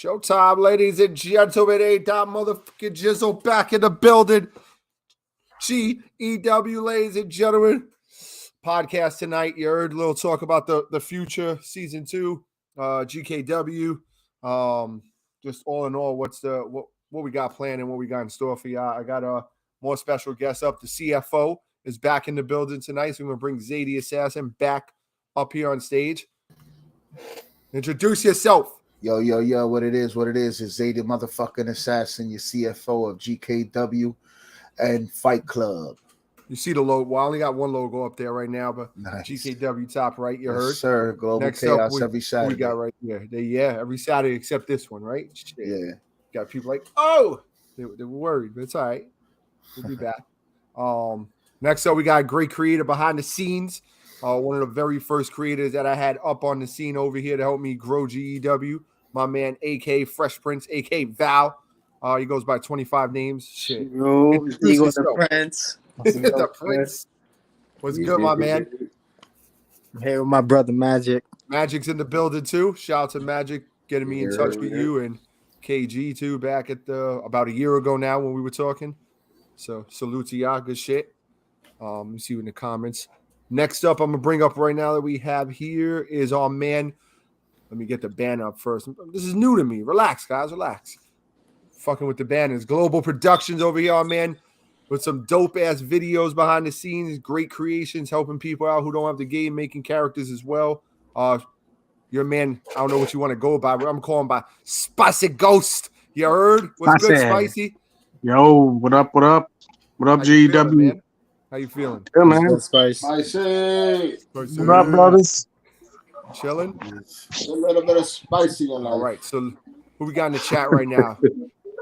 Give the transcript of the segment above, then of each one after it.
Showtime, ladies and gentlemen. A-Dot motherfucking Jizzle back in the building. G.E.W, ladies and gentlemen. Podcast tonight. You heard a little talk about the future, season 2, G.K.W. Just all in all, what we got planned and what we got in store for y'all. I got a more special guest up. The CFO is back in the building tonight, so we're going to bring Zadie Assassin back up here on stage. Introduce yourself. Yo, what it is is Zadie motherfucking Assassin, your CFO of G.K.W and Fight Club. You see the logo. Well, I only got one logo up there right now, but nice. G.K.W top right, you heard? Sir, Global Next Chaos up, every Saturday. We got right here. Yeah, every Saturday except this one, right? Shit. Yeah. Got people like, oh! They were worried, but it's all right. We'll be back. Next up, we got a great creator behind the scenes. One of the very first creators that I had up on the scene over here to help me grow G.E.W. My man, A.K. Fresh Prince, A.K. Val. He goes by 25 names. Shit. Yo, the Prince. The Prince. What's good, my man? I'm here with my brother Magic. Magic's in the building too. Shout out to Magic getting me in touch with you and KG too back at about a year ago now when we were talking. So salute to y'all. Good shit. Let me see you in the comments. Next up, I'm gonna bring up right now that we have here is our man. Let me get the band up first. This is new to me. Relax, guys. Relax. Fucking with the banners. Global Productions over here, man, with some dope-ass videos behind the scenes, great creations, helping people out who don't have the game, making characters as well. Your man, I don't know what you want to go by, but I'm calling by Spicy Ghost. You heard? What's good, Spicy? Yo, what up? What up, G.E.W? How you feeling? Good, man. Spicy. What up, brothers? Chilling? A little bit of spicy in life. All right, so who we got in the chat right now?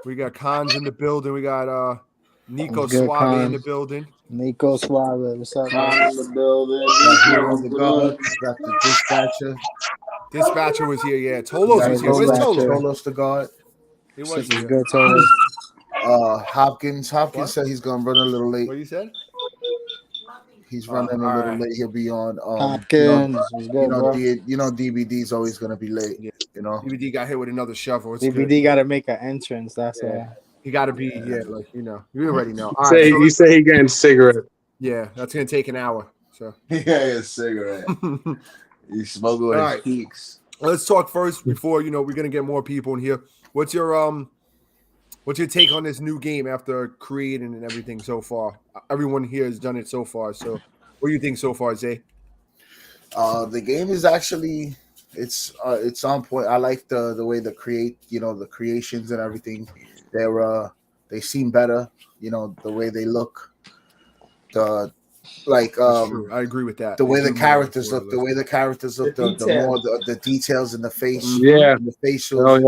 We got Cons in the building. We got Nico Suave in the building. Nico Suave, what's up? Cons in the building. Got the dispatcher. Dispatcher was here, yeah. Tolos was here. Where's Tolos? Tolos the guard. He was here. Good, Tolos. Hopkins said he's gonna run a little late. What you said? He's running a little late. He'll be on. Hopkins, DBD's always gonna be late. Yeah. You know, DVD got hit with another shovel. It's DVD got to make an entrance. That's all. He got to be, you already know. You say he getting cigarette. Yeah, that's gonna take an hour. So a cigarette. He's smoking with his cheeks. Let's talk first before we're gonna get more people in here. What's your take on this new game after creating and everything so far? Everyone here has done it so far. So, what do you think so far, Zay? The game is actually it's on point. I like the way the creations and everything. They seem better. The way they look. I agree with that. The way the characters look, the more the details in the face, the facials,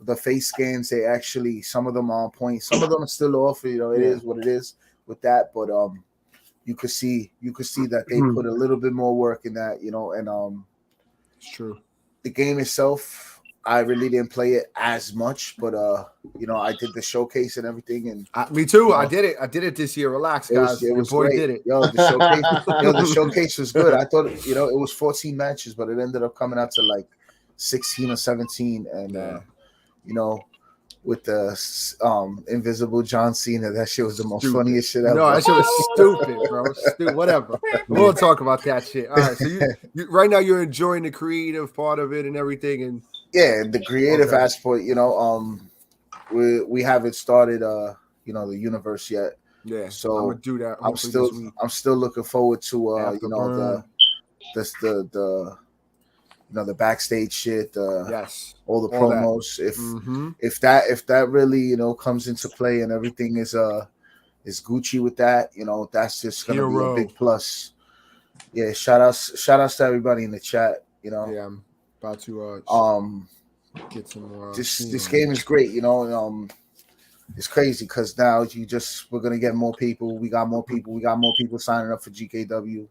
the face scans. They actually, some of them are on point. Some of them are still off. It is what it is with that. But you could see that they put a little bit more work in that. And it's true. The game itself, I really didn't play it as much, but I did the showcase and everything, and me too. I did it this year. Relax, guys. It was boy great. Did it. The showcase was good. I thought it was 14 matches, but it ended up coming out to like 16 or 17, and with the invisible John Cena, that shit was the most funniest shit ever. No, that shit was stupid, bro. Whatever. We won't talk about that shit. All right, so you right now you're enjoying the creative part of it and everything, and the creative aspect. We haven't started the universe yet. Yeah, so I'm gonna do that. I'm still looking forward to the backstage shit, all the promos. If that really comes into play and everything is Gucci with that, that's just gonna be a big plus. Yeah, shout outs to everybody in the chat. Yeah, I'm about to get some more. This game is great. It's crazy because now we're gonna get more people. We got more people signing up for G.K.W.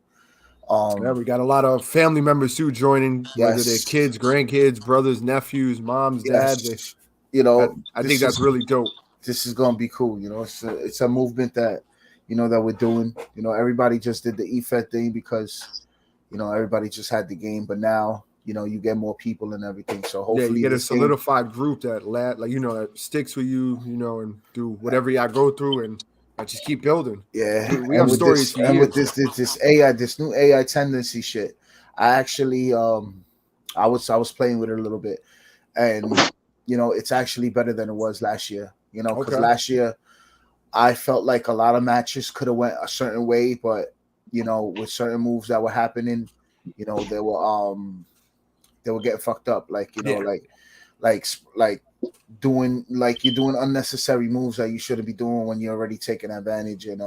We got a lot of family members too joining, whether they're kids, grandkids, brothers, nephews, moms, dads. I think that's really dope. This is gonna be cool. It's a movement that that we're doing. Everybody just did the EFET thing because everybody just had the game, but now you get more people and everything. So hopefully you get a solidified group that that sticks with you, and do whatever y'all go through, and just keep building. Yeah, we have stories for years. And with this AI, this new AI tendency shit, I actually I was playing with it a little bit, and it's actually better than it was last year. Because last year I felt like a lot of matches could have went a certain way, but with certain moves that were happening, they were getting fucked up. Like like doing you're doing unnecessary moves that you shouldn't be doing when you're already taking advantage, and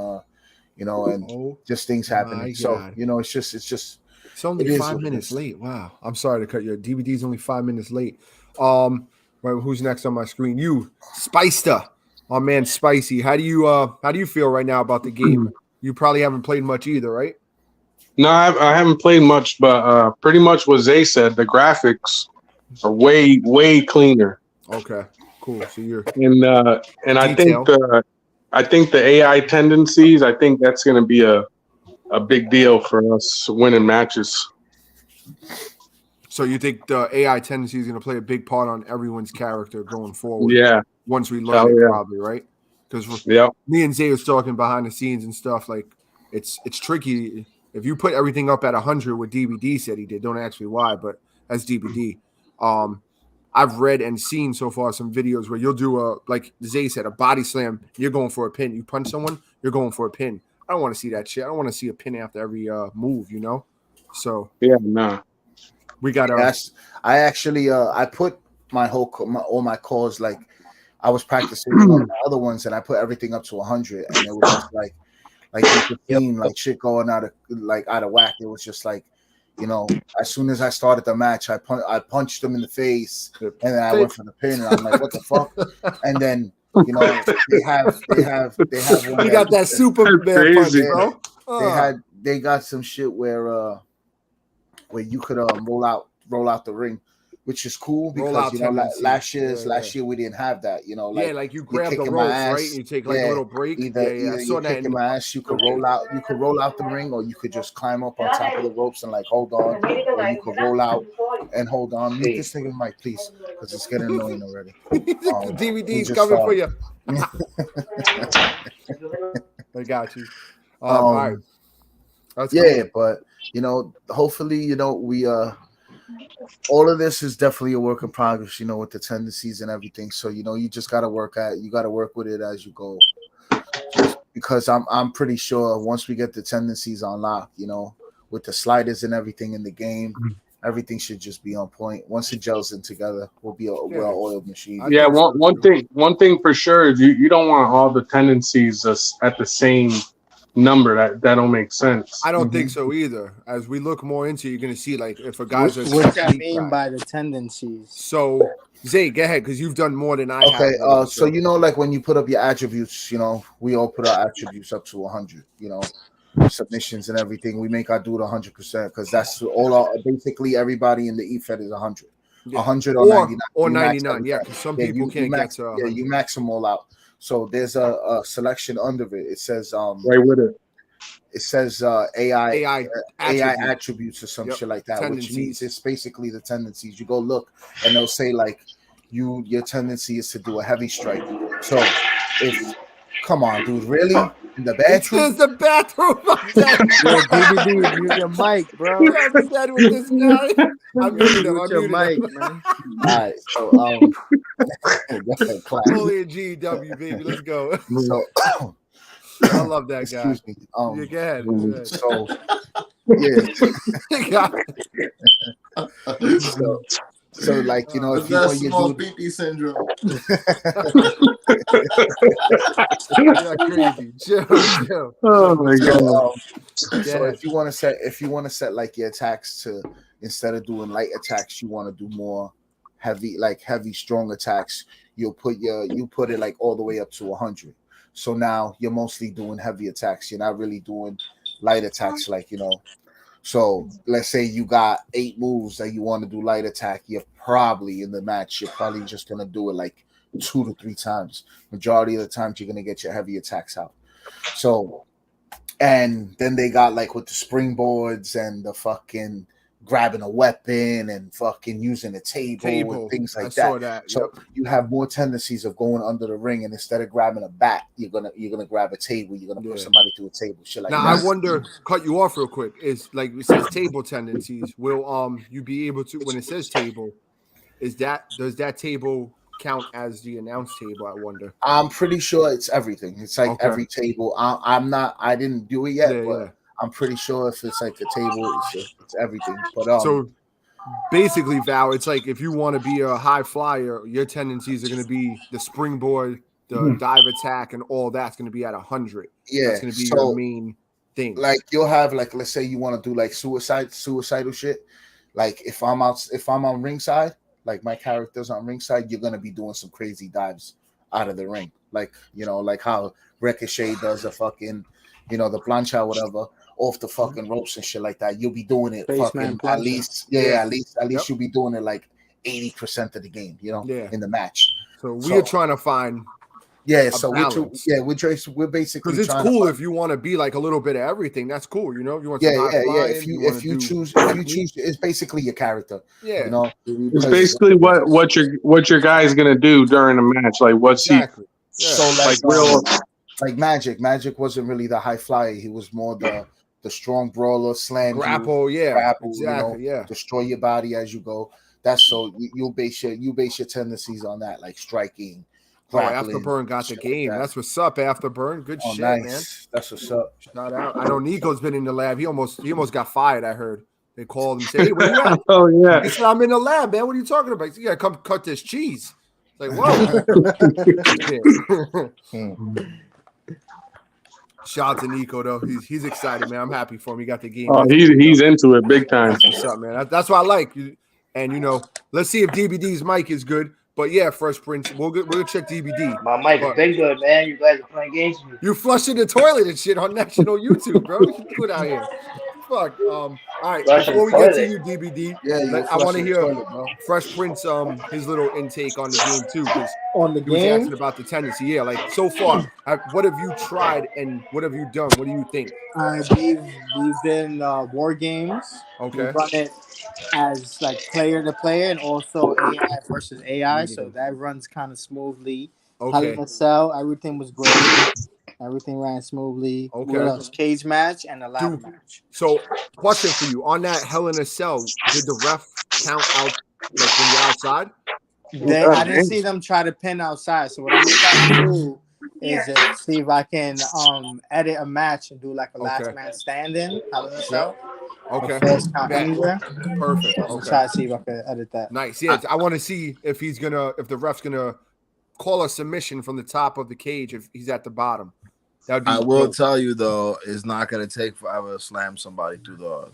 just things happening. So it's only 5 minutes late. Wow, I'm sorry to cut your DVD's only 5 minutes late. Right, who's next on my screen? You, Spicester. Oh man, Spicy. How do you feel right now about the game? You probably haven't played much either, right? No, I haven't played much, but pretty much what Zay said. The graphics are way cleaner. Okay, cool. So you're and I think the AI tendencies. I think that's going to be a big deal for us winning matches. So you think the AI tendency is going to play a big part on everyone's character going forward? Yeah. Once we learn it, probably, right? Because me and Zay was talking behind the scenes and stuff. Like it's tricky if you put everything up at 100. What DVD said he did. Don't ask me why, but that's DVD. I've read and seen so far some videos where you'll do like Zay said, a body slam. You're going for a pin. You punch someone, you're going for a pin. I don't want to see that shit. I don't want to see a pin after every move. So we got I actually I put all my calls, like I was practicing one of the other ones, and I put everything up to 100, and it was just like you could seem like shit going out of whack. It was just like, as soon as I started the match, I punched him in the face, and then I went for the pin, and I'm like, what the fuck? And then they have one. You got that Superman punch, bro. They got some shit where you could roll out the ring, which is cool because last year we didn't have that. Like you grab the ropes, right? And you take like a little break. Either you're kicking my ass, you could roll out the ring, or you could just climb up on top of the ropes and hold on, or you could roll out and hold on. Mute this nigga mic, please, because it's getting annoying already. DVD's coming for you. I got you. All right. That's cool. But hopefully, we all of this is definitely a work in progress, with the tendencies and everything. So you just gotta work with it as you go, because I'm pretty sure once we get the tendencies unlocked, with the sliders and everything in the game, everything should just be on point. Once it gels in together, we'll be a well-oiled machine. Yeah, one thing for sure is you don't want all the tendencies at the same number. That don't make sense. I don't think so either. As we look more into it, you're going to see if a guy's what I mean by the tendencies. So Zay, go ahead, because you've done more than I have. Okay, so when you put up your attributes, we all put our attributes up to 100. Submissions and everything. We make our dude 100% because that's all. Basically, everybody in the EFED is 100. 100 or 99. Or 99. Yeah, because some people can't get to 100. You max them all out. So there's a selection under it. It says right with it. It says AI attributes or some shit like that, which means it's basically the tendencies. You go look, and they'll say your tendency is to do a heavy strike. So come on, dude, really? In the bathroom? It's the bathroom. DVD, mute your mic, bro. I'm upset with this guy. I'm muted him. Your mic, man. All right, so only a G.W, baby. Let's go. So I love that guy. Excuse me. Yeah, go ahead. So so if you want your PP syndrome. You're crazy. Chill. Oh my god. So if you want to set your attacks to, instead of doing light attacks, you want to do more heavy strong attacks. You put it all the way up to 100. So now you're mostly doing heavy attacks. You're not really doing light attacks, So let's say you got 8 moves that you want to do light attack. You're probably in the match. You're probably just gonna do it 2 to 3 times. Majority of the times you're gonna get your heavy attacks out. So, and then they got with the springboards and the fucking grabbing a weapon and fucking using a table and things like that. Saw that. So you have more tendencies of going under the ring, and instead of grabbing a bat, you're gonna grab a table. You're gonna push somebody through a table. Shit like now, that. I wonder. Cut you off real quick. Is like it says table tendencies. Will you be able to when it says table? Does that table count as the announce table? I wonder. I'm pretty sure it's everything. It's like every table. I didn't do it yet, but I'm pretty sure if it's like a table, it's everything. But so basically, Val, it's like if you want to be a high flyer, your tendencies are going to be the springboard, the dive attack, and all that's going to be at 100. Yeah, that's going to be your main thing. Like you'll have like, let's say you want to do like suicidal shit. Like if I'm on ringside, like my character's on ringside, you're gonna be doing some crazy dives out of the ring, like like how Ricochet does a fucking, the plancha, whatever, off the fucking ropes and shit like that. You'll be doing it fucking at least you'll be doing it like 80% of the game, in the match. So we're trying to find. Yeah, so we're basically because it's cool if you want to be like a little bit of everything. That's cool, you want If you choose, it's basically your character. Yeah, it's basically what your guy's gonna do during the match. Like what's he? So like Magic wasn't really the high flyer. He was more the strong brawler, slam grapple, exactly, destroy your body as you go. That's so you'll base your tendencies on that, like striking. Afterburn got the game. That's what's up, Afterburn. Good shit, nice. Man. That's what's up. Shout out. I know Nico's been in the lab. He almost got fired. I heard they called him and said, "Hey, where you at?" Oh yeah. He said, "I'm in the lab, man. What are you talking about?" He said, "You gotta come cut this cheese." It's like, whoa. Shout out to Nico though. He's excited, man. I'm happy for him. He got the game. Oh, he's into it big time. That's what's up, man. That's what I like. And let's see if DBD's mic is good. But yeah, Fresh Prince, we'll check DBD. My mic has been good, man. You guys are playing games with me. You flushing the toilet and shit on national YouTube, bro. What you doing out here? Fuck. All right. Before we get to you, DBD, I want to hear Fresh Prince his little intake on the game too, because he was asking about the tendency. Yeah, like so far, what have you tried and what have you done? What do you think? We've been war games. Okay. We run it as like player to player and also AI versus AI, so that runs kind of smoothly. Okay. Hell in a Cell, everything was great. Everything ran smoothly. Okay. What else? Cage match and a ladder match. So, question for you: on that Hell in a Cell, did the ref count out like when you're outside? I didn't see them try to pin outside. So what I'm trying to do is see if I can edit a match and do like a last man standing Hell in a Cell. Okay. Perfect. I'll try to see if I can edit that. Nice. Yeah, I want to see if the ref's gonna call a submission from the top of the cage if he's at the bottom. I will tell you though, it's not gonna take forever to slam somebody through the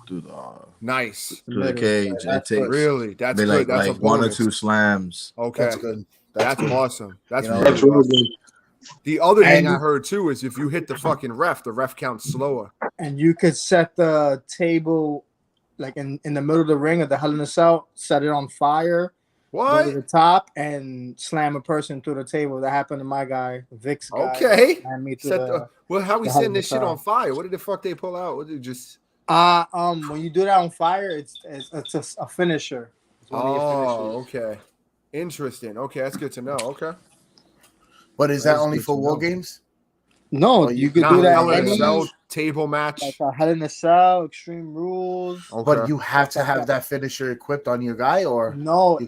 cage. It takes really that's good. That's like one or two slams. Okay, that's good. That's awesome. That's really awesome. The other thing I heard too is if you hit the fucking ref, the ref counts slower. And you could set the table like in the middle of the ring of the Hell in a Cell, set it on fire. What? Go to the top and slam a person through the table. That happened to my guy, Vic's guy. Okay. Me how we setting this shit on fire? What did the fuck they pull out? What did just? When you do that on fire, it's a finisher. Okay. Interesting. Okay, that's good to know. Okay. But is that only for war games? No, you could do that. Hell in a Cell table match. Like a Hell in a Cell, Extreme Rules. Okay. But you have to have that finisher equipped on your guy, or no?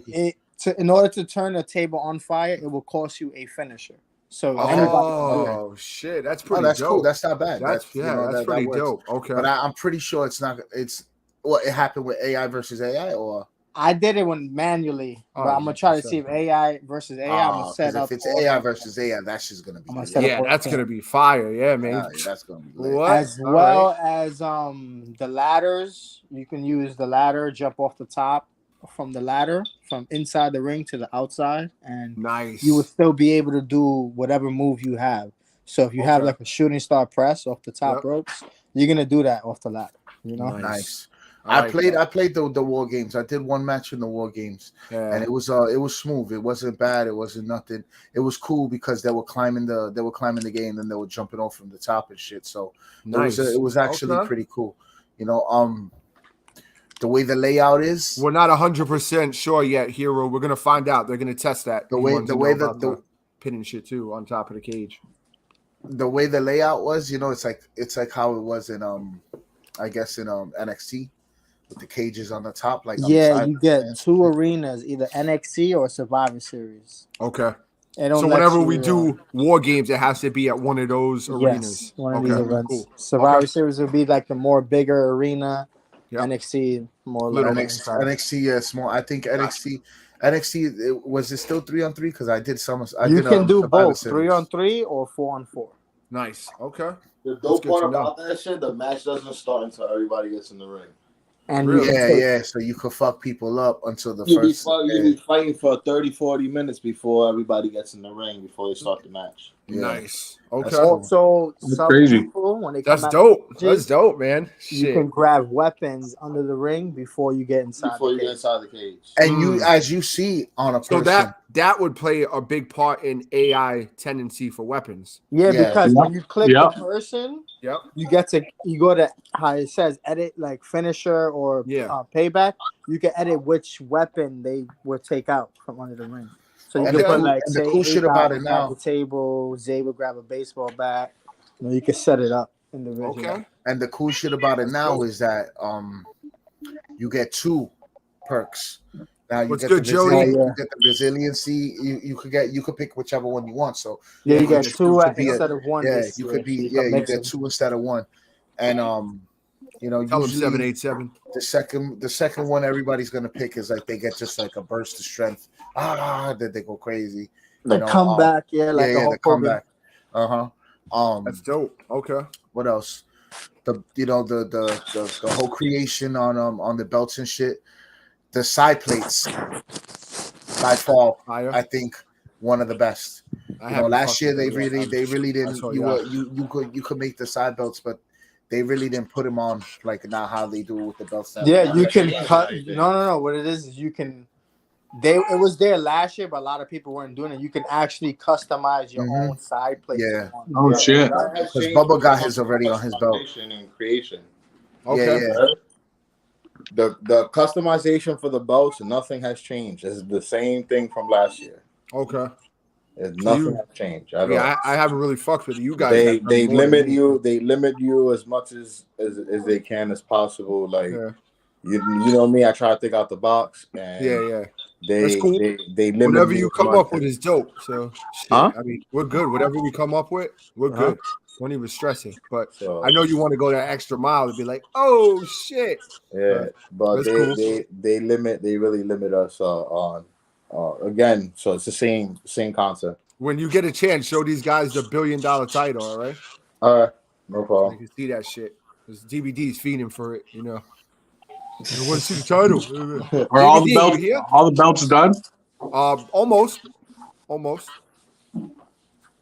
In order to turn a table on fire, it will cost you a finisher. So shit, that's pretty. That's dope. Cool. That's not bad. That's pretty dope. Okay, but I'm pretty sure it's not. It happened with AI versus AI, or I did it manually, but I'm gonna try to see if AI versus AI. I'm gonna set up. If it's AI versus AI, that's just gonna be. That's gonna be fire. Yeah, man. That's gonna be lit. As well as the ladders. You can use the ladder, jump off the top from the ladder from inside the ring to the outside, and you will still be able to do whatever move you have. So if you have like a shooting star press off the top ropes, you're gonna do that off the ladder. Nice. I played the war games. I did one match in the war games, and it was smooth. It wasn't bad. It wasn't nothing. It was cool because they were climbing the game and they were jumping off from the top and shit. So it was actually pretty cool. the way the layout is. We're not 100% sure yet, Hero. We're gonna find out. They're gonna test that. The way the pinning shit too on top of the cage. The way the layout was, it's like how it was in I guess in NXT with the cages on the top. Like you get 2 arenas, either NXT or Survivor Series. Okay. So whenever we do War Games, it has to be at one of those arenas. One of these events. Cool. Survivor Series would be like the more bigger arena. Yep. NXT more little. NXT small. I think NXT was it still 3-on-3? Because I did some. You can do both 3-on-3 or 4-on-4. Nice. Okay. The dope part about that shit, the match doesn't start until everybody gets in the ring. And really? So you could fuck people up until the first. You'll be fighting for 30-40 minutes before everybody gets in the ring before they start the match. Yeah. Nice. Okay. Also, some crazy. People, when they That's dope. That's dope, man. You can grab weapons under the ring before you get inside. The cage. And you, as you see on a person, so that would play a big part in AI tendency for weapons. Yeah, because when you click the person, you go to how it says edit, like finisher or payback. You can edit which weapon they will take out from under the ring. So you can put like the cool shit about it now. The table, Zay would grab a baseball bat. You can set it up individually. Okay. And the cool shit about it now is that you get 2 perks. Now you get the resiliency. You could pick whichever one you want. So you get 2 instead of 1. Yeah, you could be you get 2 instead of 1. And Tell them 787. The second one everybody's gonna pick is like they get just like a burst of strength. That they go crazy. The comeback, the comeback. That's dope. Okay. What else? The whole creation on the belts and shit. The side plates by far, I think one of the best. Last year they really didn't. You could make the side belts, but they really didn't put them on like now how they do with the belts. Yeah, you can cut. No. What it is you can. It was there last year, but a lot of people weren't doing it. You can actually customize your own side plate. Yeah. Oh shit. Because Bubba got his already on his belt. And creation. Okay. Yeah. The customization for the belts, nothing has changed. It's the same thing from last year. Okay. Nothing has changed. I haven't really fucked with you guys. They limit you. They limit you as much as they can as possible. Like you know me, I try to think out the box. And That's cool. They limit whatever you come up with is dope. So I mean, we're good. Whatever we come up with, we're good. Don't even stress it. But I know you want to go that extra mile to be like, oh shit. Yeah, but they really limit us on. Again, so it's the same concept. When you get a chance, show these guys the $1 billion title, all right? No problem. You can see that shit. There's DVD's feeding for it, I want to see the title. Are all the belts done? Almost.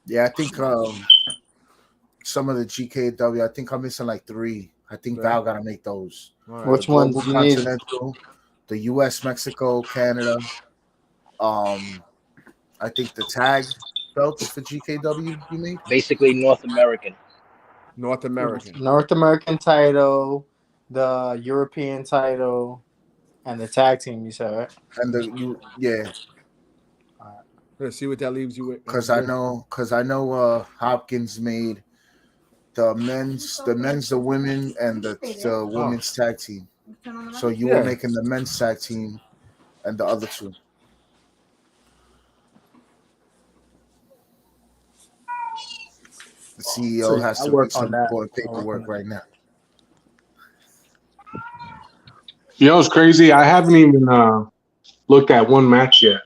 Yeah, I think some of the G.K.W. I think I'm missing like 3. I think Val gotta make those. Right. Which ones do you need? The U.S., Mexico, Canada. I think the tag belts for G.K.W. you made? Basically North American title, the European title, and the tag team, you said, right? And Let's see what that leaves you with. Because I know Hopkins made the men's, the women, and the women's tag team. So you were making the men's tag team and the other 2. The CEO has to work on that paperwork right now. It's crazy. I haven't even looked at one match yet.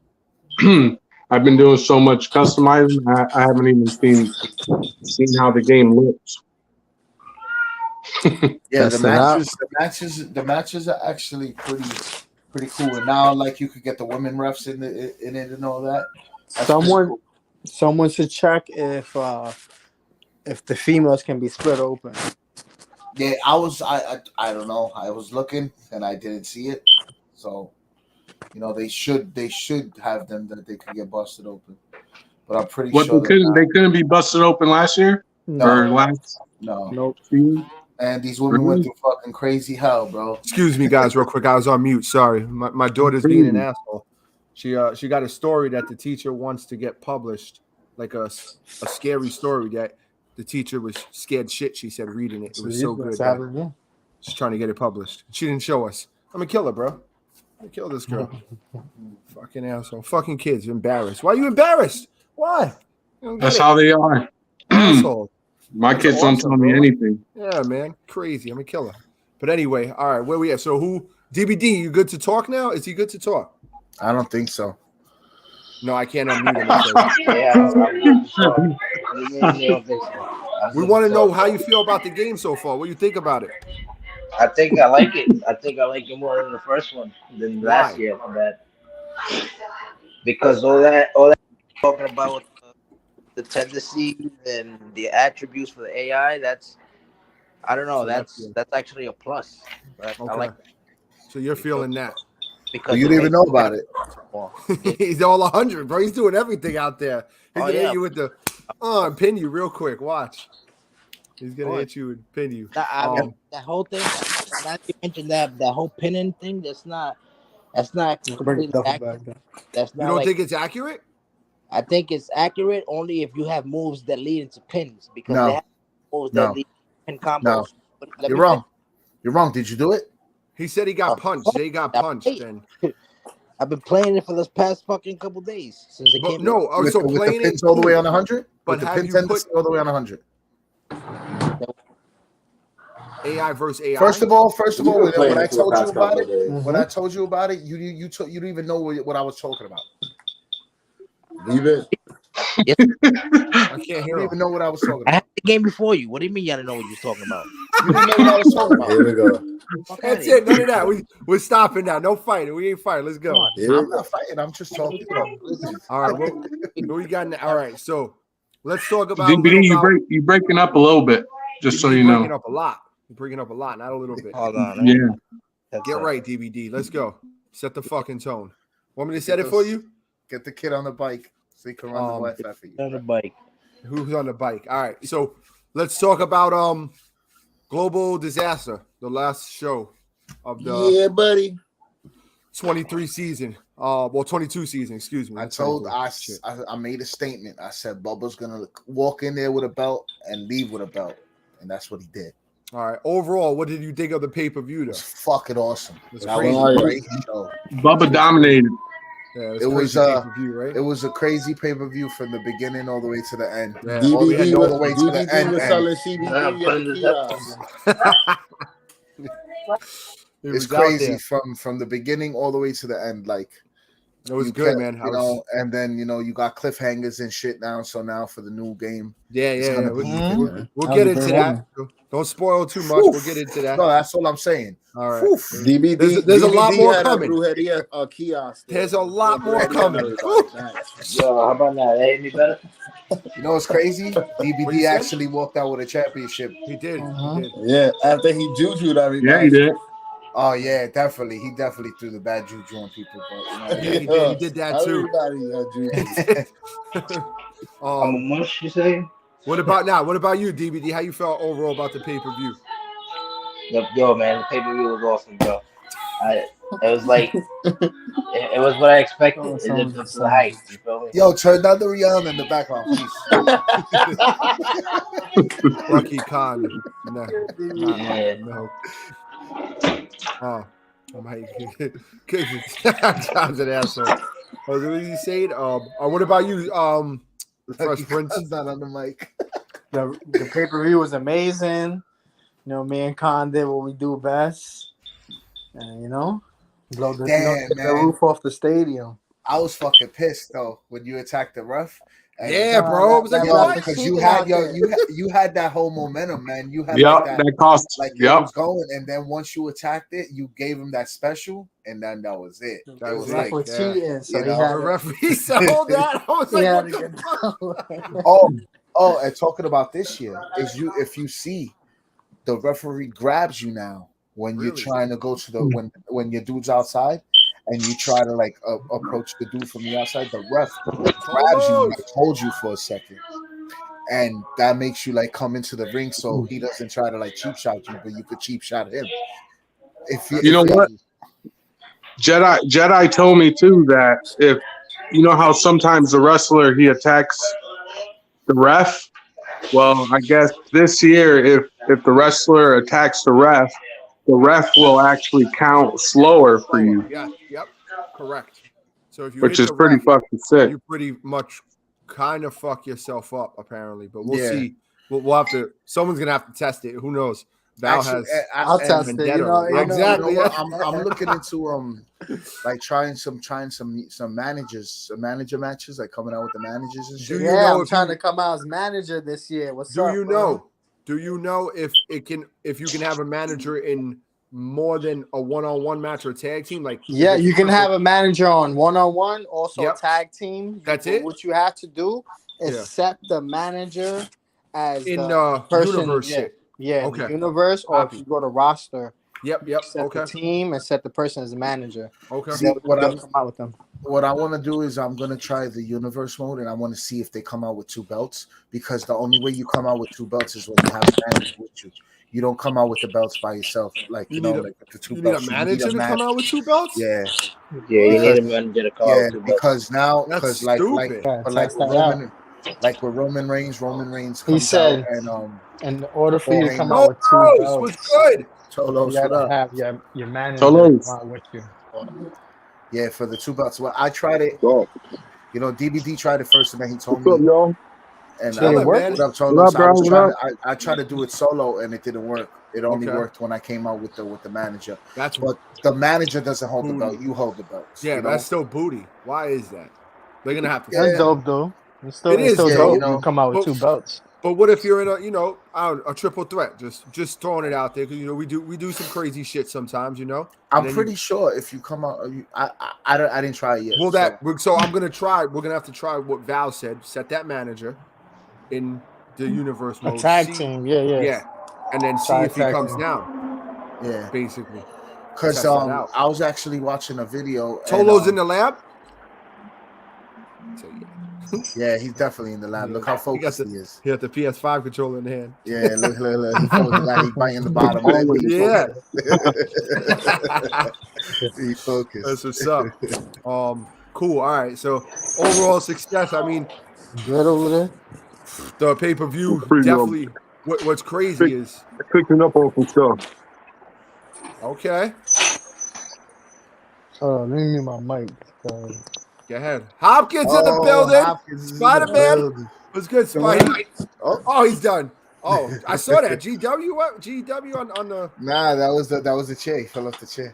I've been doing so much customizing. I haven't even seen how the game looks. Yeah, the matches are actually pretty cool. And now, like, you could get the women refs in it and all that. Someone should check if the females can be split open. Yeah, I don't know. I was looking and I didn't see it. So, they should have them that they could get busted open. But I'm pretty sure they couldn't be busted open last year? No. Or last no. Nope. And And these women went through fucking crazy hell, bro. Excuse me, guys, real quick. I was on mute. Sorry. My daughter's being an asshole. She got a story that the teacher wants to get published, like a scary story that the teacher was scared shit. She said reading it. It was so good. She's trying to get it published. She didn't show us. I'm gonna kill her, bro. I'm gonna kill this girl. Fucking asshole. Fucking kids embarrassed. Why are you embarrassed? Why? That's how they are. Asshole. My kids don't tell me anything. Yeah, man. Crazy. I'm gonna kill her. But anyway, all right, where we at? So who DBD, you good to talk now? Is he good to talk? I don't think so. No, I can't unmute him. We want to know how you feel about the game so far. What do you think about it? I think I like it. I think I like it more than the first one than last year. On that, because all that talking about with the tendencies and the attributes for the AI, that's I don't know. That's actually a plus. Right? Okay. I like that. So you're feeling that because you didn't even know about it. He's all 100, bro. He's doing everything out there. He's gonna hit you with the and pin you real quick. Watch. He's gonna hit you and pin you. That whole thing. Not to mention that whole pinning thing. That's not completely accurate. That's not. You don't think it's accurate? I think it's accurate only if you have moves that lead into pins because they have moves that lead to pin combos. No. You're wrong. You're wrong. Did you do it? He said he got punched. Jay got punched. Then I've been playing it for this past fucking couple days since it came. No, with so with playing the pins all the way on 100. But with the pin tendency all the way on 100. AI versus AI. First of all, when I told you about it, you didn't even know what I was talking about. Leave it. Yes. I can't hear. You didn't even know what I was talking about. I had the game before you. What do you mean you didn't know what you were talking about? You didn't know what I was talking about. Here we go. That's it. None of that. We're stopping now. No fighting. We ain't fighting. Let's go. I'm not fighting. I'm just talking. All right. What we got now? All right. So let's talk about. DBD, you breaking up a little bit, just so you know. Breaking up a lot. You're breaking up a lot, not a little bit. Hold on. Yeah. Get right, DBD. Let's go. Set the fucking tone. Want me to set it for you? Get the kid on the bike so he can run the Wi-Fi for you. On the bike. Who's on the bike? All right. So let's talk about Global Disaster, the last show of the buddy 23 season. 22 season. Excuse me. I made a statement. I said Bubba's gonna walk in there with a belt and leave with a belt, and that's what he did. All right. Overall, what did you think of the pay-per-view? Though? It was fucking awesome. It was crazy show. Bubba dominated. Yeah, it was pay-per-view, right? It was a crazy pay-per-view from the beginning all the way to the end. Yeah. DVD all the way to the end. Selling CBD. It's crazy from the beginning all the way to the end. Like it was good, man. And then you got cliffhangers and shit now. So now for the new game, we'll get into that. Don't spoil too much. We'll get into that. No, that's all I'm saying. All right. DVD, there's a lot more coming. Kiosk. There's a lot more coming. Yo, how about that? That hit me better. You know what's crazy? DBD actually walked out with a championship. He did. Yeah, after he juju'd everybody. Yeah, he did. Oh yeah, definitely. He definitely threw the bad juju on people. But he did that too. Everybody I'm a mush, you say? What about now? What about you, DBD? How you felt overall about the pay-per-view? Yo, man, the pay-per-view was awesome, bro. It was like it was what I expected. It lived up to the hype. You feel me? Yo, turn down the Rihanna in the background, please. Lucky Khan. No. Oh my God. John's an asshole. What did he say? What about you? Fresh Prince is not on the mic. The pay-per-view was amazing. Me and Khan did what we do best. And blow the roof off the stadium. I was fucking pissed though when you attacked the ref. Yeah, bro. It was like because you had you had that whole momentum, man. You had that cost. Like it was going, and then once you attacked it, you gave him that special, and then that was it. That was like cheating. So the referee said all that. I was like, and talking about this year is if you see the referee grabs you now when you're trying to go to the when your dude's outside. And you try to approach the dude from the outside, the ref grabs you and holds you for a second. and that makes you like come into the ring, so he doesn't try to like cheap shot you, but you could cheap shot him. You know what? Jedi told me too that if you know how sometimes the wrestler he attacks the ref. Well, I guess this year if the wrestler attacks the ref will actually count slower for you. Yeah, yep, correct. So if you which hit is the pretty ref, fucking sick. you pretty much kind of fuck yourself up apparently. But we'll see. We'll have to. Someone's gonna have to test it. Who knows? Val has. I'll test it. Exactly. You know I'm looking into like trying some manager matches, like coming out with the managers and shit. I'm trying to come out as manager this year. Do you know if you can have a manager in more than a one-on-one match or a tag team? Like you can have a manager on one-on-one, also tag team. That's it. What you have to do is set the manager as in the person, universe shit. In the universe, or if you go to roster. Yep. Set the team and set the person as a manager. Okay. See, come out with them. What I want to do is I'm gonna try the universe mode, and I want to see if they come out with 2 belts, because the only way you come out with 2 belts is when you have a manager with you. You don't come out with the belts by yourself, like like the 2 belts. Need a manager to come out with 2 belts. Yeah, you need a manager to come out with 2 belts. Because now, that's like with Roman Reigns comes out, and in order for you to come out with 2 belts, was good. Tolos, you gotta what up? have your manager come out with you. Yeah, for the 2 belts. Well, I tried it. DBD tried it first, and then he told What's me. Up, y'all? And I tried to do it solo, and it didn't work. It only worked when I came out with the manager. But the manager doesn't hold the belt. You hold the belts. Yeah, that's still booty. Why is that? They're gonna have to. That's dope, though. It's still dope. You come out with 2 belts. But what if you're in a triple threat? Just throwing it out there, because we do some crazy shit sometimes. I'm pretty sure if you come out, I didn't try it yet. Well, so I'm gonna try. We're gonna have to try what Val said. Set that manager in the universe mode. A tag team, yeah, and then see if he comes down. Yeah, basically. Because I was actually watching a video. Tolo's in the lab. So yeah, he's definitely in the lab. Look how focused he is. He got the PS5 controller in the hand. Yeah, look. He's biting the bottom. He focused. That's what's up. Cool. All right. So overall success. I mean, good over there. The pay-per-view definitely. What's crazy is picking up on some stuff. Okay. Let me mute my mic. Go ahead. Hopkins in the building. Spider-Man. What's good, Spidey? Oh, he's done. Oh, I saw that. G.W. What? G.W. on the. Nah, that was the chair. He fell off the chair.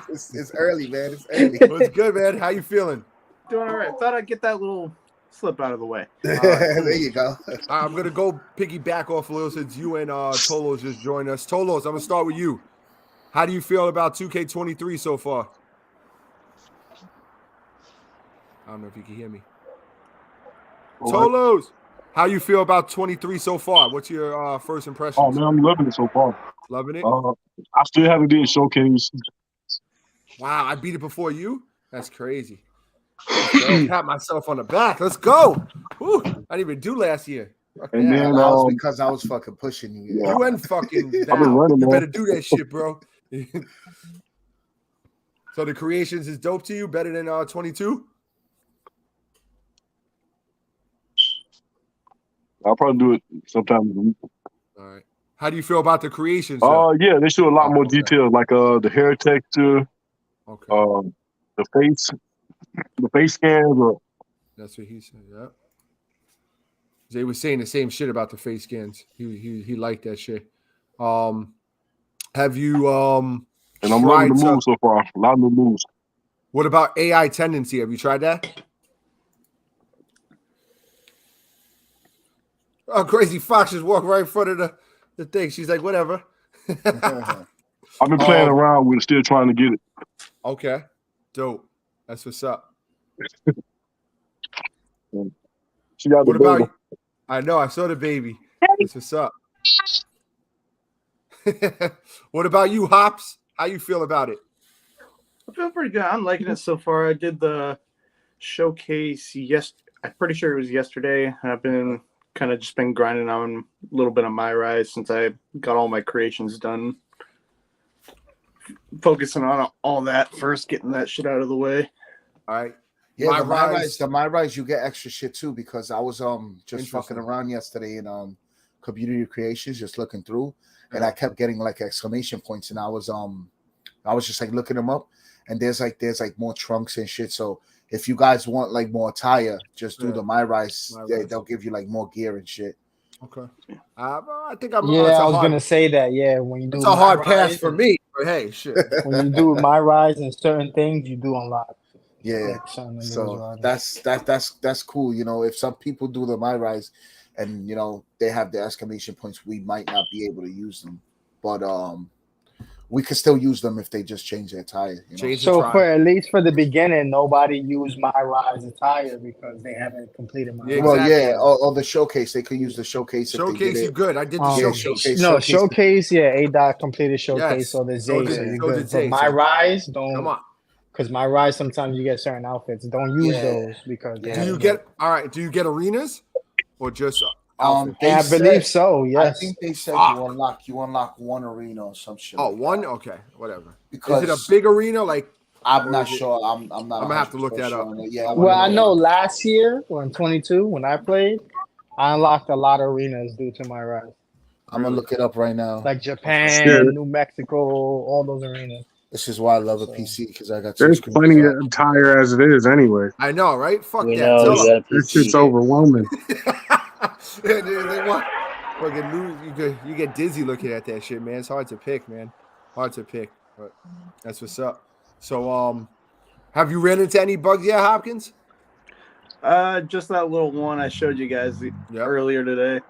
It's early, man. It's early. What's good, man? How you feeling? Doing all right. Thought I'd get that little slip out of the way. There you go. I'm gonna go piggyback off a little since you and Tolos just joined us. Tolos, I'm gonna start with you. How do you feel about 2K23 so far? I don't know if you can hear me. Tolos, how you feel about 23 so far? What's your first impression? Oh man, I'm loving it so far. Loving it? I still haven't did showcase. Wow, I beat it before you? That's crazy. Pat myself on the back. Let's go. Whew, I didn't even do last year. And then that was because I was fucking pushing you. You and fucking down. You better do that shit, bro. So the creations is dope to you? Better than 22? I'll probably do it sometime. All right. How do you feel about the creations? Yeah, they show a lot more details, like the hair texture, the face scans. That's what he said. Yeah. They was saying the same shit about the face scans. He liked that shit. Have you and I'm loving the moves so far. A lot of new moves. What about AI tendency? Have you tried that? Oh, Crazy Fox just walked right in front of the thing. She's like, whatever. I've been playing around with it, still trying to get it. Okay. Dope. That's what's up. She got what about you? I know. I saw the baby. That's what's up. What about you, Hops? How you feel about it? I feel pretty good. I'm liking it so far. I did the showcase I'm pretty sure it was yesterday. I've been kind of just been grinding on a little bit of my rise since I got all my creations done. Focusing on all that first, getting that shit out of the way. All right. Yeah, the my rise, you get extra shit too, because I was just fucking around yesterday in community creations, just looking through, and I kept getting like exclamation points, and I was just like looking them up, and there's like more trunks and shit. So if you guys want like more attire, just do the my rise. They'll give you like more gear and shit. Okay. I think I'm. Yeah, I was gonna say that. Yeah, when you do, it's a hard pass for me. But hey, shit. When you do my rise and certain things, you do unlock. Yeah, so that's cool. You know, if some people do the my rise, and you know they have the exclamation points, we might not be able to use them, but we could still use them if they just change their attire. You know? So for at least for the beginning, nobody used my rise attire because they haven't completed my. Yeah, well, yeah, or the showcase. They could use the showcase. Showcase, you good? I did the showcase. No, showcase. Yeah, A-Dot completed showcase or the Zay, so you're good. But my rise, don't. Come on. Because my rise, sometimes you get certain outfits. Don't use those because do you get Do you get arenas or just I believe so. Yes, I think they said you unlock one arena or some shit. Oh, one? Okay, whatever. Because is it a big arena? Like I'm not sure. I'm not. I'm gonna have to look that up. Yeah. Well, I know last year or in 22 when I played, I unlocked a lot of arenas due to my rise. I'm gonna look it up right now. Like Japan, New Mexico, all those arenas. This is why I love a PC, because I got. There's plenty of attire as it is, anyway. I know, right? Fuck that. This shit's overwhelming. Yeah, dude, they want fucking you get dizzy looking at that shit, man. It's hard to pick, man. Hard to pick, but that's what's up. So, have you ran into any bugs yet, Hopkins? Just that little one I showed you guys earlier today.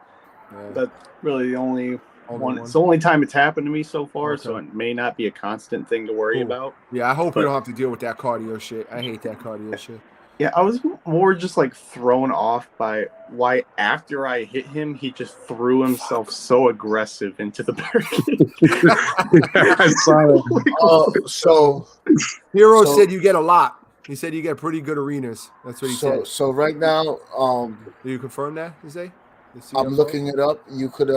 Yeah. That's really the only one. It's the only time it's happened to me so far, so it may not be a constant thing to worry about. Yeah, I hope we don't have to deal with that cardio shit. I hate that cardio shit. Yeah, I was more just like thrown off by why after I hit him, he just threw himself so aggressive into the barricade. I saw it. So Hero said you get a lot. He said you get pretty good arenas. That's what he said. So right now, do you confirm that? You say? I'm looking it up. You could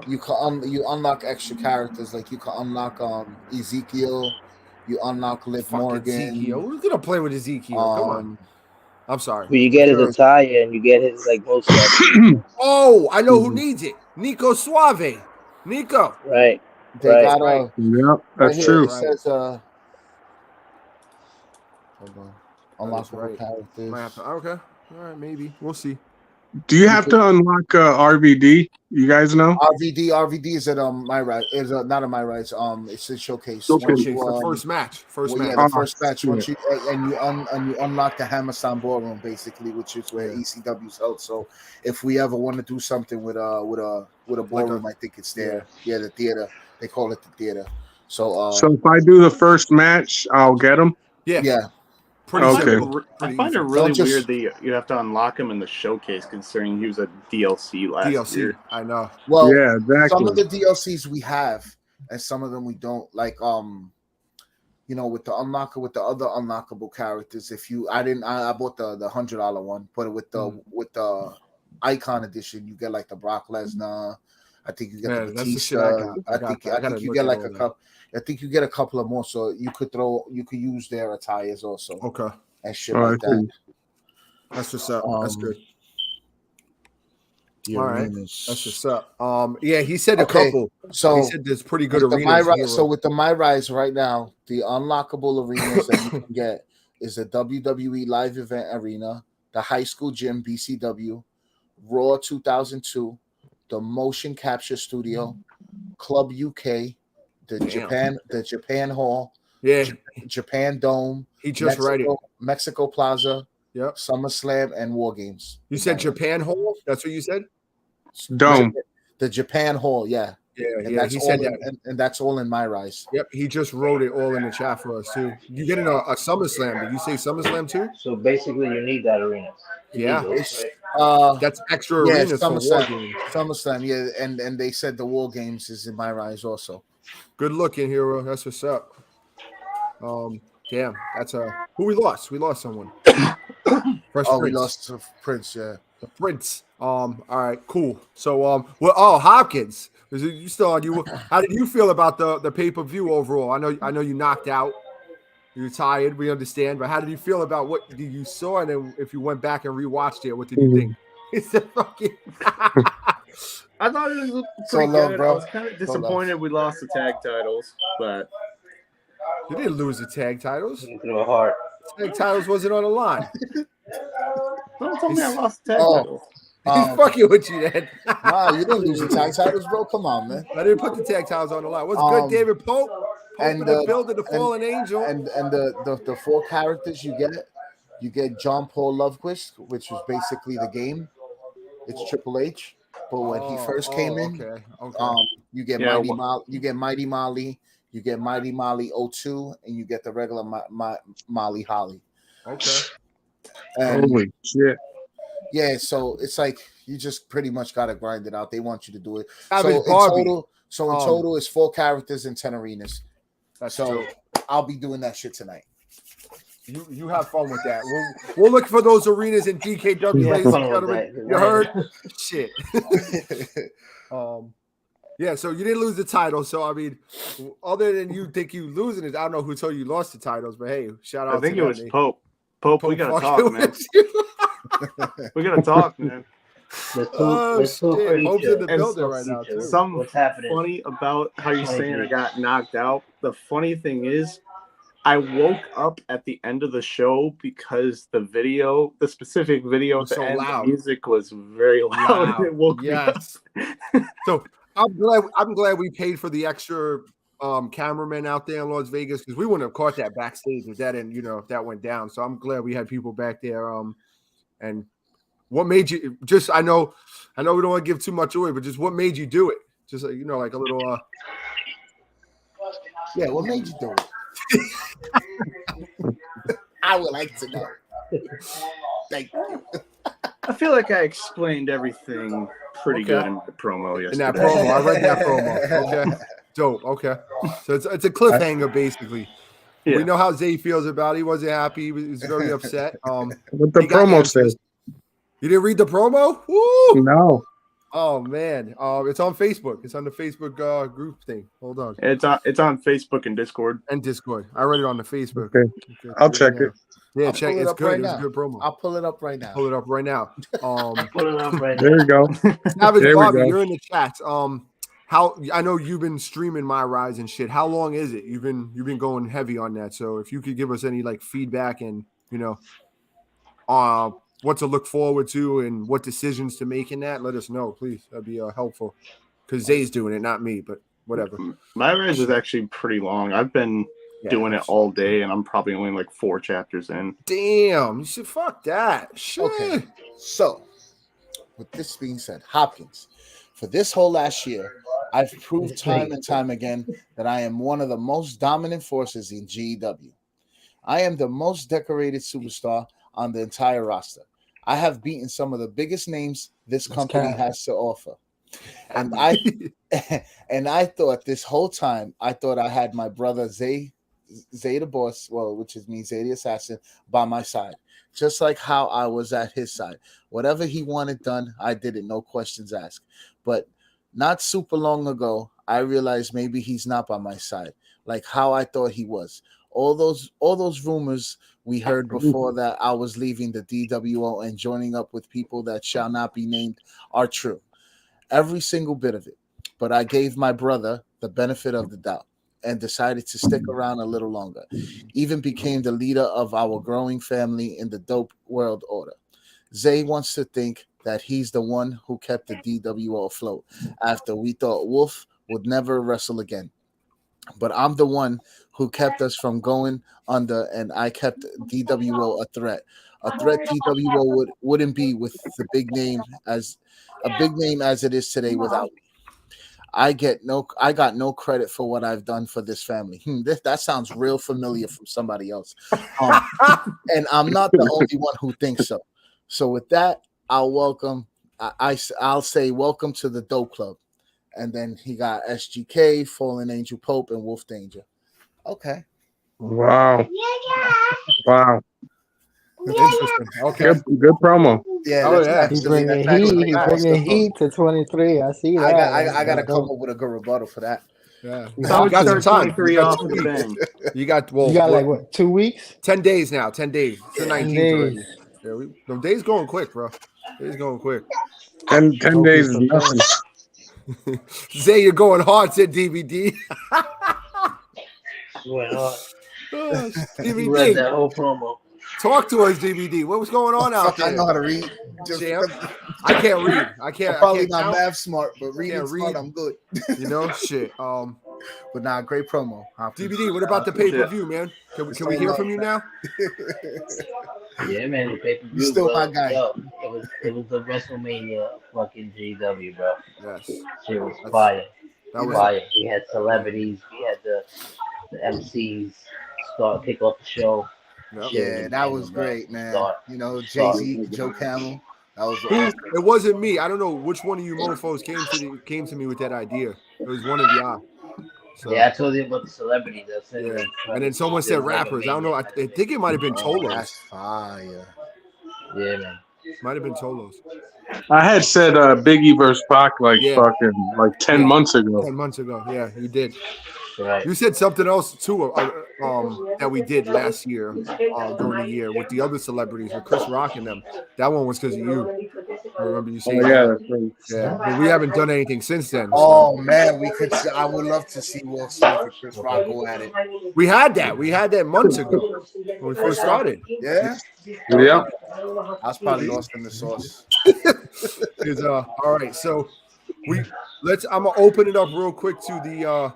you unlock extra characters, like you can unlock Ezekiel. You unlock Liv Morgan. Ezekiel. Who's gonna play with Ezekiel? Come on. I'm sorry. Well, you get his attire and you get his like most. Oh, I know who needs it. Nico Suave. Nico. Right. They got Yep, that's true. It says hold on. Unlockable characters. Okay. All right, maybe. We'll see. Do you have to unlock RVD? You guys know? RVD is at my right. Is not at my right. It's a showcase. The first match. Yeah, the first match. Once you unlock the Hammerstein Ballroom, basically, which is where ECW's held. So if we ever want to do something with a ballroom, I think it's there. Yeah, the theater. They call it the theater. So if I do the first match, I'll get them. Yeah. I find it really weird that you have to unlock him in the showcase, considering he was a DLC last year. I know. Well, yeah, exactly. Some of the DLCs we have, and some of them we don't. Like, you know, with the other unlockable characters. I bought the $100 one, but with the Icon edition, you get like the Brock Lesnar. I think you get the Batista. I think you get like a couple. I think you get a couple of more, so you could use their attires also. Okay. And shit like that. That's what's up. That's good. All right. That's what's up. Yeah, he said a couple. So he said there's pretty good arenas. So with the My Rise right now, the unlockable arenas that you can get is the WWE Live Event Arena, the High School Gym BCW, Raw 2002, the Motion Capture Studio, Club UK, the Japan Hall, Japan Dome. He just read it. Mexico Plaza, yep. SummerSlam and War Games. You said Japan Hall? That's what you said? Dome. The Japan Hall, yeah. Yeah, he said that. And that's all in My Rise. Yep, he just wrote it all in the chat for us too. You getting a SummerSlam? Did you say SummerSlam too? So basically, you need that arena. That's extra arenas for War Games. SummerSlam, yeah, and they said the War Games is in My Rise also. Good looking, Hero. That's what's up. Damn, that's who we lost. We lost someone. We lost to Prince. Yeah, the Prince. All right, cool. So Hopkins, is it, you still on? You how did you feel about the pay-per-view overall? I know you knocked out. You're tired. We understand, but how did you feel about what you saw? And then if you went back and rewatched it, what did you think? It's a fucking. I thought it was pretty good. Bro. I was kind of disappointed we lost the tag titles, but you didn't lose the tag titles. Heart. Tag titles wasn't on the line. Don't tell me I lost the tag titles. He's fucking with you, then. Nah, you didn't lose the tag titles, bro. Come on, man. I didn't put the tag titles on the line. What's good, David Pope? And the building, the fallen angel, and the 4 characters you get John Paul Lovequist, which was basically the game. It's Triple H, but when he first came in, you get Mighty Molly, you get Mighty Molly 02, and you get the regular Molly Holly. Okay. And holy shit. Yeah, so it's like you just pretty much got to grind it out. They want you to do it. So in total, it's 4 characters and 10 arenas. So I'll be doing that shit tonight. You have fun with that. We'll look for those arenas in G.K.W. ladies and gentlemen. You heard? Shit. Yeah, so you didn't lose the title. So I mean, other than you think you losing it, I don't know who told you lost the titles, but hey, shout out. I think it was Pope. Pope, we gotta talk, man. We gotta talk, man. Pope's in the building right now too. What's happening? Funny about how you're saying I got knocked out. The funny thing is, I woke up at the end of the show because the specific video at the end, the music was very loud. And it woke me up. So I'm glad we paid for the extra cameraman out there in Las Vegas, because we wouldn't have caught that backstage if that didn't, if that went down. So I'm glad we had people back there. And what made you I know we don't want to give too much away, but just what made you do it? Just like a little yeah, what made you do it? I would like to know. Thank you. I feel like I explained everything pretty good in the promo yesterday. In that promo, I read that promo. Okay, dope. Okay, so it's a cliffhanger basically. Yeah. We know how Zay feels about it. He wasn't happy. He was very upset. What the promo says. You didn't read the promo? Woo! No. Oh man, it's on Facebook. It's on the Facebook group thing. Hold on. It's on Facebook and Discord. I read it on the Facebook. Okay. I'll check it. Yeah, check it. It's good. It's a good promo. I'll pull it up right now. Pull it up right now. There you go. Savage Bobby, you're in the chat. How I know you've been streaming My Rise and shit. How long is it? You've been going heavy on that. So if you could give us any feedback and what to look forward to and what decisions to make in that, let us know, please. That'd be helpful. Because Zay's doing it, not me, but whatever. My Rise is actually pretty long. I've been doing it all day, and I'm probably only 4 chapters in. Damn, you should fuck that. Shit. Okay. So, with this being said, Hopkins, for this whole last year, I've proved time and time again that I am one of the most dominant forces in G.E.W. I am the most decorated superstar on the entire roster. I have beaten some of the biggest names this company has to offer. And I thought this whole time, I thought I had my brother Zay the Boss, which is me, Zay the Assassin, by my side. Just like how I was at his side. Whatever he wanted done, I did it, no questions asked. But not super long ago, I realized maybe he's not by my side, like how I thought he was. All those rumors we heard before that I was leaving the DWO and joining up with people that shall not be named are true. Every single bit of it. But I gave my brother the benefit of the doubt and decided to stick around a little longer. Even became the leader of our growing family in the dope world order. Zay wants to think that he's the one who kept the DWO afloat after we thought Wolf would never wrestle again. But I'm the one who kept us from going under, and I kept DWO a threat DWO wouldn't be with the big name as it is today without me. I got no credit for what I've done for this family. That sounds real familiar from somebody else. And I'm not the only one who thinks so. So with that, I'll say welcome to the Dope Club. And then he got SGK, Fallen Angel Pope, and Wolf Danger. Okay. Wow. Wow. Interesting. Okay. Good promo. Yeah. Oh yeah. He's bringing heat to 23. I see that. I got to come up with a good rebuttal for that. Yeah. So how would you start 23 off with a bang? You got like what? 2 weeks? 10 days now. 10 days. It's the 19th already. Yeah, the day's going quick, bro. Day's going quick. 10 days is nothing. Zay, you're going hard, said DVD. Went hard. DVD. You read that whole promo. Talk to us, DVD. What was going on out there? I know how to read. I can't read. I'm probably not math smart, but reading smart, I'm good. You know, shit. But nah, great promo. DVD, what about the pay-per-view, man? Can we hear from you now? Yeah, man, the pay-per-view. You're still my guy. Yo, it was the WrestleMania fucking G.W, bro. Yes. Shit was fire. That was fire. We had celebrities. We had the MCs kick off the show. Yep. Yeah, that was great, man. You know, Jay-Z, Joe Camel. That was awesome. It wasn't me. I don't know which one of you mofos came to me with that idea. It was one of y'all. So, yeah, I told you about the celebrities. Yeah. And then someone said rappers. I don't know. I think it might have been Tolos. That's fire. Yeah, man. Might have been Tolos. I had said Biggie versus Pac like 10 months ago. 10 months ago. Yeah, you did. Right. You said something else too that we did last year during the year with the other celebrities with Chris Rock and them. That one was because of you. I remember you saying. Oh yeah, that's right. Yeah, but we haven't done anything since then. So. Oh man, I would love to see Will Smith and Chris Rock go at it. We had that months ago when we first started. Yeah. Yeah. I was probably lost in the sauce. All right, so I'm gonna open it up real quick to the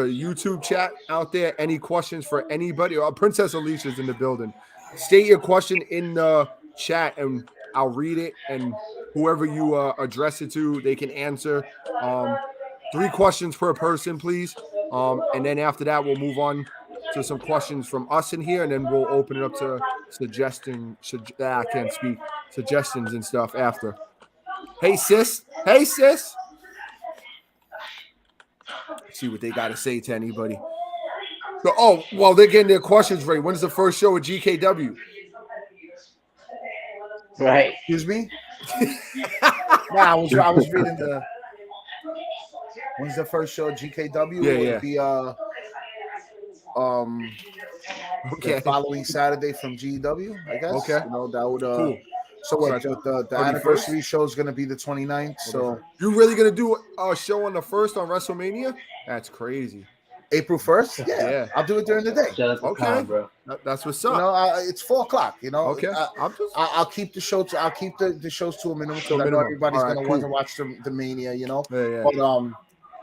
YouTube chat out there. Any questions for anybody? Princess Alicia's in the building. State your question in the chat and I'll read it, and whoever you address it to, they can answer. 3 questions per person, please. And then after that, we'll move on to some questions from us in here, and then we'll open it up to suggestions and stuff after. Hey, sis. Let's see what they got to say to anybody. So, they're getting their questions ready. When's the first show with G.K.W? Right. Excuse me? I was reading the. When's the first show at G.K.W? Yeah, It would be the following Saturday from G.W, I guess. Okay. You know, that would cool. So what the anniversary show is gonna be the 29th. So you really gonna do a show on the 1st on WrestleMania? That's crazy. April 1st? Yeah. I'll do it during the day. Okay, bro. That's what's up. You know, it's 4:00. You know. Okay. I'll keep the show. I'll keep the shows to a minimum because I know everybody's gonna want to watch the Mania. You know. Yeah. But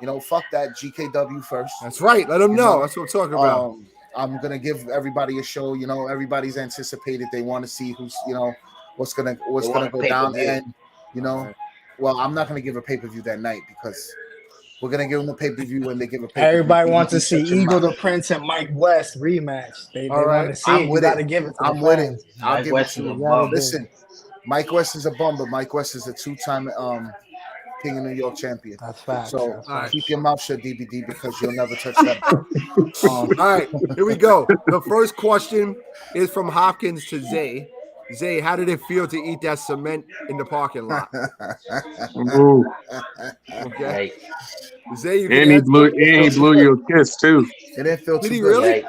you know, fuck that GKW first. That's right. Let them know. That's what I'm talking about. I'm gonna give everybody a show. You know, everybody's anticipated. They want to see who's, you know, what's gonna go down. And you know, well, I'm not gonna give a pay-per-view that night because we're gonna give them a pay-per-view when they give a pay-per-view. Everybody wants to see Eagle the Prince and Mike West rematch. They want to see it. You gotta give it to I'm with it. I'll give it to them. Listen, Mike West is a bum, but Mike West is a 2-time King of New York champion. That's fact. So keep your mouth shut, DBD, because you'll never touch that. All right, here we go. The first question is from Hopkins to Zay. Zay, how did it feel to eat that cement in the parking lot? Okay. Zay, he blew you a kiss too. It didn't feel too good. Did he really?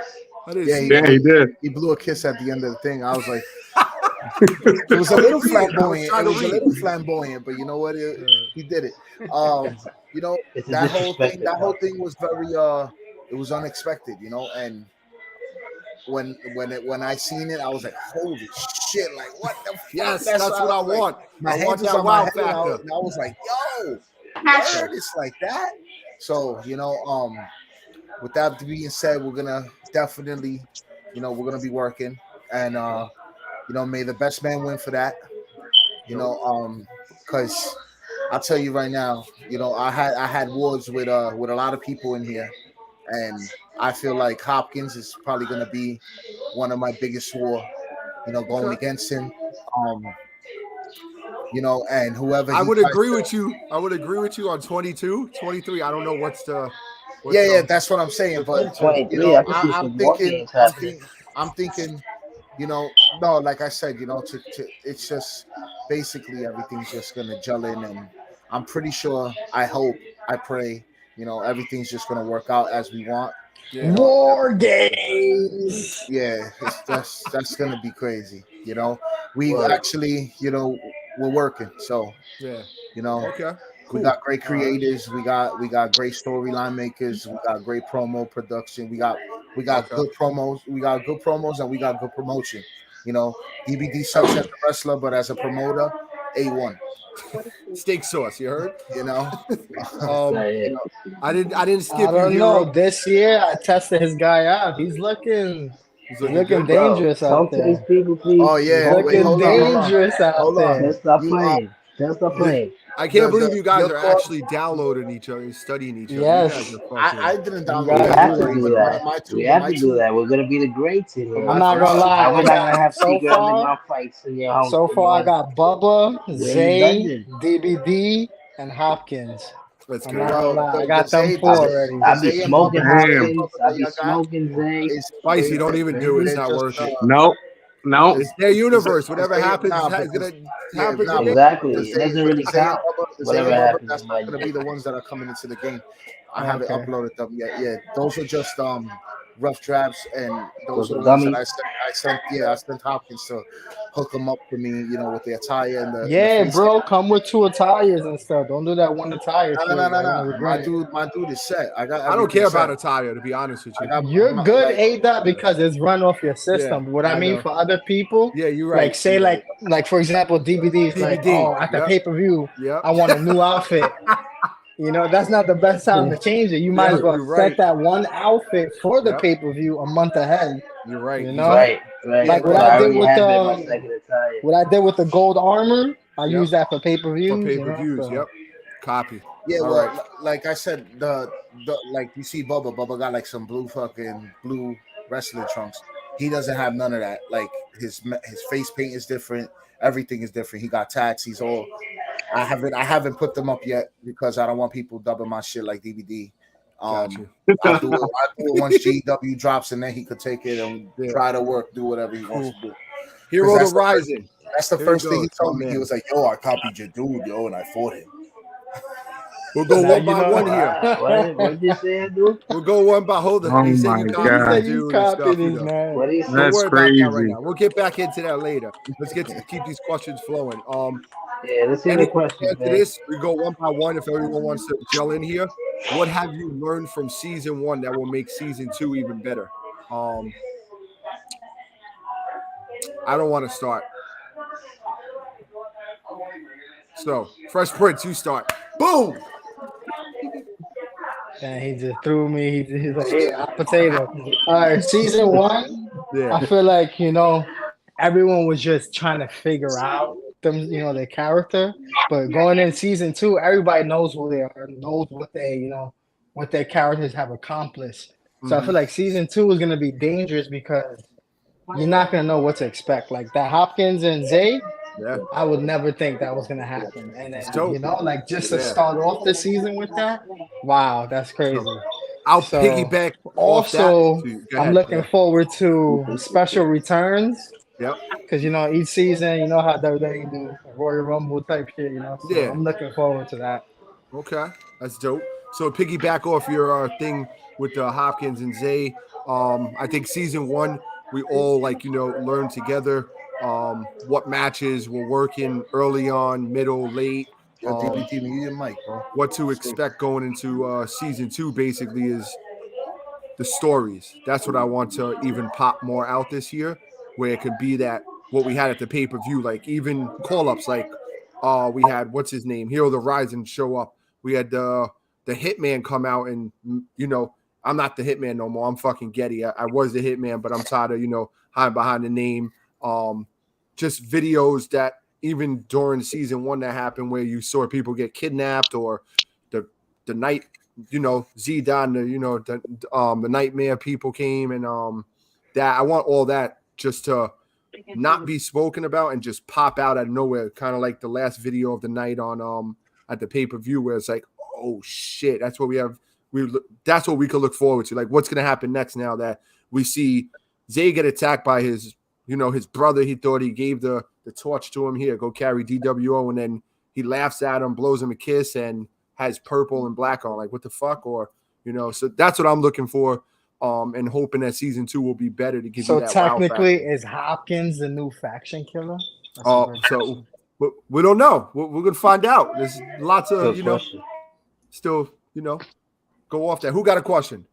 Yeah, he did. He blew a kiss at the end of the thing. I was like, it was a little flamboyant. But you know what? He did it. You know, that whole thing was very it was unexpected, you know, and when I seen it, I was like, holy shit, like what the fuck? Yes, that's what I want. I want that wow factor. And I was like, yo, it's like that. So, you know, with that being said, we're gonna definitely, you know, we're gonna be working, and you know, may the best man win for that. You know, because I'll tell you right now, you know, I had wars with a lot of people in here, and I feel like Hopkins is probably gonna be one of my biggest war, you know, going against him. You know, and whoever I would agree with you. I would agree with you on 22, 23. I don't know what's yeah, that's what I'm saying. But you know, I'm thinking, No, like I said, it's just basically everything's just gonna gel in, and I'm pretty sure. I hope, I pray, everything's just gonna work out as we want. War games. Yeah, that's gonna be crazy. We actually, we're working, so Okay. We got great creators. We got great storyline makers. We got great promo production. We got good promos. We got good promos and we got good promotion. DBD sucks as a wrestler, but as a promoter, A1. Steak sauce, you heard? I didn't skip I don't you, know. Hero. This year I tested his guy out. He's looking dangerous out there. People, please. Oh yeah, looking dangerous out there. Don't stop playing. Don't stop playing. I can't believe you guys are actually downloading each other and studying each other. Yes. You guys are I didn't download. We have to do that. We have to do that. We're gonna be the greats in here. I'm not gonna lie. We're not gonna have so far fights in your home. So far, I got Bubba, Zay, DBD, and Hopkins. That's good. I got them 4 already. I be smoking Hopkins. I be smoking Zay. Spicy, don't even do it. It's not worth it. No. It's their universe. Whatever happens is gonna happen. Exactly. It doesn't really count. Whatever happens, that's not gonna be the ones that are coming into the game. I haven't uploaded them yet. Yeah, those are just rough drafts, and those are the ones that I sent. Yeah, I sent Hopkins to hook them up for me. With the attire and the. Yeah, the bro, come with 2 attires and stuff. Don't do that one attire. No. My dude is set. I don't care about attire, to be honest with you. You're good, A-Dot, because it's run off your system. What I mean for other people, you're right. Like say, like for example, DVD is like, at the pay-per-view, I want a new outfit. That's not the best time to change it. You might as well set that one outfit for the pay-per-view a month ahead. You're right. Right. Like what I did with the gold armor, I use that for pay-per-views. For pay-per-views, Copy. Yeah, well, like I said, the like you see Bubba got like some blue wrestling trunks. He doesn't have none of that. Like his face paint is different. Everything is different. He got tats. He's all. I haven't put them up yet because I don't want people dubbing my shit like DVD. I'll do it once G.W. drops, and then he could take it and try to do whatever he wants to do. Hero the Rising. That's the first thing he told me. He was like, "Yo, I copied your dude, yo, and I fought him." We'll go one by one here. What did you say, dude? We'll go one by hold. Oh He said my you God. copied his man. What is That's crazy. Right now. We'll get back into that later. Let's keep these questions flowing. Let's hear the questions. After this, we go one by one. If everyone wants to gel in here, what have you learned from season 1 that will make season 2 even better? I don't want to start. So, Fresh Prince, you start. Boom. And he just threw me. He's like, "Hey, hot potato." All right, season 1. I feel like everyone was just trying to figure out them, their character. But going in season 2, everybody knows who they are, knows what they, what their characters have accomplished. So I feel like season 2 is gonna be dangerous because you're not gonna know what to expect. Like that Hopkins and Zay. Yeah. I would never think that was gonna happen. And then, just to start off the season with that, wow, that's crazy. I'll piggyback. Also, I'm looking forward to special returns. Yep. Because each season, how WWE do Royal Rumble type shit. So I'm looking forward to that. Okay, that's dope. So piggyback off your thing with Hopkins and Zay. I think season 1 we all learned together. What matches were working early on, middle, late. What to expect going into season 2 basically is the stories. That's what I want to even pop more out this year, where it could be that what we had at the pay-per-view, like even call-ups, like we had what's his name, Hero the Rising show up. We had the Hitman come out, and I'm not the Hitman no more. I'm fucking Getty. I was the Hitman, but I'm tired of hiding behind the name. Just videos that even during season 1 that happened where you saw people get kidnapped, or the night, Z-Don, the nightmare people came, and that I want all that just to not be spoken about and just pop out of nowhere, kind of like the last video of the night on at the pay-per-view where it's like, oh shit, that's what we have. That's what we could look forward to. Like, what's gonna happen next now that we see Zay get attacked by his his brother, he thought he gave the torch to him. Here, go carry DWO, and then he laughs at him, blows him a kiss, and has purple and black on. Like, what the fuck? Or, so that's what I'm looking for, and hoping that season 2 will be better to give you that. So technically, is Hopkins the new faction killer? So we don't know. We're gonna find out. There's lots of still go off that. Who got a question?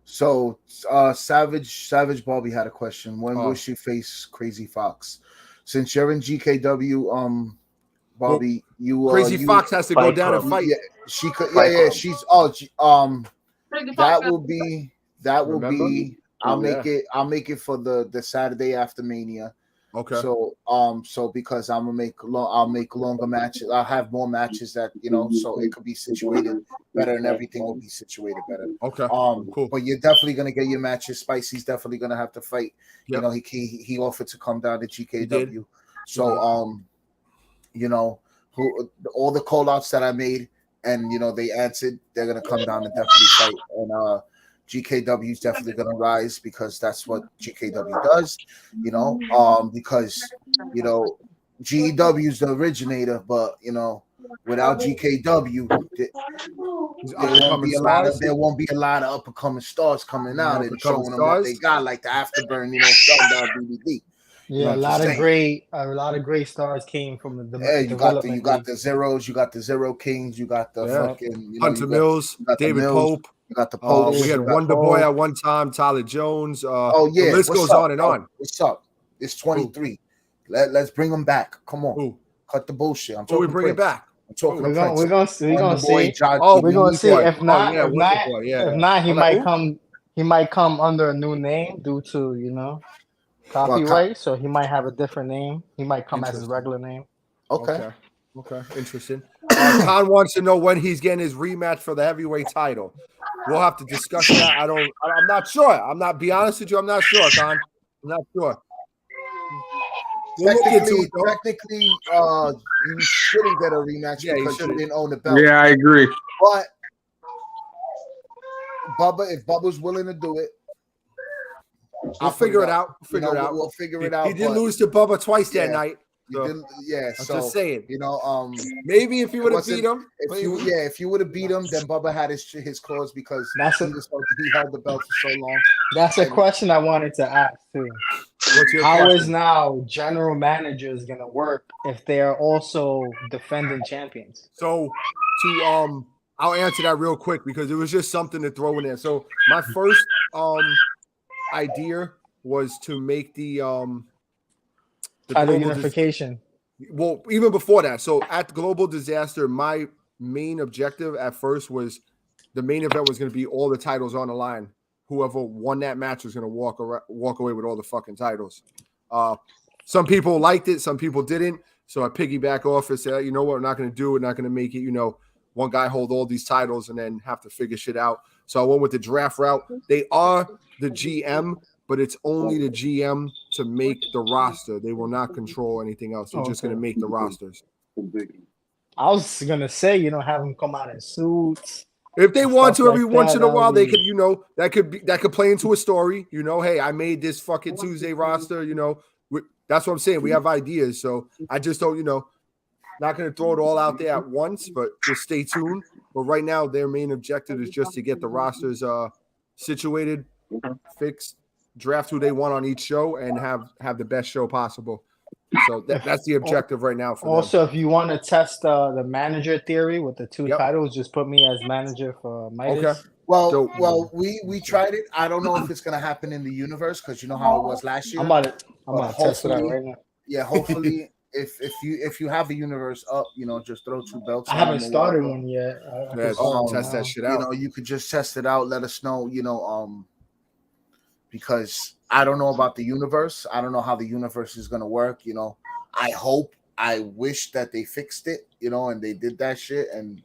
So Savage Bobby had a question. When will she face Crazy Fox? Since you're in G.K.W, Bobby, Crazy Fox has to go down and fight. Yeah, she could. Yeah. She's that will be. I'll make it for the Saturday after Mania. Okay. So because I'll make longer matches. I'll have more matches that so it could be situated better and everything will be situated better. Okay. Cool. But you're definitely gonna get your matches. Spicy's definitely gonna have to fight. Yep. He offered to come down to G.K.W. So who all the call outs that I made and they answered, they're gonna come down and definitely fight. And G.K.W. is definitely going to rise because that's what G.K.W. does, because G.E.W. is the originator, but without G.K.W. there won't be a lot of up and coming stars coming out and showing them what they got, like the Afterburn, DVD. Yeah, a lot of great stars came from the you got the Zeros, you got the Zero Kings, you got the fucking Hunter Mills, David Pope. You got the Pope. We had Wonder Boy at one time, Tyler Jones. The list goes on and on. What's up? It's 23. Let's bring them back. Come on. Cut the bullshit. I'm talking. We bring it back. I'm talking. We're gonna see. We're gonna see. If not, he might come under a new name due to copyright. So he might have a different name. He might come as his regular name. Okay. Interesting. Khan wants to know when he's getting his rematch for the heavyweight title. We'll have to discuss that. I'm not sure. Be honest with you, I'm not sure, Khan. I'm not sure. Technically, you shouldn't get a rematch because you didn't own the belt. Yeah, I agree. But if Bubba's willing to do it, I'll figure it out. We'll figure it out. He did lose to Bubba twice that night. So, I'm just saying. Maybe if you would have beat him. If you would have beat him, then Bubba had his clause because he held the belt for so long. That's a question I wanted to ask too. How is now general managers gonna work if they are also defending champions? So I'll answer that real quick because it was just something to throw in there. So my first idea was to make the title unification. Well, even before that. So at Global Disaster, my main objective at first was the main event was going to be all the titles on the line. Whoever won that match was going to walk away with all the fucking titles. Some people liked it, some people didn't. So I piggyback off and said, you know what, we're not going to do it. We're not going to make it, one guy hold all these titles and then have to figure shit out. So I went with the draft route. They are the GM, but it's only the GM to make the roster. They will not control anything else. They're just going to make the rosters. I was going to say, have them come out in suits. If they want to, every once in a while, they could, that could play into a story. Hey, I made this fucking Tuesday roster. That's what I'm saying. We have ideas, so I just don't, not going to throw it all out there at once, but just stay tuned. But right now, their main objective is just to get the rosters situated, fixed, draft who they want on each show, and have the best show possible. So that's the objective right now for them. Also, if you want to test the manager theory with the two titles, just put me as manager for Midas. Okay. Well, we tried it. I don't know if it's gonna happen in the universe because you know how it was last year. I'm gonna test it out right now. Yeah, hopefully, if you have a universe up, just throw two belts. I haven't started one yet. Test that shit out. You could just test it out. Let us know. Because I don't know about the universe. I don't know how the universe is gonna work. I wish that they fixed it. And they did that shit. And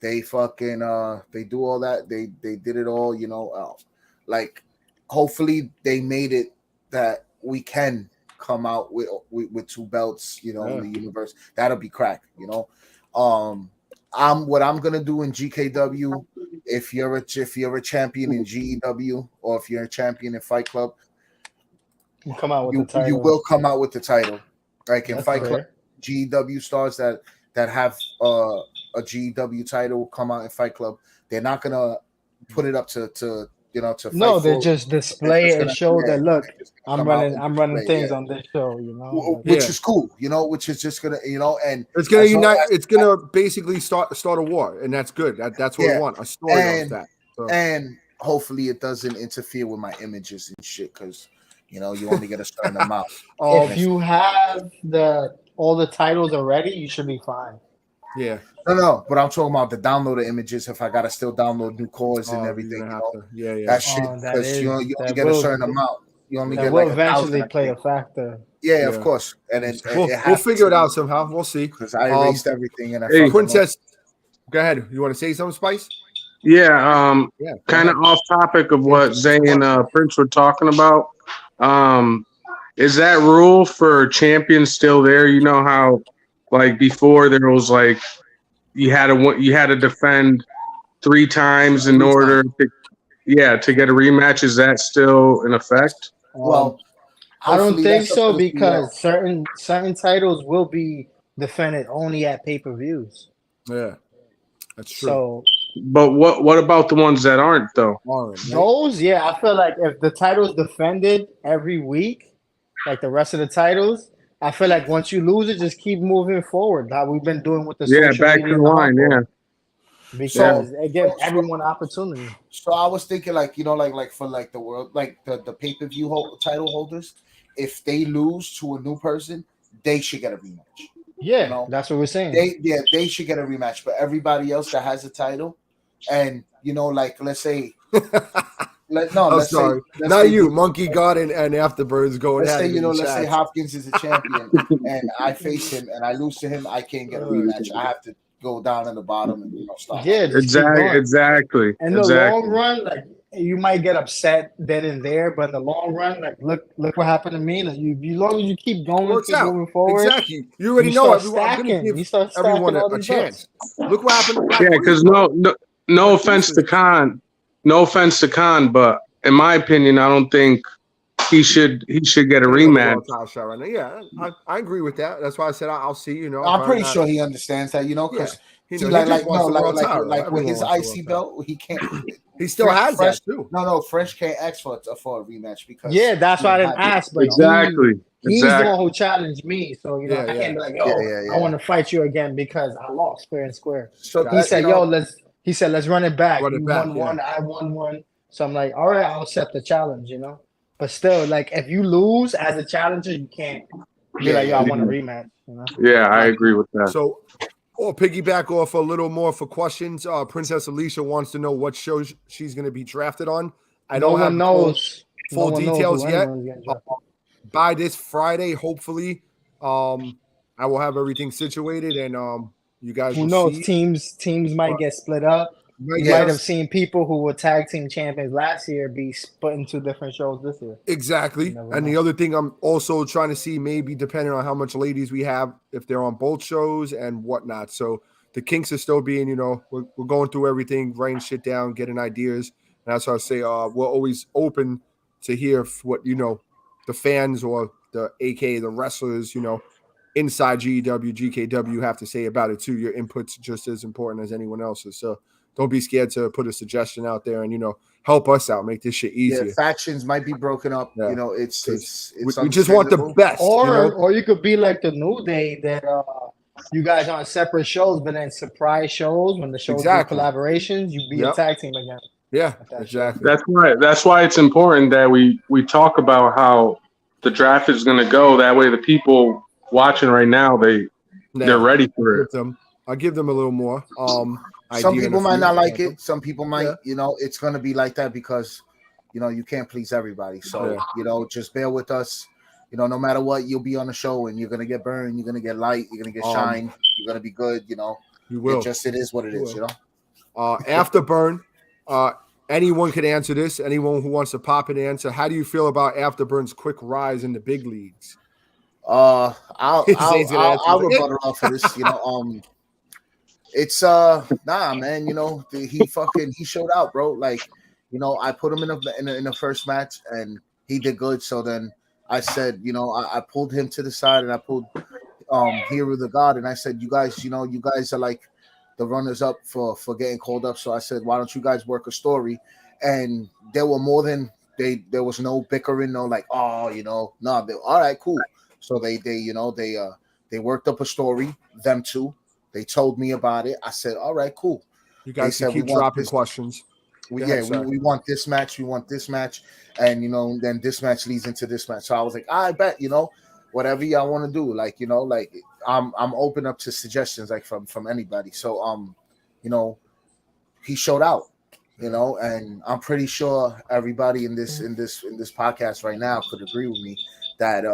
they fucking they do all that. They did it all. Hopefully they made it that we can come out with two belts. In the universe. That'll be crack. what I'm gonna do in GKW. If you're a champion in GEW, or if you're a champion in Fight Club, you come out with the title. You will come out with the title. Like in That's Fight fair. Club, GEW stars that have a GEW title will come out in Fight Club. They're not gonna put it up to fight. No, they just display it and show that look, I'm running things on this show, which is cool, which is just gonna, and it's gonna unite. It's gonna basically start a war, and that's good. That's what we want, a story of that. So. And hopefully, it doesn't interfere with my images and shit, because you only get a certain amount. If you have all the titles already, you should be fine. Yeah. No, but I'm talking about the downloaded images. If I gotta still download new cores and everything, that shit, because you only get a certain amount. You only get will eventually play a factor. Yeah, of course. And then we'll figure it out somehow. We'll see. Because I erased everything. And Princess, go ahead. You want to say something, Spice? Yeah. Kind of off topic of what Zay and Prince were talking about. Is that rule for champions still there? You know how, like before, there was like you had to defend 3 times in order to get a rematch. Is that still in effect? Well, I don't think so, because certain titles will be defended only at pay-per-views. Yeah, that's true. So, but what about the ones that aren't though? Those, I feel like if the title's defended every week, like the rest of the titles, I feel like once you lose it, just keep moving forward. How we've been doing with the social back media to the line, because it gives everyone opportunity. So I was thinking, like for like the world, like the pay-per-view title holders, if they lose to a new person, they should get a rematch. Yeah, that's what we're saying. They should get a rematch. But everybody else that has a title, and like let's say. Let's say Monkey God and Afterbirds going. Let's say Hopkins is a champion and I face him and I lose to him, I can't get a rematch. I have to go down in the bottom and stop. Yeah, exactly. In the long run, like you might get upset then and there, but in the long run, like look what happened to me. Like as long as you keep going, moving forward, exactly. You already know everyone. You start everyone a chance. Look what happened. Because no offense to Khan. No offense to Khan, but in my opinion, I don't think he should get a rematch. Yeah, I agree with that. That's why I said I'll see. I'm pretty sure he understands that. Because like with his IC belt, he can't. He still has that too. No, Fresh can't ask for a rematch because that's why I didn't ask. But exactly. He's the one who challenged me, so I can't be like, I want to fight you again because I lost fair and square. So he said, let's run it back. You won one, I won one. So I'm like, all right, I'll accept the challenge, But still, like, if you lose as a challenger, you can't be like, I want a rematch. Yeah, I agree with that. So, piggyback off a little more for questions. Princess Alicia wants to know what show she's going to be drafted on. I don't have full details yet. By this Friday, hopefully, I will have everything situated and you guys who knows? Teams might get split up. You might have seen people who were tag team champions last year be split into different shows this year. Exactly. And the other thing I'm also trying to see, maybe depending on how much ladies we have, if they're on both shows and whatnot. So the kinks are still being, we're going through everything, writing shit down, getting ideas. And that's why I say we're always open to hear what, the fans or the AKA the wrestlers, inside G.E.W, G.K.W have to say about it too. Your input's just as important as anyone else's. So don't be scared to put a suggestion out there and, help us out, make this shit easier. Yeah, factions might be broken up. Yeah. It's we just want the best. Or you could be like the New Day that you guys on separate shows, but then surprise shows when the shows do collaborations, you be a tag team again. Yeah, exactly. That's why it's important that we talk about how the draft is going to go. That way the people watching right now, they're ready for it. I'll give them a little more. Some people might not like it. Some people might, it's going to be like that because, you can't please everybody. So, just bear with us. No matter what, you'll be on the show and you're going to get burned. You're going to get light. You're going to get shine. You're going to be good. You will. It is what it is, Afterburn. Anyone could answer this. Anyone who wants to pop an answer. How do you feel about Afterburn's quick rise in the big leagues? I'll rebuttal off of this. It's nah, man. You know, he showed out, bro. Like, you know, I put him in the first match and he did good. So then I said, you know, I pulled him to the side and I pulled Hero the God, and I said, you guys, you know, you guys are like the runners up for getting called up. So I said, why don't you guys work a story? And there were more than there was no bickering, no like, oh, you know, no, all right, cool. So they worked up a story, them two. They told me about it. I said, all right, cool. You guys can keep dropping questions. We want this match. We want this match. And, you know, then this match leads into this match. So I was like, I bet, you know, whatever y'all want to do. Like, you know, like I'm open up to suggestions, like from anybody. So, you know, he showed out, you know, and I'm pretty sure everybody in this podcast right now could agree with me that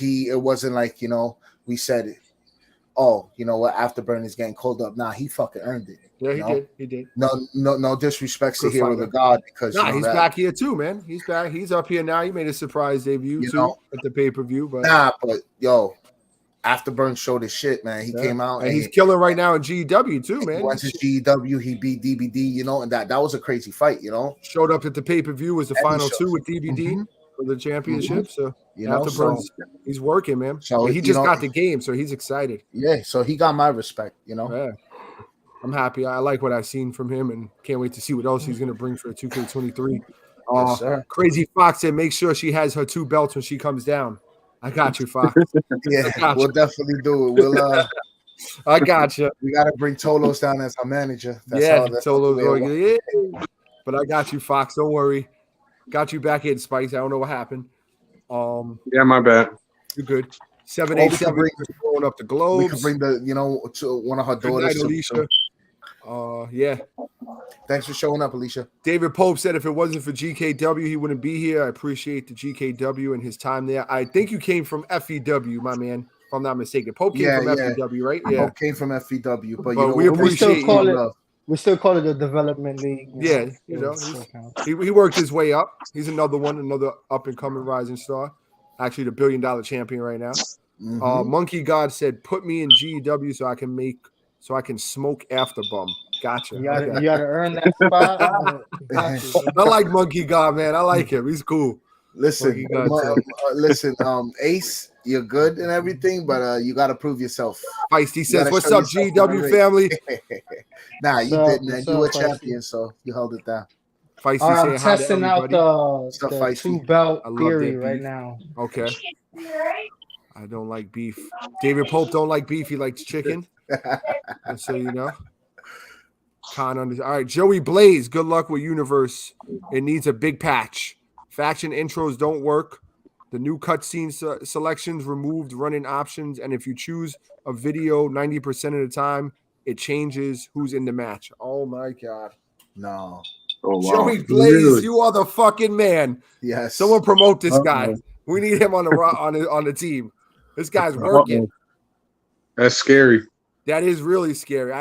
it wasn't like, you know, we said, oh, you know what, Afterburn is getting called up. Nah, he fucking earned it. Yeah, he did. He did. No disrespect to Hero the God, because he's back here too, man. He's back. He's up here now. He made a surprise debut too at the pay-per-view. But yo, Afterburn showed his shit, man. He came out and he's killing right now in G.W. too, man. He went to G.W. He beat DBD, you know, and that was a crazy fight, you know. Showed up at the pay-per-view, was the final two with DBD for the championship. So you know, he's working, man. So he just got the game, so he's excited. Yeah, so he got my respect, you know. Yeah. I'm happy. I like what I've seen from him and can't wait to see what else he's going to bring for 2K23. Yes, Crazy Fox said, make sure she has her 2 belts when she comes down. I got you, Fox. Yeah, we'll definitely do it. We'll I got you. We got to bring Tolos down as our manager. Tolos. Yeah. But I got you, Fox. Don't worry. Got you back in, Spice. I don't know what happened. Yeah, my bad. You're good. 787 blowing up the globes. We could bring to one of her daughters. Good night, Alicia. Yeah. Thanks for showing up, Alicia. David Pope said if it wasn't for G.K.W, he wouldn't be here. I appreciate the G.K.W and his time there. I think you came from FEW, my man, if I'm not mistaken. Pope came from FEW, right? Yeah. Pope came from FEW, but you know, we appreciate we still call it the development league. You know, he worked his way up. He's another up and coming rising star. Actually, the $1 billion champion right now. Monkey God said, "Put me in G.W so I can smoke after bum." Gotcha. You gotta earn that spot. I like Monkey God, man. I like him. He's cool. Listen, Ace, you're good and everything, but you got to prove yourself. Feisty says, "What's up, G.W. family?" Nah, you did, man. You were champion, so you held it down. Feisty I'm testing out the 2 belt theory right now. Okay. I don't like beef. David Pope don't like beef. He likes chicken. Just so you know. All right, Joey Blaze. Good luck with Universe. It needs a big patch. Faction intros don't work. The new cutscene selections removed running options, and if you choose a video 90% of the time, it changes who's in the match. Oh my god. No. Oh, wow. Joey Blaze, you are the fucking man. Yes. Someone promote this guy. We need him on the team. This guy's working. That's scary. That is really scary.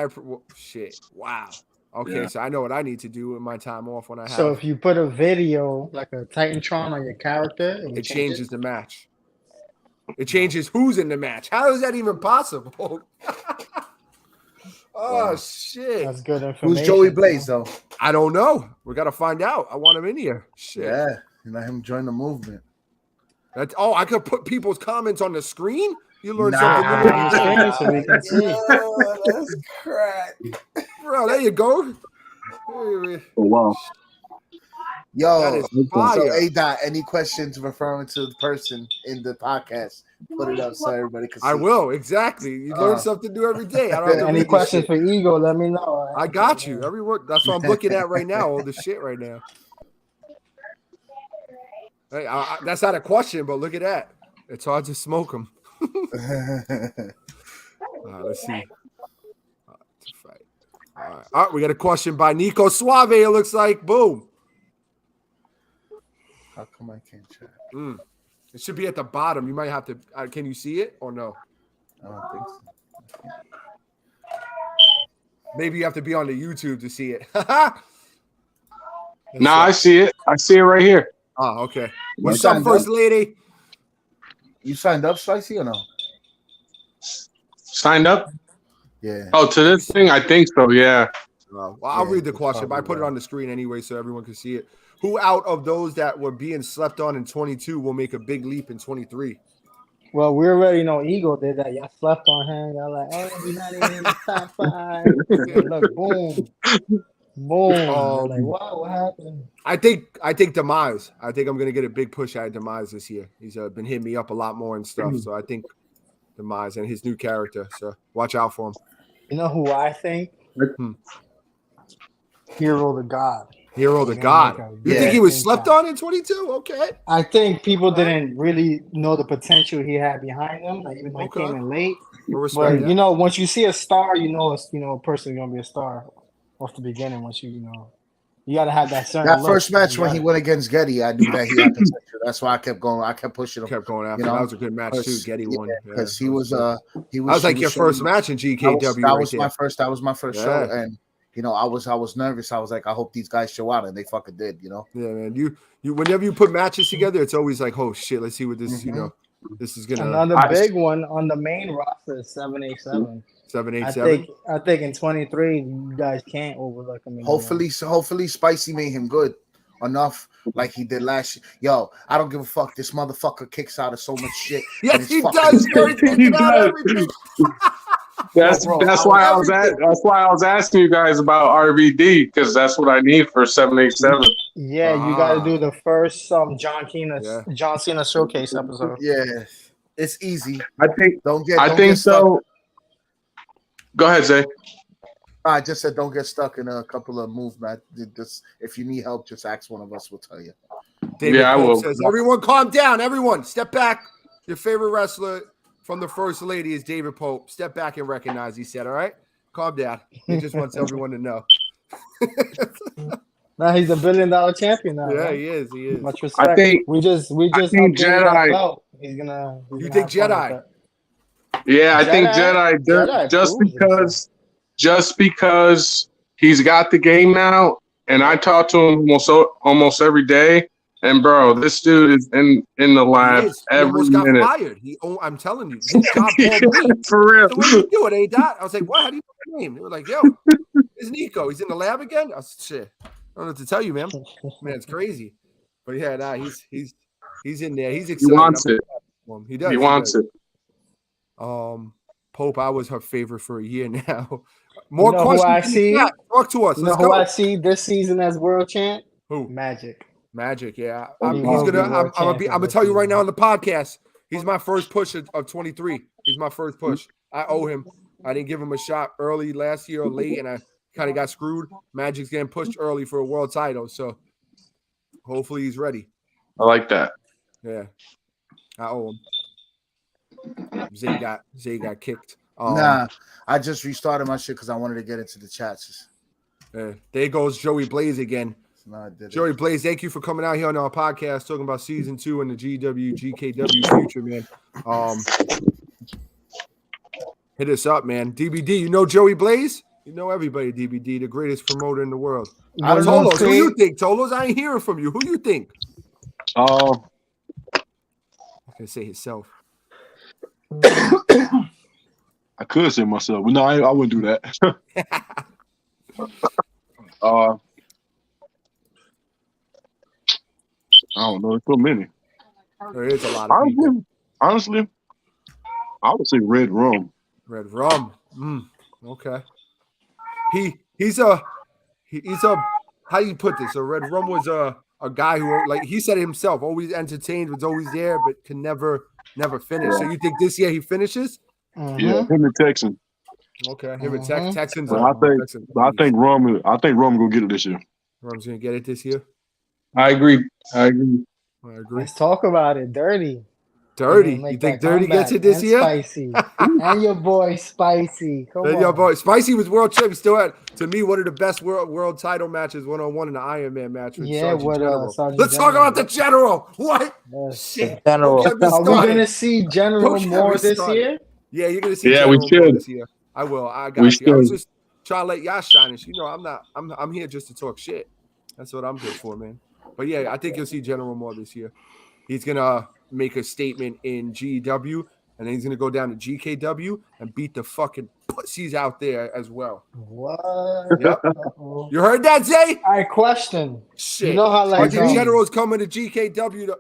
Shit. Wow. Okay, so I know what I need to do in my time off when I have. So if you put a video like a Titantron on your character, it changes the match. It changes who's in the match. How is that even possible? Shit. That's good information. Who's Joey Blaze though? I don't know. We got to find out. I want him in here. Shit. Yeah, and let him join the movement. I could put people's comments on the screen. You learned something new. So we can see. That's crack. Bro, there you go. Oh, wow. Yo, so A-Dot, any questions referring to the person in the podcast? Put it up so everybody can see. I will, exactly. You learn something new every day. I don't have any questions for Ego, let me know. I got you. Everyone, that's what I'm looking at right now, all the shit right now. Hey, that's not a question, but look at that. It's hard to smoke them. Let's see. All right, we got a question by Nico Suave. It looks like boom. How come I can't check? It should be at the bottom. You might have to. Can you see it or no? I don't think so. Maybe you have to be on the YouTube to see it. No, I see it. I see it right here. Oh, okay. What's up, First Lady? You signed up, Spicy, or no? Signed up? Yeah. Oh, to this thing, I think so. Yeah. Well, I'll read the question, but I put it on the screen anyway so everyone can see it. Who out of those that were being slept on in 22 will make a big leap in 23? Well, we already know Eagle did that. Y'all slept on him. Y'all like, oh, he's not even in the top 5. And look, boom. Like, wow, what happened? I think Demise. I think I'm gonna get a big push out of Demise this year. He's been hitting me up a lot more and stuff. So I think Demise and his new character. So watch out for him. You know who I think? Hero the God. Hero the God. You think he was slept on in 22? Okay. I think people didn't really know the potential he had behind him, like, even though he came in late. But you know, once you see a star, you know a person is gonna be a star off the beginning. Once you gotta have that certain. That first match when he went against Getty, I knew that he had potential. That's why I kept going. I kept pushing him. Kept going after. That was a good match too. Getty won because he was. That was like your first match in G.K.W. That was my first. That was my first show, and I was nervous. I was like, I hope these guys show out, and they fucking did. Yeah, man. You whenever you put matches together, it's always like, oh shit, let's see what this this is gonna. Another big one on the main roster is 787. 787. I think in 23 you guys can't overlook him. Hopefully Spicy made him good enough like he did last year. Yo, I don't give a fuck. This motherfucker kicks out of so much shit. Yes, he does. He does. That's why I was asking you guys about RVD, because that's what I need for 787. Yeah, you got to do the first John Cena showcase episode. Yeah, it's easy. I think so. Stuck. Go ahead, Zay. I just said don't get stuck in a couple of moves, man. Just if you need help, just ask one of us. We'll tell you. David I will. Says, everyone calm down. Everyone step back. Your favorite wrestler from the First Lady is David Pope. Step back and recognize, he said, all right? Calm down. He just wants everyone to know. Now he's $1 billion champion now. Yeah, right? He is. Much respect. I think we just think Jedi. Belt. He's gonna think Jedi? Yeah, I think Jedi just because he's got the game now, and I talk to him almost every day. And bro, this dude is in the lab every minute. He almost got fired. I'm telling you, his job for real. So what do you do it, ain't that? I was like, what? How do you know his name? They were like, yo, it's Nico. He's in the lab again. I said, shit. I don't know what to tell you, man. Man, it's crazy. But yeah, he's in there. He's excited. He wants it. He does. He wants it. Pope, I was her favorite for a year now. More questions. Talk to us. You know who I see this season as world champ? Who? Magic, yeah. I'm gonna tell you right now on the podcast. He's my first push of 23. He's my first push. I owe him. I didn't give him a shot early last year or late, and I kind of got screwed. Magic's getting pushed early for a world title, so hopefully he's ready. I like that. Yeah, I owe him. Zay got kicked. Nah, I just restarted my shit because I wanted to get into the chats. There goes Joey Blaze again. Joey Blaze, thank you for coming out here on our podcast talking about season 2 and the G.W. future, man. Hit us up, man. DBD, you know Joey Blaze? You know everybody, DBD, the greatest promoter in the world. Tolos, who you think? Tolos, I ain't hearing from you. Who you think? I can say himself. I could say myself, but no, I wouldn't do that. I don't know. There's so many. There is a lot of people. Honestly, I would say Red Rum. Red Rum. Okay. He's a how do you put this? So Red Rum was a guy who, like he said himself, always entertained, was always there, but can never finish. So you think this year he finishes? Yeah, him and Texan. Okay, him and Texans. I think Rum gonna get it this year. Rum's gonna get it this year. I agree. Let's talk about it. Dirty. You think Dirty gets it this year? Spicy. And your boy Spicy. Come on. Your boy Spicy was world champ. He still had, to me, one of the best world title matches, 1-on-1 in the Iron Man match with Sergeant General. Let's talk about the General. What? Shit. General. Are we gonna see General more this year? Yeah, you're gonna see General more this year. I will. I got you. I was just trying to let y'all shine. You know, I'm here just to talk shit. That's what I'm good for, man. But yeah, I think you'll see General more this year. He's gonna make a statement in G.E.W. and then he's going to go down to G.K.W. and beat the fucking pussies out there as well. What? Yep. You heard that, Zay? I question. Shit. You know how like General's coming to G.K.W.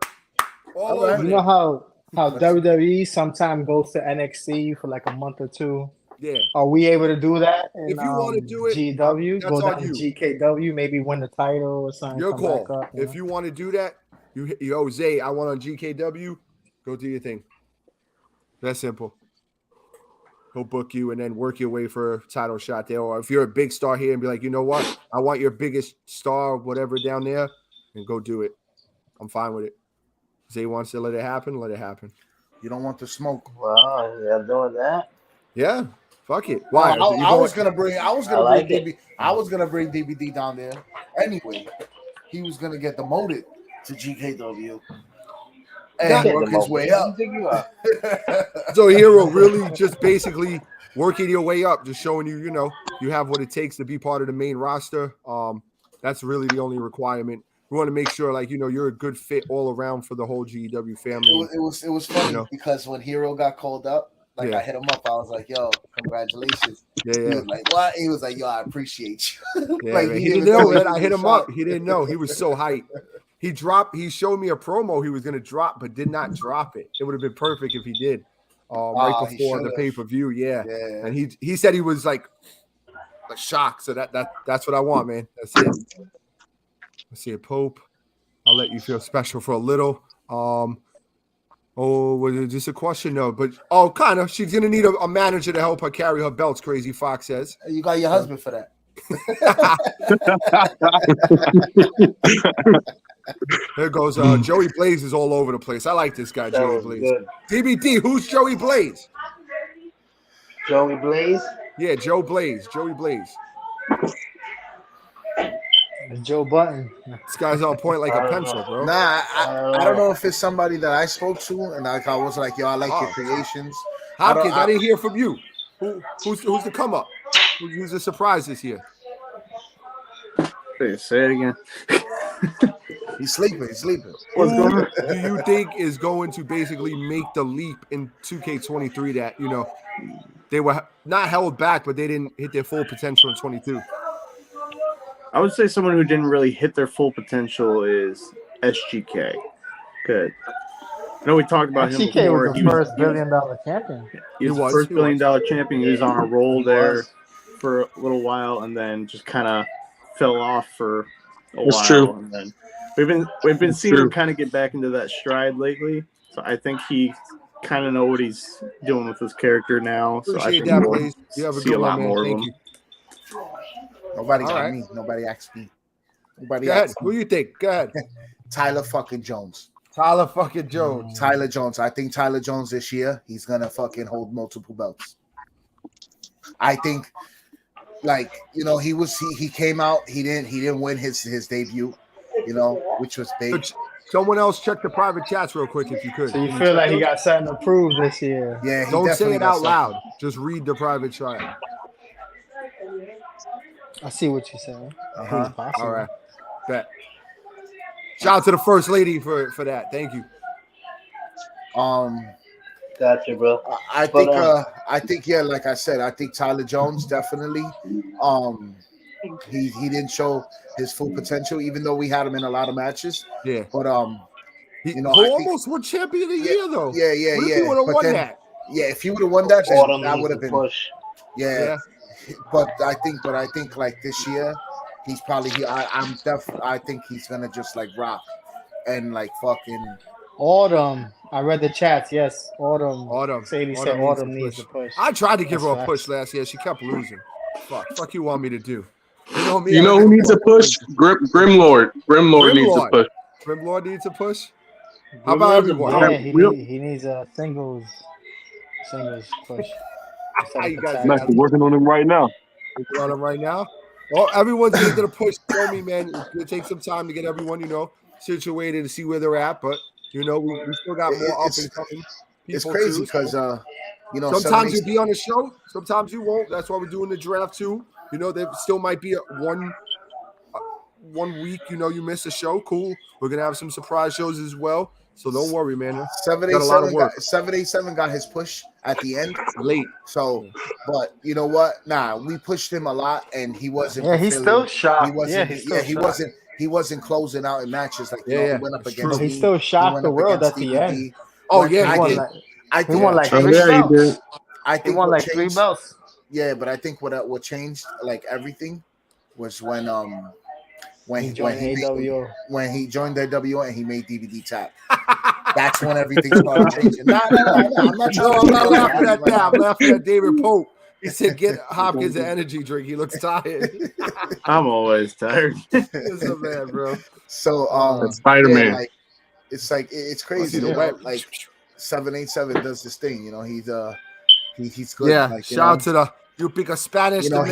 All over. You know how WWE sometimes goes to NXT for like a month or two. Yeah. Are we able to do that? If you want to do it, G.W. Go down to G.K.W. Maybe win the title or something. Your call. Back up, if you want to do that, Zay, I want on G.K.W. Go do your thing. That's simple. He'll book you and then work your way for a title shot there. Or if you're a big star here and be like, you know what? I want your biggest star, whatever, down there, and go do it. I'm fine with it. Zay wants to let it happen. Let it happen. You don't want the smoke. Wow, they're doing that. Yeah, fuck it. Why? I was gonna bring DVD down there anyway. He was gonna get demoted to G.K.W. and work his way up. So Hero really just basically working your way up, just showing you, you have what it takes to be part of the main roster. That's really the only requirement. We want to make sure, like, you're a good fit all around for the whole G.W. family. It was funny because when Hero got called up, I hit him up. I was like, "Yo, congratulations." Yeah. He was like, "What?" He was like, "Yo, I appreciate you." Yeah, he didn't know that I hit him up. He didn't know. He was so hyped. He showed me a promo he was going to drop, but did not drop it. It would have been perfect if he did right before the pay-per-view. Yeah. And he said he was like shocked. So that's what I want, man. That's it. Let's see, Pope. I'll let you feel special for a little. Was it just a question? No, but kind of. She's gonna need a manager to help her carry her belts. Crazy Fox says. You got your husband for that. There goes Joey Blaze is all over the place. I like this guy, Joey Blaze. Good. DBD, who's Joey Blaze? Joey Blaze? Yeah, Joey Blaze. Joe Button. This guy's on point like a pencil, bro. Nah, I don't know if it's somebody that I spoke to, and I was like, "Yo, I like your creations." Hopkins, I didn't hear from you. Who's the come up? Who's the surprise this year? Say it again. He's sleeping. Who do you think is going to basically make the leap in 2K23 that they were not held back, but they didn't hit their full potential in 22? I would say someone who didn't really hit their full potential is SGK. Good. I know we talked about him before. Was the first billion-dollar champion. He was the first billion-dollar champion. He was on a roll there for a little while, and then just kind of fell off for a while. True. And then we've been seeing him kind of get back into that stride lately. So I think he kind of know what he's doing with his character now. So Appreciate I think that, we'll please. You have a see good a lot one, more man. of Thank him. you. Nobody got me. Nobody asked me. Nobody Go ahead. asked me. Who you think? Go ahead. Tyler fucking Jones. Tyler fucking Jones. Tyler Jones. I think Tyler Jones this year, he's gonna fucking hold multiple belts. I think, he came out. He didn't win his debut, which was big. Someone else check the private chats real quick if you could. So you feel like he got something to prove this year? Yeah. He Don't say it out loud. Just read the private chat. I see what you're saying. All right. Bet. Shout out to the first lady for that. Thank you. Gotcha, bro. I think, like I said, I think Tyler Jones definitely. He didn't show his full potential, even though we had him in a lot of matches. Yeah. But he almost won champion of the year though. Yeah. What if he would have won that? Yeah, if he would have won that, then that would have been push. Yeah. But I think like this year, he's probably I think he's gonna just like rock and like fucking Autumn. I read the chats. Yes, Autumn. Sadie said Autumn needs a push. I tried to give her a push last year. She kept losing. Fuck you want me to do? You know who needs a push? Grimlord. Grimlord needs a push. Grimlord needs a push. How about everyone? Yeah, he needs a singles push. I'm actually working on him right now. Working on him right now. Well, everyone's going to push. Show me, man. It's going to take some time to get everyone, situated to see where they're at. But we still got more up and coming. It's crazy because sometimes you'll be on the show, sometimes you won't. That's why we're doing the draft too. There still might be one week, you miss a show. Cool. We're gonna have some surprise shows as well. So don't worry, man. Got a lot of work. 787 got his push at the end late. So, but you know what? Nah, we pushed him a lot, and he wasn't. Yeah, he's still shocked. He wasn't. He wasn't closing out in matches like he went up against. But he still shocked the world at the end. Oh yeah, he won like 3 belts. I think he won like 3 belts. Yeah, but I think what changed like everything was when he joined AW and he made DVD tap. That's when everything started changing. No, I'm not laughing at that. I'm laughing at David Pope. He said, "Get Hopkins an energy drink. He looks tired." I'm always tired. It's a man, bro. So, Spider-Man. Yeah, it's crazy. Like 787 does this thing. He's good. Yeah. Shout out to the you pick a Spanish man.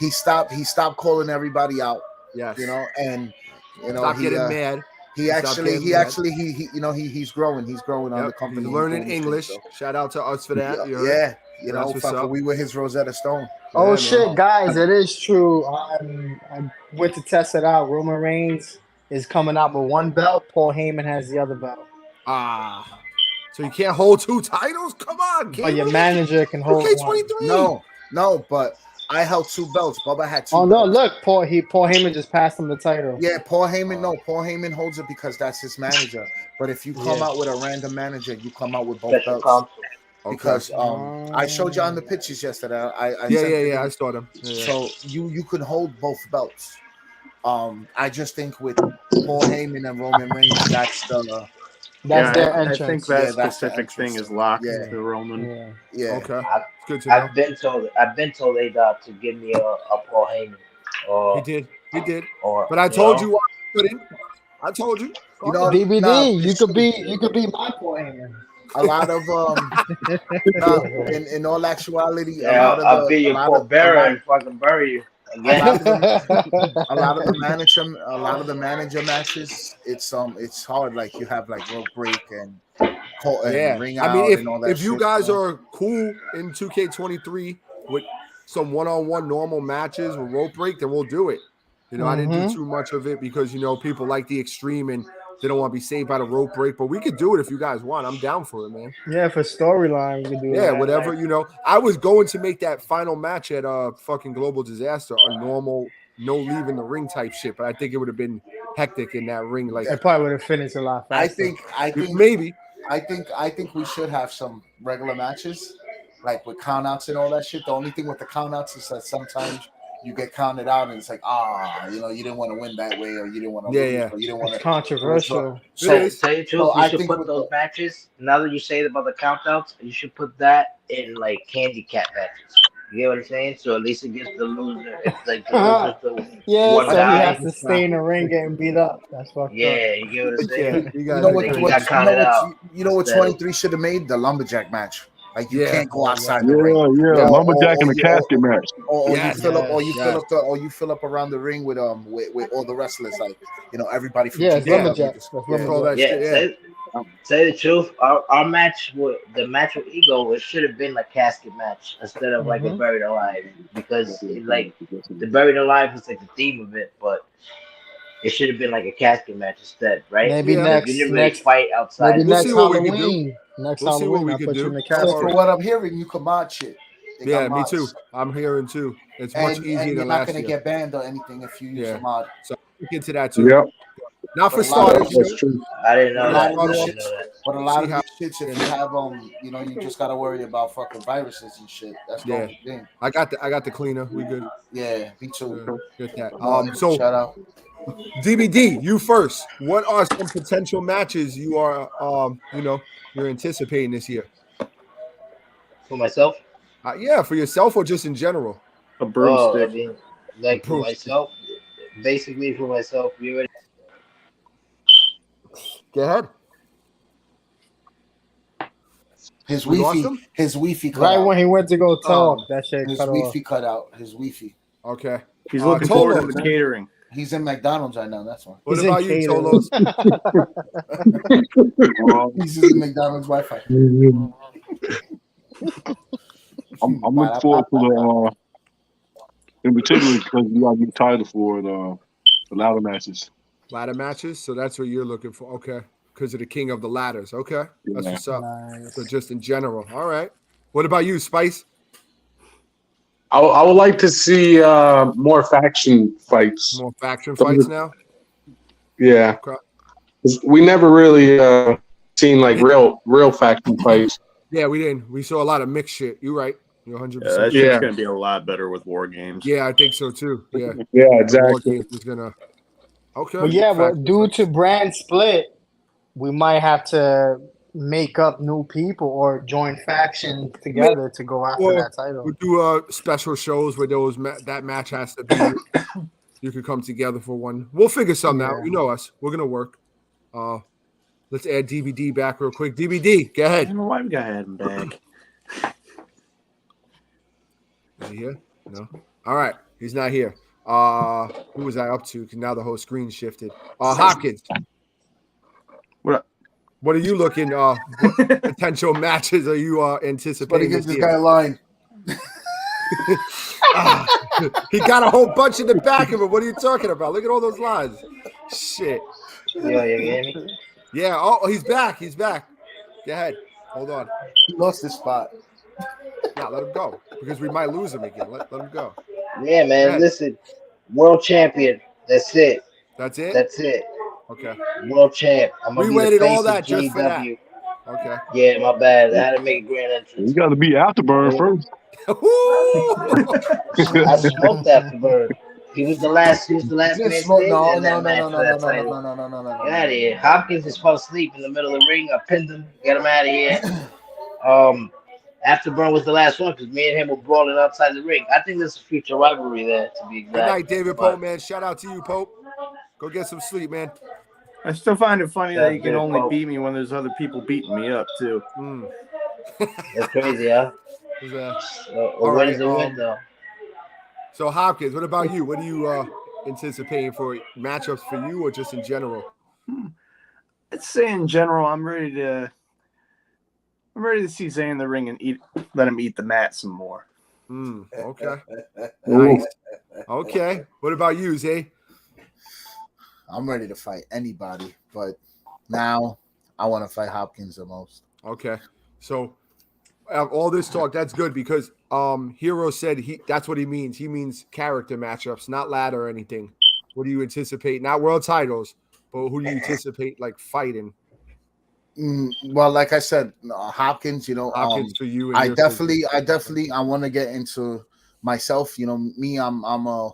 He stopped calling everybody out. Yes. And stop getting mad. He's growing. He's growing on the company. He's learning English. Shout out to us for that. We were his Rosetta Stone. Oh shit, guys, it is true. I went to test it out. Roman Reigns is coming out with 1 belt. Paul Heyman has the other belt. So you can't hold 2 titles? Come on, but your manager can hold 2K23. No, but I held 2 belts. Bubba had 2. Oh no, look, Paul Heyman just passed him the title. Yeah, Paul Heyman. No, Paul Heyman holds it because that's his manager. But if you come out with a random manager, you come out with both belts. Because I showed you on the pictures yesterday. I saw them. So you could hold both belts. I just think with Paul Heyman and Roman Reigns, that's their entrance. I think that specific thing is locked to Roman. Yeah. Okay. It's good to know. I've been told A-Dot to give me a Paul Heyman. He did. But I told you I couldn't. I told you. DVD. You could be my Paul Heyman. A lot of in all actuality, I'll be your Paul Bearer and fucking bury you. A lot of the manager matches, it's hard. Like you have like rope break and ring out. I mean, and all that if you guys are cool in 2K23 with some one-on-one normal matches with rope break, then we'll do it. I didn't do too much of it because people like the extreme and they don't want to be saved by the rope break. But we could do it if you guys want. I'm down for it, man. Yeah, for storyline, we could do it. Yeah, whatever. I was going to make that final match at fucking Global Disaster a normal, no leaving the ring type shit, but I think it would have been hectic in that ring. Like it probably would have finished a lot faster. I think maybe. I think we should have some regular matches, like with countouts and all that shit. The only thing with the countouts is that sometimes you get counted out and it's like, you didn't want to win that way, or you didn't want to lose, or you didn't want to. Controversial. So say the truth, you should put those matches. Now that you say about the countouts, you should put that in like handicap matches. You get what I'm saying? So at least it gives the loser. It's like the loser so he has to stay in the ring getting beat up. That's fucked up. Yeah, you get what I'm saying? You know what 23 should have made? The lumberjack match. Like you can't go outside the ring. Lumberjack in the casket match. You fill up around the ring with all the wrestlers, like everybody from lumberjack. Say the truth. Our match with Ego, it should have been like casket match instead of like a buried alive, because the buried alive was like the theme of it, but it should have been like a casket match instead, right? Maybe next fight outside. Maybe next Halloween. Next Halloween, I'll put you in the casket. So for what I'm hearing, you can mod shit. Yeah, me too. I'm hearing too. It's much easier than last year. You're not going to get banned or anything if you use a mod. So we get to that too. Yep. Not for starters. That's true. I didn't know that. But a lot of these shits, if you have you just got to worry about fucking viruses and shit. That's the only thing. I got the cleaner. We good. Yeah, me too. Get that. So shout out. DBD, you first. What are some potential matches you are you're anticipating this year? For myself? For yourself or just in general? A broomstick. I mean, for myself. Basically, for myself. You ready? Go ahead. His Wi-Fi cut right out. when he went to go talk. That shit his cut Wi-Fi off. cut out. His Wi-Fi. Okay. He's looking forward to the catering. He's in McDonald's right now. That's why. What about you, Tolos? He's using McDonald's Wi-Fi. I'm looking forward to the, in particular, because you got to get title for it. Ladder matches. Ladder matches. So that's what you're looking for. Okay. Because of the king of the ladders. Okay. That's what's up. Nice. So just in general. All right. What about you, Spice? I would like to see more faction fights. More faction fights now? Yeah. Okay. We never really seen like real faction fights. Yeah, we didn't. We saw a lot of mixed shit. You're right. You're 100%. Yeah, that shit's going to be a lot better with War Games. Yeah, I think so too. Yeah. Yeah, exactly. War Games is going to. Okay. But yeah, but due to brand split, we might have to make up new people or join factions together to go after that title. We'll do special shows where that match has to be. You can come together for one. We'll figure something out. You know us. We're going to work. Let's add DVD back real quick. DVD, go ahead. I don't know why we got to add him back. Is he here? No. All right. He's not here. Who was I up to? Because now the whole screen shifted. Hopkins. What up? What are you looking? What potential matches are you anticipating? But he gives this guy a line. He got a whole bunch in the back of him. What are you talking about? Look at all those lines. Shit. Yeah, you hear me? Yeah. Oh, he's back. He's back. Go ahead. Hold on. He lost his spot. No, let him go because we might lose him again. Let him go. Yeah, man. Listen, world champion. That's it. That's it. That's it. Okay. World champ. We waited all that just for that. Okay. Yeah, my bad. I had to make a grand entrance. You got to beat Afterburn first. I smoked Afterburn. He was the last. He was the last man standing. No. Get out of here. Hopkins just fell asleep in the middle of the ring. I pinned him. Get him out of here. Afterburn was the last one because me and him were brawling outside the ring. I think there's a future rivalry there, to be exact. Good night, David Pope, man. Shout out to you, Pope. Go get some sleep, man. I still find it funny that you can only beat me when there's other people beating me up, too. That's crazy, huh? When's the win, though? So, Hopkins, what about you? What are you anticipating for matchups for you or just in general? I'd say in general, I'm ready to see Zay in the ring and let him eat the mat some more. Okay. Nice. Okay. What about you, Zay? I'm ready to fight anybody, but now I want to fight Hopkins the most. Okay. So all this talk, that's good because Hero said that's what he means. He means character matchups, not ladder or anything. What do you anticipate? Not world titles, but who do you anticipate like fighting? Well, like I said, Hopkins, Hopkins for you. I want to get into myself. Me, I'm a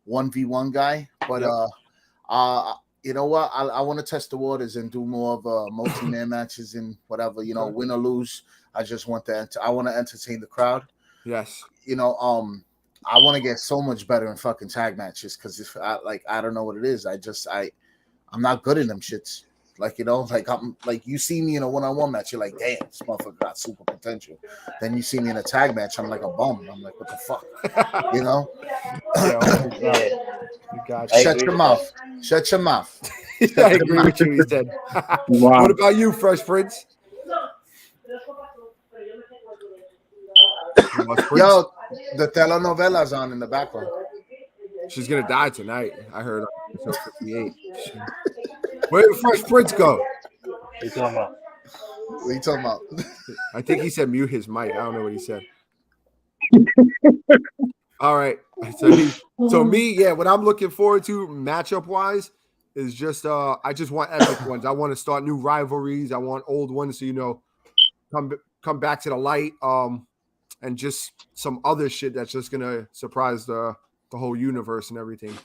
1v1 guy, but you know what? I want to test the waters and do more of multi-man matches and whatever. Win or lose. I just want I want to entertain the crowd. Yes. I want to get so much better in fucking tag matches because if I don't know what it is. I'm not good in them shits. I'm you see me in a one-on-one match, you're like, damn, this motherfucker got super potential. Then you see me in a tag match, I'm like a bum. I'm like, what the fuck? Yeah, you got Shut your mouth. Shut your mouth. I agree with you, he said. Wow. What about you, Fresh Prince? Yo, the telenovela's on in the background. She's gonna die tonight. I heard her. 58. Where did Fresh Prince go? What you talking about? What are you talking about? I think he said mute his mic. I don't know what he said. All right. So me, yeah, what I'm looking forward to matchup wise is just I just want epic ones. I want to start new rivalries. I want old ones so come back to the light. And just some other shit that's just gonna surprise the whole universe and everything.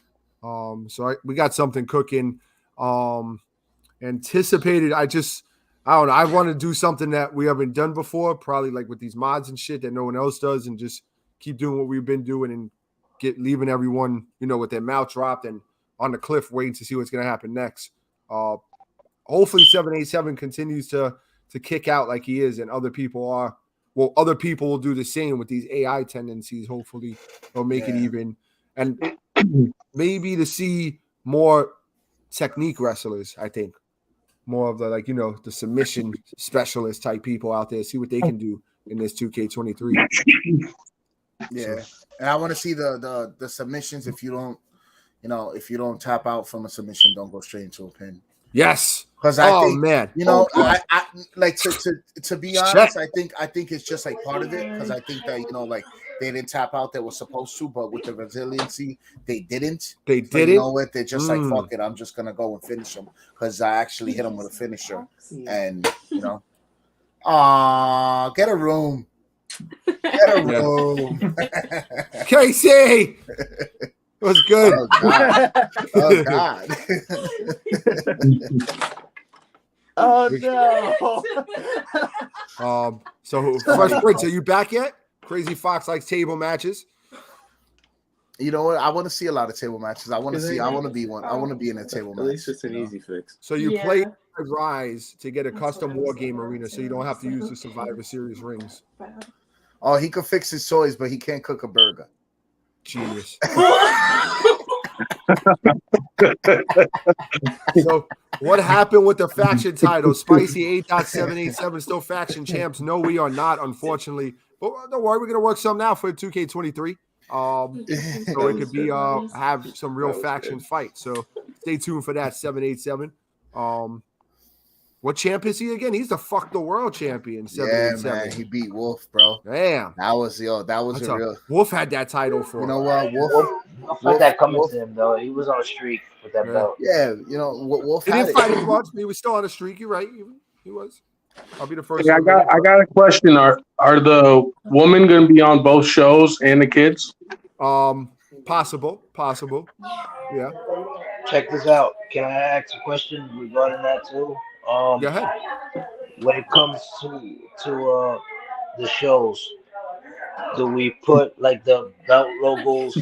We got something cooking. Anticipated. I don't know. I want to do something that we haven't done before, probably like with these mods and shit that no one else does, and just keep doing what we've been doing and leaving everyone, with their mouth dropped and on the cliff waiting to see what's gonna happen next. Hopefully 787 continues to kick out like he is, and other people will do the same with these AI tendencies. Hopefully they'll make it even, and maybe to see more technique wrestlers. I think more of the the submission specialist type people out there, see what they can do in this 2K23. Yeah, and I want to see the submissions. If you don't, if you don't tap out from a submission, don't go straight into a pin. Yes. Because I think, man. I like to be honest, I think it's just like part of it. Because I think that, like they didn't tap out, they were supposed to, but with the resiliency, they didn't. They didn't. You know what? They're just like, fuck it, I'm just gonna go and finish them because I actually hit them with a finisher. And get a room. Get a room. Casey. It was good. Oh God. Oh no. So Fresh Prince, are you back yet? Crazy Fox likes table matches. You know what? I want to see a lot of table matches. I want to be one. I want to be in a table match. At least it's an easy fix. So you play Rise to get a custom war game arena, so you don't have to use the Survivor Series rings. Oh, he could fix his toys, but he can't cook a burger. Genius. So what happened with the faction title? Spicy 8.787 still faction champs. No, we are not, unfortunately. But don't worry, we're gonna work something out for 2K23. So it could be have some real faction fight. So stay tuned for that. 787. What champ is he again? He's the fuck the world champion. 787. Yeah, man, he beat Wolf, bro. Damn, that was a real. Wolf had that title for. You know what? Wolf that coming to him though. He was on a streak with that belt. Yeah, Wolf. He didn't fight as much, but he was still on a streak. You're right. He was. I'll be the first. I got a question. Are the women going to be on both shows and the kids? Possible. Yeah. Check this out. Can I ask a question regarding that too? Go ahead. When it comes to the shows, do we put like the belt logos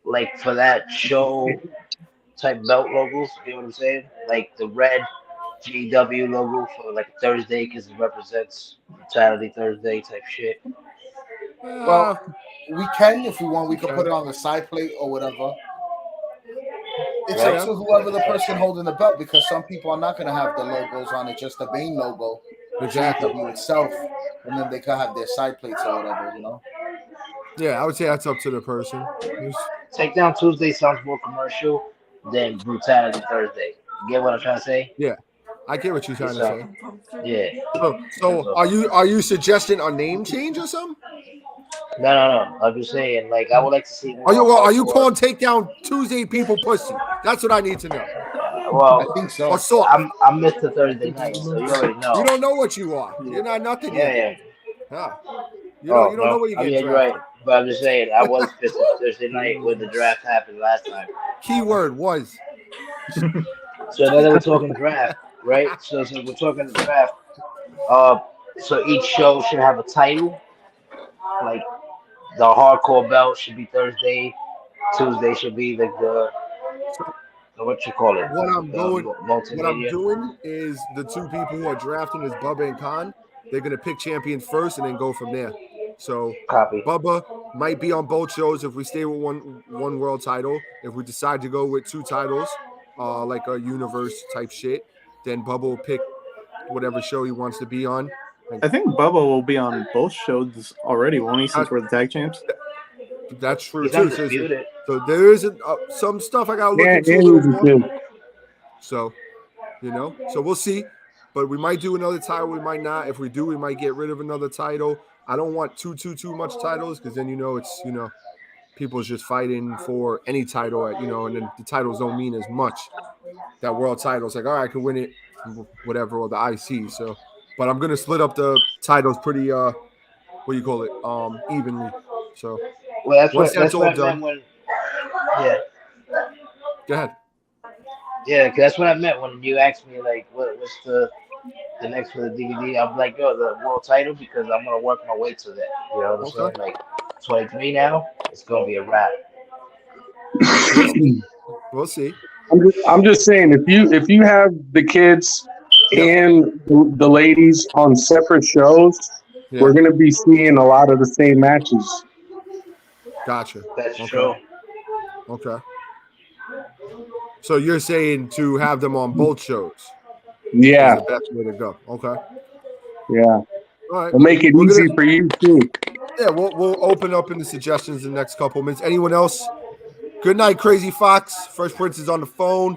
like for that show type belt logos? You know what I'm saying? Like the red G.W. logo for like Thursday because it represents Brutality Thursday type shit. Well, we can if we want. We can put it on the side plate or whatever. It's up to whoever the person holding the belt, because some people are not going to have the logos on it, just the main logo, exactly itself, and then they can have their side plates or whatever, Yeah, I would say that's up to the person. Takedown Tuesday sounds more commercial than Brutality Thursday. You get what I'm trying to say? Yeah, I get what you're trying to say. Yeah. So are you suggesting a name change or something? No. I'm just saying, like, I would like to see. Are you calling Takedown Tuesday people pussy? That's what I need to know. Well, I think so. I'm Mr. Thursday night, so you already know. You don't know what you are. You're not nothing yet. Yeah. You don't know what you get. You're right. But I'm just saying, I was Mr. Thursday night when the draft happened last time. Keyword was. So now that we're talking draft, right? So we're talking draft. So each show should have a title. Like the hardcore belt should be Thursday. Tuesday should be like the what you call it. What I'm doing is the two people who are drafting is Bubba and Khan. They're gonna pick champions first and then go from there. So Bubba might be on both shows if we stay with one world title. If we decide to go with two titles, like a universe type shit, then Bubba will pick whatever show he wants to be on. I think Bubba will be on both shows already, won't he, since we're the tag champs? That's true, too. So there is some stuff I got to look into a little more. So, so we'll see. But we might do another title. We might not. If we do, we might get rid of another title. I don't want too much titles because then, it's, people's just fighting for any title, and then the titles don't mean as much. That world title's like, all right, I can win it, whatever, or the IC. So. But I'm gonna split up the titles pretty evenly. So once that's all done. Go ahead. Yeah, because that's what I meant when you asked me like what's the next for the DVD. I'm like, the world title, because I'm gonna work my way to that. You know what I'm saying? Like 23 now, it's gonna be a wrap. We'll see. I'm just saying, if you have the kids and the ladies on separate shows, we're going to be seeing a lot of the same matches. Gotcha. That's true. Okay. So you're saying to have them on both shows? Yeah. Is the best way to go. Okay. Yeah. All right. We'll make it easy for you too. Yeah, we'll open up in the suggestions in the next couple minutes. Anyone else Good night, Crazy Fox. Fresh Prince is on the phone.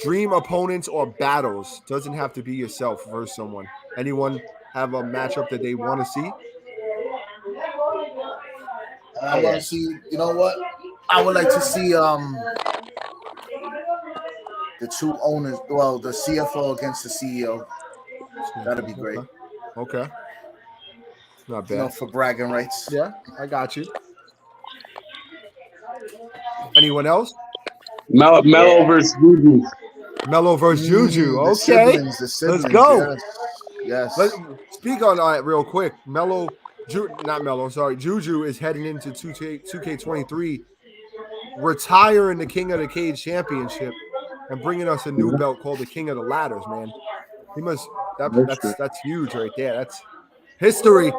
Dream opponents or battles. Doesn't have to be yourself versus someone. Anyone have a matchup that they want to see? I want to see. You know what? I would like to see the two owners. Well, the CFO against the CEO. That'd be great. Okay. Not bad. You know, for bragging rights. Yeah, I got you. Anyone else? Mello versus Juju. Mello versus Juju. Okay. The siblings, let's go. Yes. Let's speak on that real quick. Juju is heading into 2K23, retiring the King of the Cage championship and bringing us a new belt called the King of the Ladders, man. He must that's huge right there. That's history.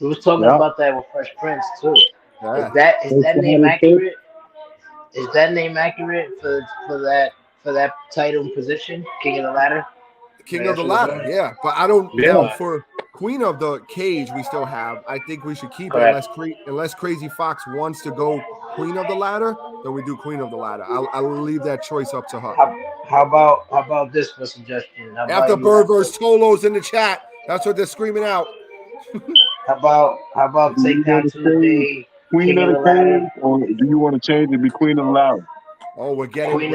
We was talking about that with Fresh Prince too. Yeah. Is that name accurate? Is that name accurate for that title and position, King of the Ladder? King of the Ladder, yeah. But I don't for Queen of the Cage we still have. I think we should keep it unless Crazy Fox wants to go Queen of the Ladder, then we do Queen of the Ladder. I'll leave that choice up to her. How about this for suggestion? After Bird versus Tolo's in the chat, that's what they're screaming out. How about Takedown Tuesday? Queen of the Cage, or do you want to change it to be Queen of the Ladder? Oh, we're getting Queen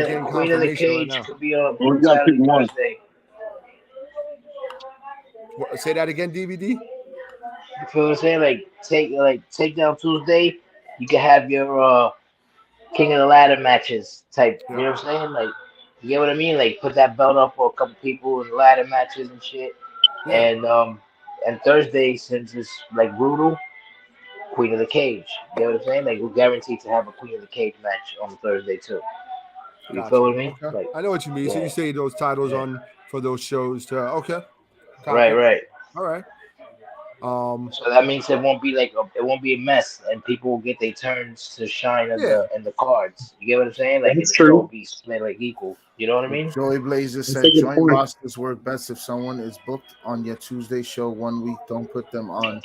of the Cage right could be on we got to pick one. Thursday. Say that again, DVD. You feel what I'm saying? Like Takedown Tuesday, you can have your King of the Ladder matches type. You know what I'm saying? Like, you get what I mean? Like, put that belt up for a couple people in ladder matches and shit. Yeah. And Thursday, since it's like brutal, Queen of the Cage. You know what I'm saying? Like, we're guaranteed to have a Queen of the Cage match on Thursday too. You feel what I mean? Okay. Like, I know what you mean. So you say those titles on for those shows to Copy. Right. All right. So that means it won't be a mess, and people will get their turns to shine in the cards. You get what I'm saying? Like, the show will be split like equal. You know what I mean? Joey Blazer said joint rosters work best if someone is booked on your Tuesday show 1 week. Don't put them on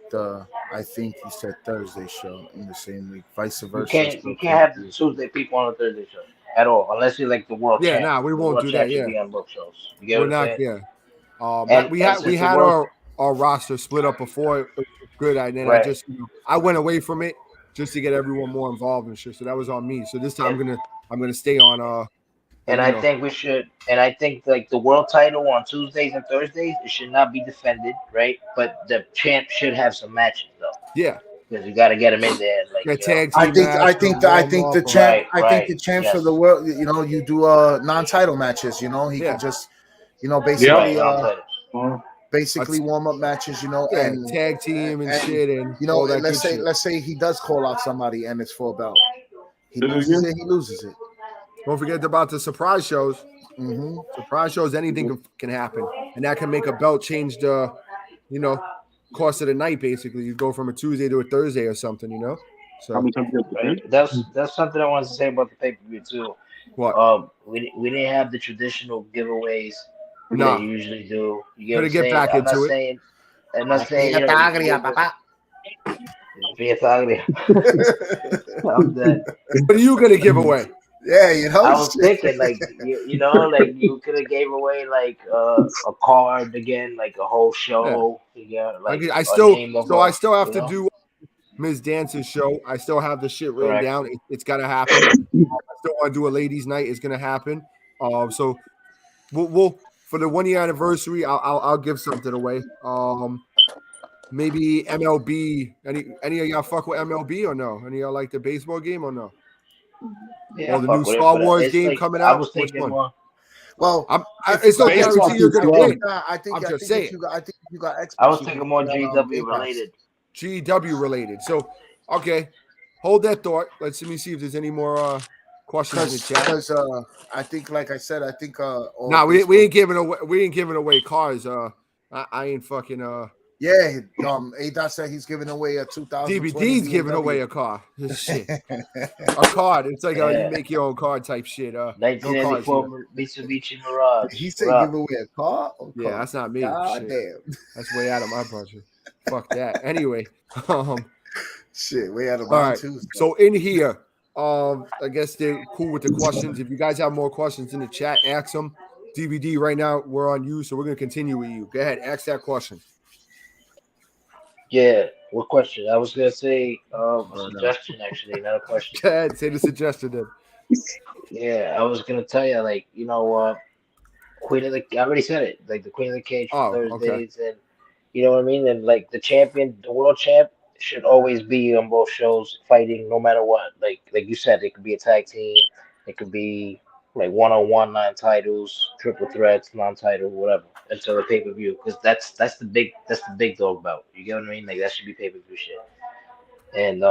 the, I think you said Thursday show in the same week. Vice versa. You can't have the Tuesday people on the Thursday show at all, unless you're like the world champ. Yeah, we won't do that. Yeah, be on both shows. You get what I'm saying? Yeah. We had our roster split up before. It was good. I went away from it just to get everyone more involved and shit. So that was on me. So this time I'm gonna stay on. I think we should. And I think like the world title on Tuesdays and Thursdays, it should not be defended, right? But the champ should have some matches though. Yeah. Because you got to get him in there. Like, tag team I think the champ for the world. You know, you do non-title matches. You know, he can just, you know, basically warm up matches. You know, and tag team and shit, and you know, let's say he does call out somebody and it's for a belt. He loses it. Don't forget about the surprise shows. Mm-hmm. Surprise shows, anything can happen, and that can make a belt change the, course of the night. Basically, you go from a Tuesday to a Thursday or something. So that's something I wanted to say about the pay-per-view too. What? We didn't have the traditional giveaways that you usually do. You gotta get back into it. I'm not saying. I'm dead. What are you gonna give away? Yeah, I was thinking like like you could have gave away like a card again, like a whole show. Yeah, like I still have to do Ms. Dance's show. I still have the shit written down. It's gotta happen. I still want to do a ladies' night. It's gonna happen. So we'll for the 1 year anniversary, I'll give something away. Maybe MLB. Any of y'all fuck with MLB or no? Any of y'all like the baseball game or no? Yeah, or the new Star Wars game coming out. I was thinking more. Well, it's no guarantee you're going to win. I think you got Xbox. I was thinking more G.W. related. G.W. related. So, okay, hold that thought. Let me see if there's any more questions in the chat. Because I think, like I said, we ain't giving away cars. I ain't fucking. Yeah, A-Dot said he's giving away a 2020 DVD's giving away a car. Shit. A card. It's like you make your own card type shit. 1984 Mitsubishi Mirage. He said give away a car? Yeah, that's not me. God damn. That's way out of my budget. Fuck that. Anyway. Shit, way out of mine too. So in here, I guess they're cool with the questions. If you guys have more questions in the chat, ask them. DVD, right now we're on you, so we're gonna continue with you. Go ahead, ask that question. Yeah, what question? I was gonna say a suggestion, actually, not a question. Go ahead, say the suggestion then. Yeah, I was gonna tell you, like, Queen of the. I already said it, like the Queen of the Cage for Thursdays, and you know what I mean. And like the champion, the world champ, should always be on both shows, fighting no matter what. Like you said, it could be a tag team, it could be like one-on-one, non-titles, triple threats, non-title, whatever, until the pay-per-view, because that's the big dog bout. You get what I mean? Like that should be pay-per-view shit. And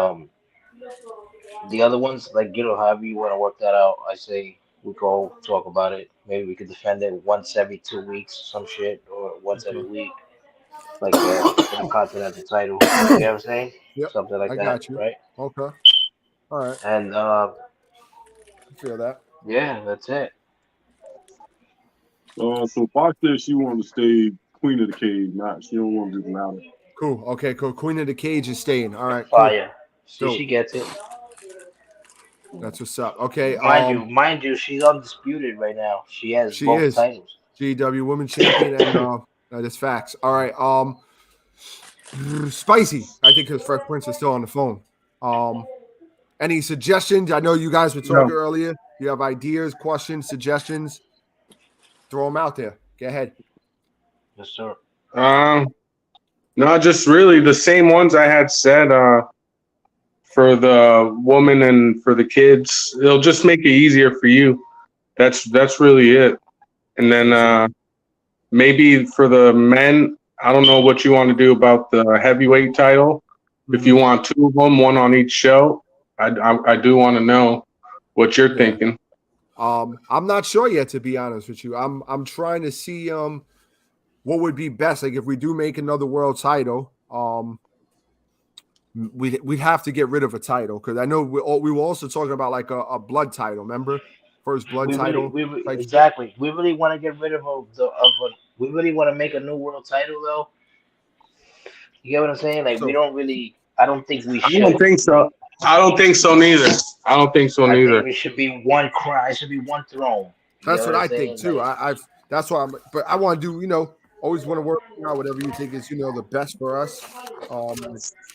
the other ones, like, however you want to work that out, I say we go talk about it. Maybe we could defend it once every 2 weeks, some shit, or once every week, like the Intercontinental title. You know what I'm saying? Yep. Something like that, got you. right? Okay. All right. And I feel that. Yeah, that's it. So Fox said she wanted to stay Queen of the Cage, she don't want to do the ladder. Cool. Okay, cool. Queen of the Cage is staying. All right, fire. Cool. See, she gets it. That's what's up. Okay. Mind you, she's undisputed right now. She has both titles. G.W. Women's Champion, and that's facts. All right. Spicy. I think because Fresh Prince is still on the phone. Any suggestions? I know you guys were talking earlier. You have ideas, questions, suggestions? Throw them out there. Go ahead. Yes, sir. No, just really the same ones I had said for the woman and for the kids. It'll just make it easier for you. That's really it. And then maybe for the men, I don't know what you want to do about the heavyweight title. If you want 2 of them, 1 on each show, I do want to know what you're thinking. I'm not sure yet, to be honest with you. I'm trying to see what would be best. Like if we do make another world title, we'd have to get rid of a title, because I know we were also talking about like a blood title. Remember, first blood title. Exactly. We really want to get rid of we really want to make a new world title though. You get what I'm saying? Like we don't really. I don't think we should. I don't think so. I don't think so neither. I think it should be one crown. It should be one throne. That's what I think too. Like, that's why but I want to do, always want to work out whatever you think is, the best for us.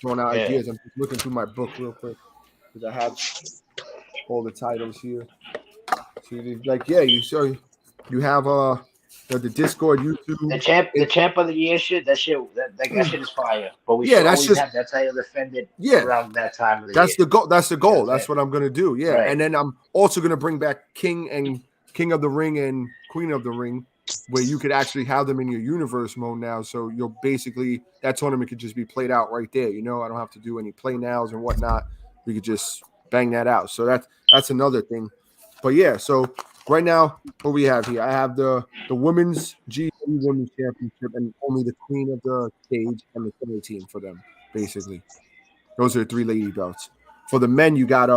Throwing out ideas. I'm just looking through my book real quick because I have all the titles here. So you have the Discord, YouTube. The champ of the year shit. That shit is fire. But we should always have that title defended around that time of the year. The goal. That's the goal. That's what I'm gonna do. Yeah, right. And then I'm also gonna bring back King of the Ring and Queen of the Ring, where you could actually have them in your universe mode now. So you'll basically, that tournament could just be played out right there. I don't have to do any play nows and whatnot. We could just bang that out. So that's another thing. But yeah, so right now, what we have here, I have the women's G.E.W. Women's Championship and only the Queen of the Cage and the Killer Team for them, basically. Those are the 3 lady belts. For the men, you got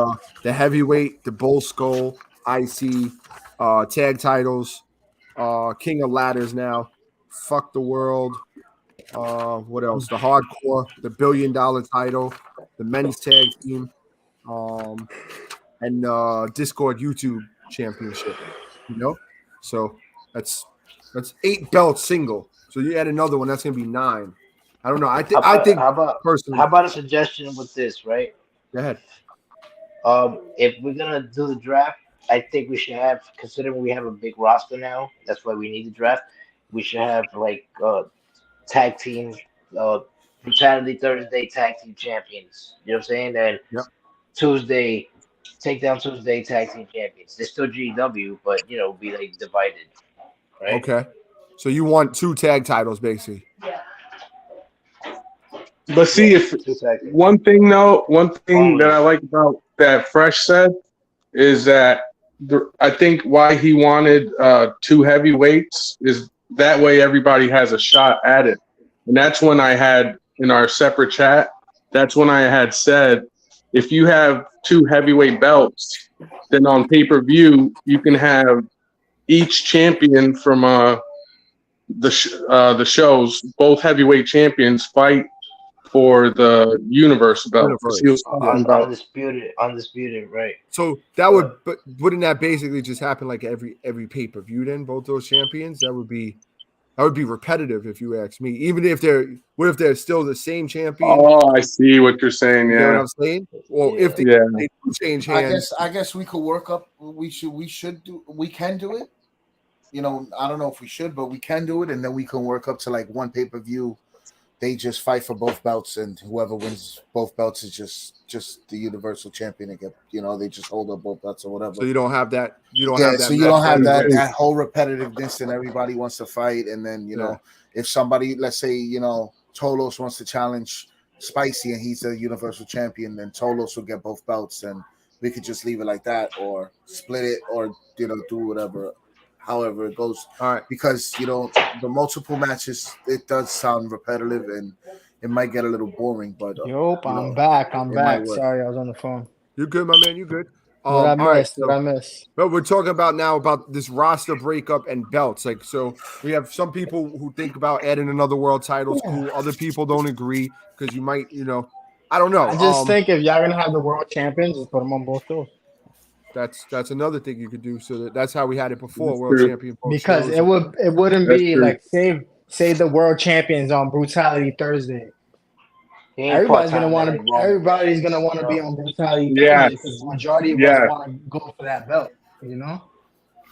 the heavyweight, the Bull Skull, IC, tag titles, King of Ladders now, Fuck the World, what else? The Hardcore, the $1 billion title, the men's tag team, and Discord YouTube Championship. So that's 8 belts single. So you add another one, that's gonna be 9. I don't know. I think personally. How about a suggestion with this, right? Go ahead. If we're gonna do the draft, I think we should have, considering we have a big roster now, that's why we need the draft. We should have like tag team, Brutality Thursday tag team champions. You know what I'm saying? And Tuesday, Takedown Tuesday tag team champions. They're still G.W, but be like divided, right? Okay. So you want 2 tag titles, basically. Yeah. But see, if one thing that I like about that Fresh said is that I think why he wanted 2 heavyweights is that way everybody has a shot at it. And that's when I had, in our separate chat, that's when I had said, if you have 2 heavyweight belts, then on pay-per-view, you can have each champion from the shows, both heavyweight champions, fight for the Universe belt. He was undisputed, right? So that would, but wouldn't that basically just happen like every pay-per-view? Then both those champions, that would be repetitive if you ask me. Even if they're still the same champion? Oh, I see what you're saying. You yeah, know what I'm saying? Well, if they do change hands, I guess we could work up. We can do it. You know, I don't know if we should, but we can do it, and then we can work up to like one pay-per-view. They just fight for both belts, and whoever wins both belts is just the Universal Champion again. You know, they just hold up both belts or whatever. So you don't have that. You don't have that. So you don't have that whole repetitiveness, and everybody wants to fight. And then you know, if somebody, let's say, you know, Tolos wants to challenge Spicy, and he's the Universal Champion, then Tolos will get both belts, and we could just leave it like that, or split it, or you know, do whatever. However it goes, all right. Because you know the multiple matches, it does sound repetitive and it might get a little boring. But I'm back. Sorry, I was on the phone. You're good, my man. You're good. What I missed? But we're talking about now about this roster breakup and belts. Like, so we have some people who think about adding another world title. Cool. Other people don't agree because you might, you know, I don't know. I just think if y'all gonna have the world champions, just put them on both shows. That's another thing you could do. So that's how we had it before, world champion. Because shows. it wouldn't be true. Like say the world champions on Brutality Thursday. Everybody's gonna want to be on Brutality Thursday because the majority of us want to go for that belt. You know.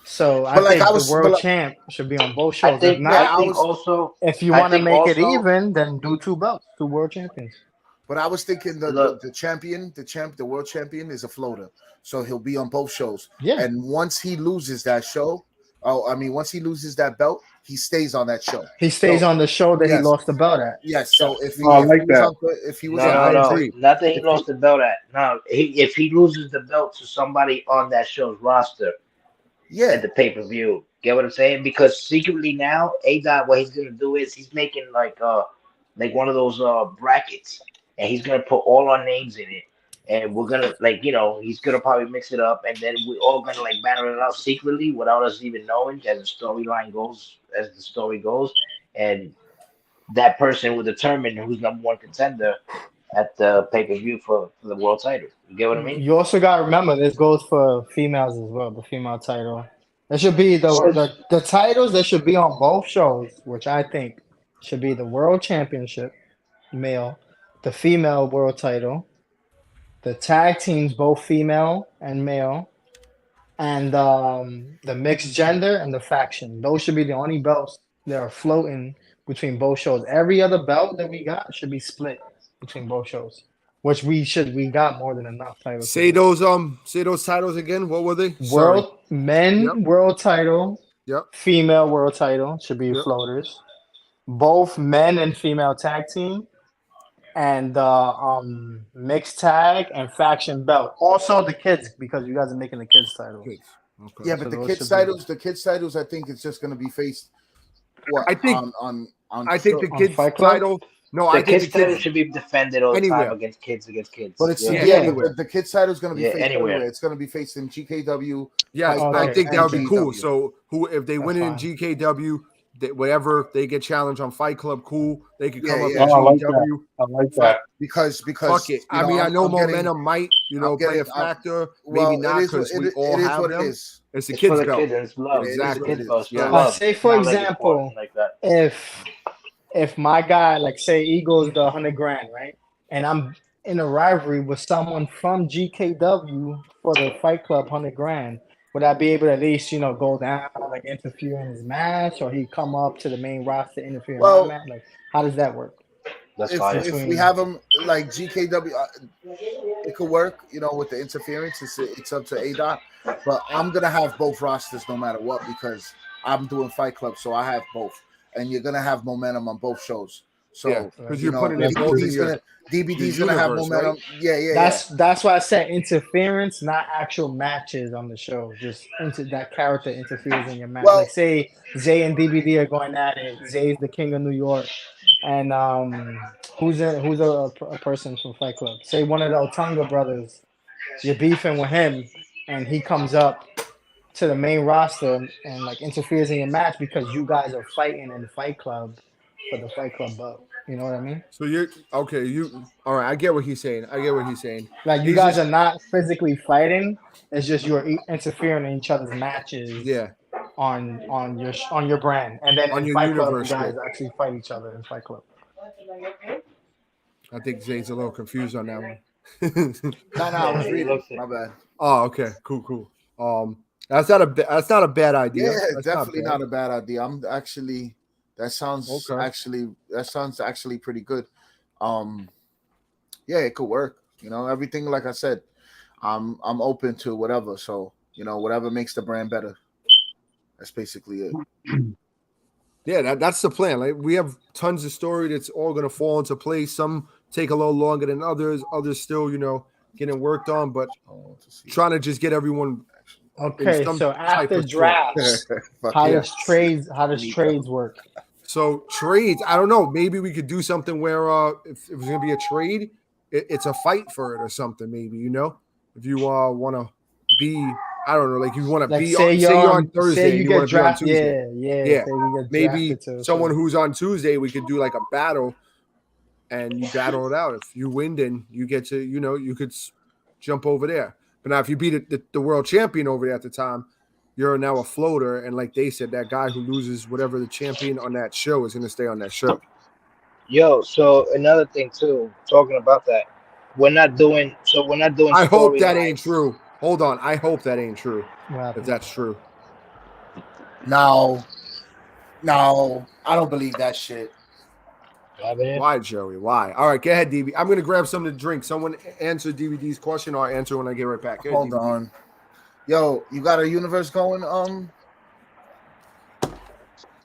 So I think the world champ should be on both shows. If you want to make it even, then do 2 belts, 2 world champions. But I was thinking the world champion is a floater, so he'll be on both shows. Yeah. And once he loses that show, once he loses that belt, he stays on that show. He stays on the show that he lost the belt at. Yes. So if he was not that he lost the belt at. No, if he loses the belt to somebody on that show's roster, at the pay-per-view, get what I'm saying? Because secretly now, A-Dot, what he's gonna do is he's making like one of those brackets. And he's gonna put all our names in it, and we're gonna he's gonna probably mix it up, and then we're all gonna like battle it out secretly without us even knowing as the storyline goes, as the story goes, and that person will determine who's number 1 contender at the pay-per-view for the world title. You get what I mean? You also gotta remember this goes for females as well. The female title. There should be the titles that should be on both shows, which I think should be the World Championship, male. The female world title, the tag teams, both female and male, and the mixed gender and the faction. Those should be the only belts that are floating between both shows. Every other belt that we got should be split between both shows, which we got more than enough titles. Say those titles again. What were they? World title. Yep. Female world title should be floaters. Both men and female tag team. And mixed tag and faction belt. Also the kids, because you guys are making the kids titles. Okay. Yeah, but the kids titles, I think it's just going to be faced. I think the kids title. No, I think the kids should be defended all the time against kids. But it's the kids title is going to be faced anywhere. It's going to be faced in G.K.W. Yeah, I think that would be cool. So if they win in G.K.W. Whatever they get challenged on Fight Club, cool. They could come up with G.W. I like that. Because fuck it. I mean, I know momentum might, play a factor. Maybe not because we all have them. It's the kids' belt. Exactly. Say for example, if my guy, like say Eagles the $100,000, right, and I'm in a rivalry with someone from G.K.W. for the Fight Club $100,000. Would I be able to at least, go down, like interfere in his match, or he come up to the main roster, interfere in my match? Like, how does that work? If we have him like G.K.W., it could work, with the interference. It's up to A-Dot. But I'm going to have both rosters no matter what because I'm doing Fight Club, so I have both. And you're going to have momentum on both shows. So, because you're putting it both in your DBD's gonna have momentum. Right? That's why I said interference, not actual matches on the show. Just that character interferes in your match. Like say Zay and DBD are going at it. Zay's the king of New York, and who's a person from Fight Club? Say one of the Otunga brothers. You're beefing with him, and he comes up to the main roster and like interferes in your match because you guys are fighting in the Fight Club for the Fight Club belt. You know what I mean? So you're okay. All right? I get what he's saying. Like you guys are not physically fighting. It's just you're interfering in each other's matches. Yeah. On your brand, and then on in your Fight Club, universe, you guys actually fight each other in Fight Club. I think Zane's a little confused on that one. No, I was reading. My bad. Oh, okay, cool. That's not a bad idea. Yeah, that's definitely not a bad idea. I'm actually that sounds actually pretty good. Yeah, it could work. You know, everything like I said, I'm open to whatever. So, you know, whatever makes the brand better. That's basically it. Yeah, that's the plan. Like we have tons of story that's all gonna fall into place. Some take a little longer than others. Others still, getting worked on, but trying to just get everyone. Okay, so after drafts, how does trades work? So trades, I don't know. Maybe we could do something where if it was gonna be a trade, it's a fight for it or something. Maybe if you want to be. I don't know, like you want to be. Say you're on Thursday, and you want to be on Tuesday. Yeah. Maybe someone who's on Tuesday, we could do like a battle, and you battle it out. If you win, then you get to, you could jump over there. But now, if you beat the world champion over there at the time, you're now a floater, and like they said, that guy who loses whatever the champion on that show is going to stay on that show. Yo, so another thing too, talking about that, we're not doing. I hope that ain't true. Hold on. I hope that ain't true. If that's true. No, I don't believe that shit. Why, Joey? Why? All right, go ahead, DB. I'm going to grab something to drink. Someone answer DVD's question, or I'll answer when I get right back. Here, Hold on. Yo, you got a universe going?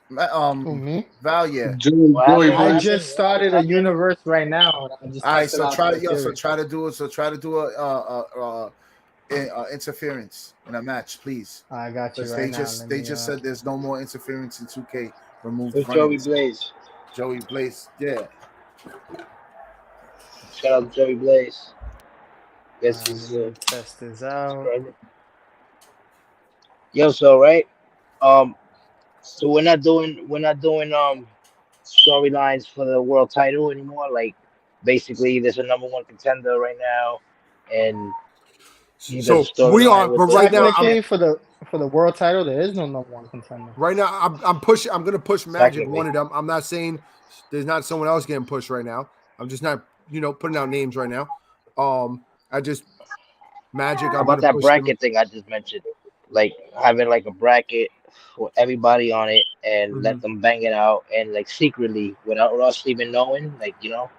Val, yeah. I just started a universe right now. All right, so try to do it. So try to do interference in a match, please. I got you. They just said there's no more interference in 2K. Remove Joey Blaze. Joey Blaze, yeah. Shout out to Joey Blaze. Guess he's test this out. Yo, so right, so we're not doing storylines for the world title anymore. Like basically, there's a number one contender right now, and so we are. But right now, for the world title, there is no number one contender. Right now, I'm pushing. I'm going to push Magic, one of them. I'm not saying there's not someone else getting pushed right now. I'm just not, putting out names right now. Magic. How about that bracket thing I just mentioned? Like having like a bracket for everybody on it and let them bang it out and like secretly without us even knowing, like you know.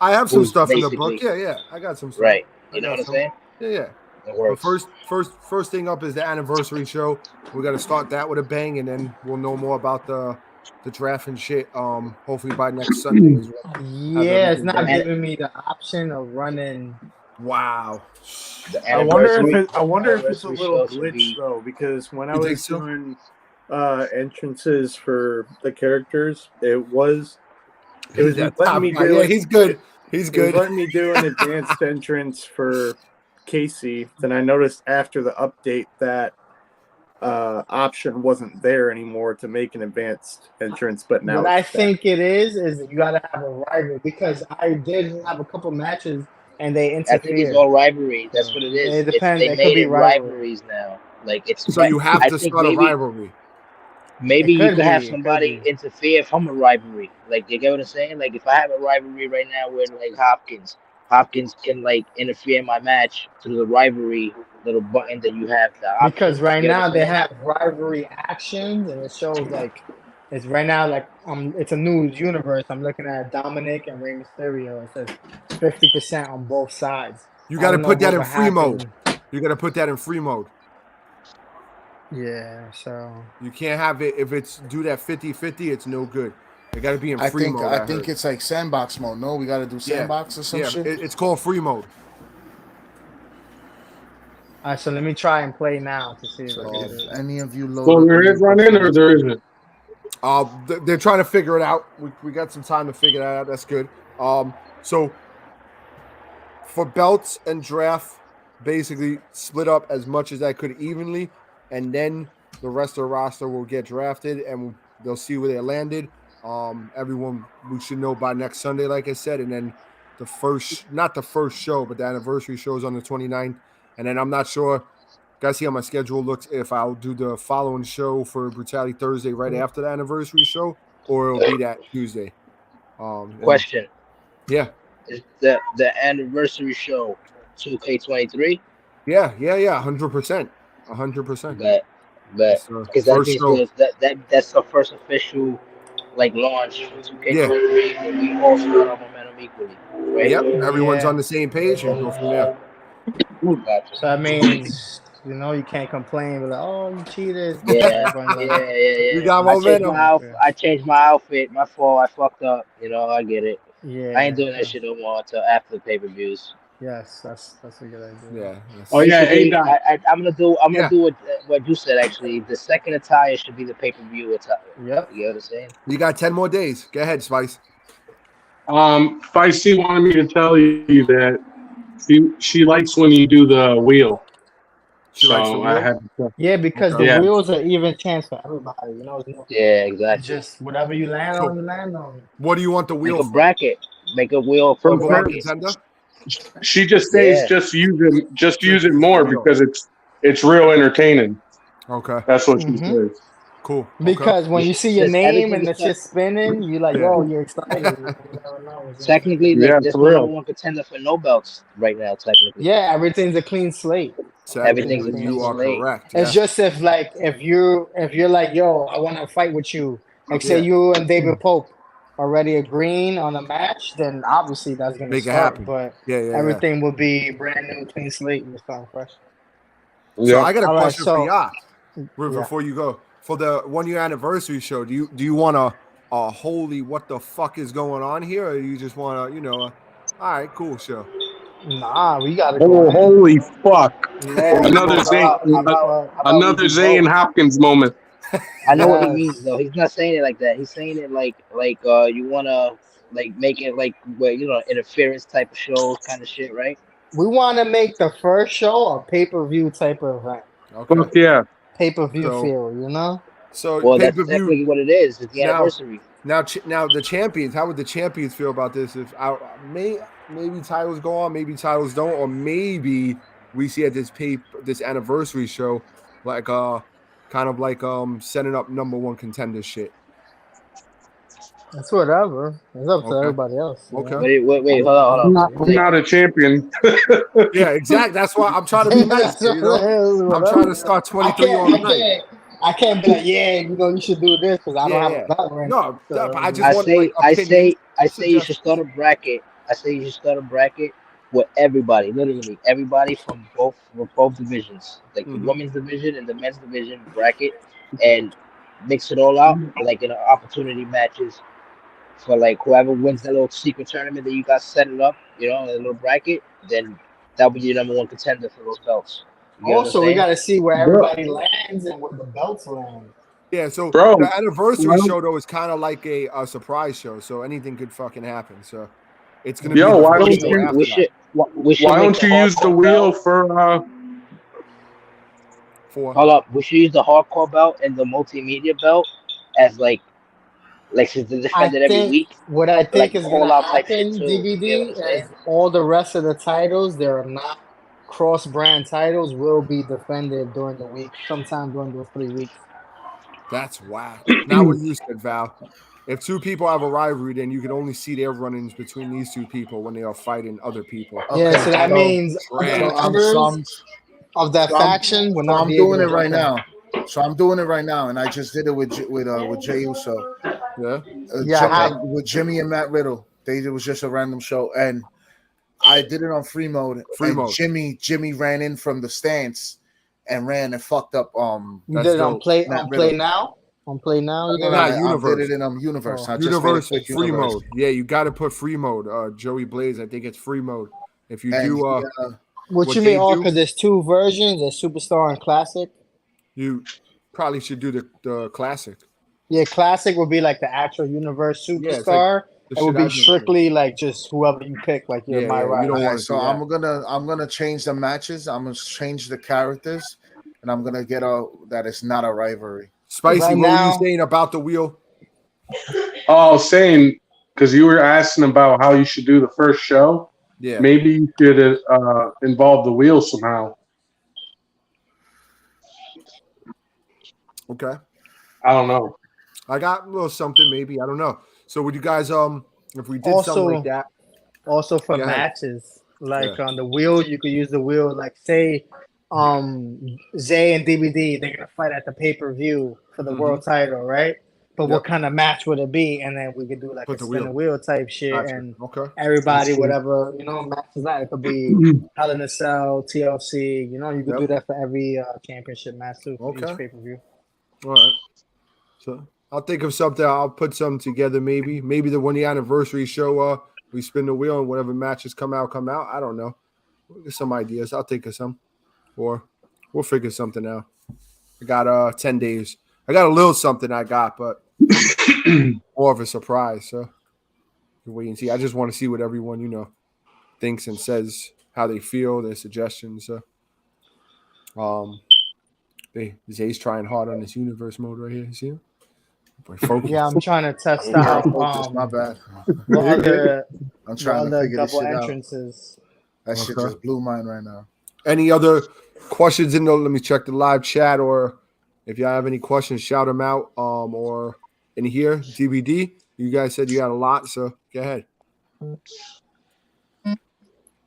I have some stuff in the book. Yeah. I got some stuff. Right. You know what I'm saying? Yeah. But first thing up is the anniversary show. We got to start that with a bang, and then we'll know more about the draft and shit. Hopefully by next Sunday as well. Yeah, it's not giving me the option of running. Wow. I wonder if it's a little glitch though, because when I was doing entrances for the characters, it was letting me do. Yeah, he's good. He's good. It was letting me do an advanced entrance for Casey. Then I noticed after the update that option wasn't there anymore to make an advanced entrance. But now what I think it is you got to have a rival, because I did have a couple matches. And they interfere. I think it's all rivalry. That's what it is. It depends. They made it rivalries now. Like it's so you have to start a rivalry. Maybe you could have somebody interfere from a rivalry. Like you get what I'm saying? Like if I have a rivalry right now with like Hopkins can like interfere in my match through the rivalry little button that you have. Because right now they have rivalry actions, and it shows like it's right now like it's a new universe. I'm looking at Dominic and Rey Mysterio. It says 50% on both sides. You got to put that in free mode. You got to put that in free mode. Yeah, so you can't have it if it's do that 50-50. It's no good. It got to be in free mode. I think it's like sandbox mode. No, we got to do sandbox or some shit. It's called free mode. All right, so let me try and play now to see if any of you load. So there is running or there isn't. They're trying to figure it out. We got some time to figure that out. That's good. So for belts and draft, basically split up as much as I could evenly, and then the rest of the roster will get drafted, and they'll see where they landed. Everyone, we should know by next Sunday, like I said, and then not the first show, but the anniversary show is on the 29th. And then I'm not sure, guys, see how my schedule looks, if I'll do the following show for Brutality Thursday right after the anniversary show, or it'll be that Tuesday. Question. Yeah. Is the anniversary show 2K23? Yeah, 100%. 100%. Bet. Because that means that's the first official launch for 2K23, and we all start our momentum equally, right? Yep, everyone's on the same page and go from there. Gotcha. So that means you can't complain. Like, oh, you cheated. Yeah. You got momentum. I changed my outfit. My fault. I fucked up. I get it. Yeah. I ain't doing that shit no more until after the pay-per-views. Yes, that's a good idea. Yeah. Oh yeah, I'm gonna do what you said. Actually, the second attire should be the pay-per-view attire. Yep. You know what I'm saying? You got 10 more days. Go ahead, Spice. Feisty wanted me to tell you that she likes when you do the wheel. She likes the wheel? Yeah, because the wheels are even chance for everybody. Yeah, exactly. Just whatever you land on, you land on. What do you want the wheel for? Make a wheel for bracket. She just says just use it more because it's real entertaining. Okay. That's what she says. Cool. Because when you see your name and the shit spinning, you're like, yo, you're excited. Technically, there's no one contender for no belts right now, technically. Yeah, everything's a clean slate. Everything's a clean slate. Correct. It's just if you're like, yo, I want to fight with you. Like say you and David Pope already agreeing on a match, then obviously that's gonna make start. It happen. But everything will be brand new, clean slate, and starting fresh. So I got a question for y'all before you go. For the 1 year anniversary show, do you want a holy what the fuck is going on here, or you just want to all right, cool show? Nah, we gotta go. Holy fuck! Another Zay and Hopkins moment. I know what he means though. He's not saying it like that. He's saying it like you wanna make it interference type of shows kind of shit, right? We want to make the first show a pay-per-view type of event. Okay. Fuck yeah. Pay-per-view feel, So that's definitely what it is. It's the anniversary. Now the champions. How would the champions feel about this? If maybe titles go on, maybe titles don't, or maybe we see at this anniversary show kind of like setting up number one contender shit. That's whatever. It's up to everybody else. Okay. Wait, hold on. I'm not a champion. Yeah, exactly. That's why I'm trying to be nice. I'm trying to start 23 on the night. I can't be like, you should do this because I don't have a belt right now. No, I just want I say you should start a bracket. I say you should start a bracket with everybody, literally everybody from both divisions, like the women's division and the men's division bracket, and mix it all out like in opportunity matches for whoever wins that little secret tournament that you guys set it up, a little bracket, then that'll be your number one contender for those belts. Also, we got to see where everybody lands and where the belts land. Yeah, so the anniversary show though is kind of like a surprise show, so anything could fucking happen. So it's gonna be. Why don't you use the wheel for? Hold up, we should use the hardcore belt and the multimedia belt as since they defend it every week. What I think is going to happen, DVD, is all the rest of the titles, they're not cross-brand titles, will be defended during the week, sometime during those 3 weeks. That's whack. Not what you said, Val. If two people have a rivalry, then you can only see their run-ins between these two people when they are fighting other people. Yeah, so that means of that faction, we're not doing it right now. So I'm doing it right now, and I just did it with Jey Uso. With Jimmy and Matt Riddle. It was just a random show, and I did it on free mode. Jimmy ran in from the stance and ran and fucked up. You did it on Play Now. On Play Now, Universe. I did it in Universe. Universe free mode. Yeah, you got to put free mode. Joey Blaze, I think it's free mode. If you do, what you mean? Because there's two versions: a Superstar and Classic. You probably should do the Classic. Yeah, Classic would be like the actual Universe Superstar. It would be strictly just whoever you pick, my right. You don't want so I'm gonna change the matches. I'm gonna change the characters, and I'm gonna get that it's not a rivalry. Spicy, what were you saying about the wheel? Oh, saying because you were asking about how you should do the first show. Yeah. Maybe you should involve the wheel somehow. Okay. I don't know. I got a little something, maybe. I don't know. So would you guys if we did something like that? Also for matches, like on the wheel, you could use the wheel, like say Zay and DVD, they're gonna fight at the pay-per-view for the world title, right? But what kind of match would it be? And then we could do like a spin the wheel type shit, and everybody, whatever, matches that. It could be Hell in a Cell, TLC, you could do that for every championship match too, for each pay-per-view. All right. So I'll think of something. I'll put something together, maybe the 1 year anniversary show. We spin the wheel and whatever matches come out. I don't know. We'll get some ideas. I'll think of some, or we'll figure something out. I got 10 days. I got a little something I got, but more of a surprise. So wait and see. I just want to see what everyone thinks and says, how they feel, their suggestions. Zay's trying hard on this universe mode right here. You see him? Yeah, I'm trying to test out. My bad. I'm trying to figure this shit entrances. That shit just blew mine right now. Any other questions let me check the live chat, or if y'all have any questions, shout them out. Or in here, DVD. You guys said you had a lot, so go ahead.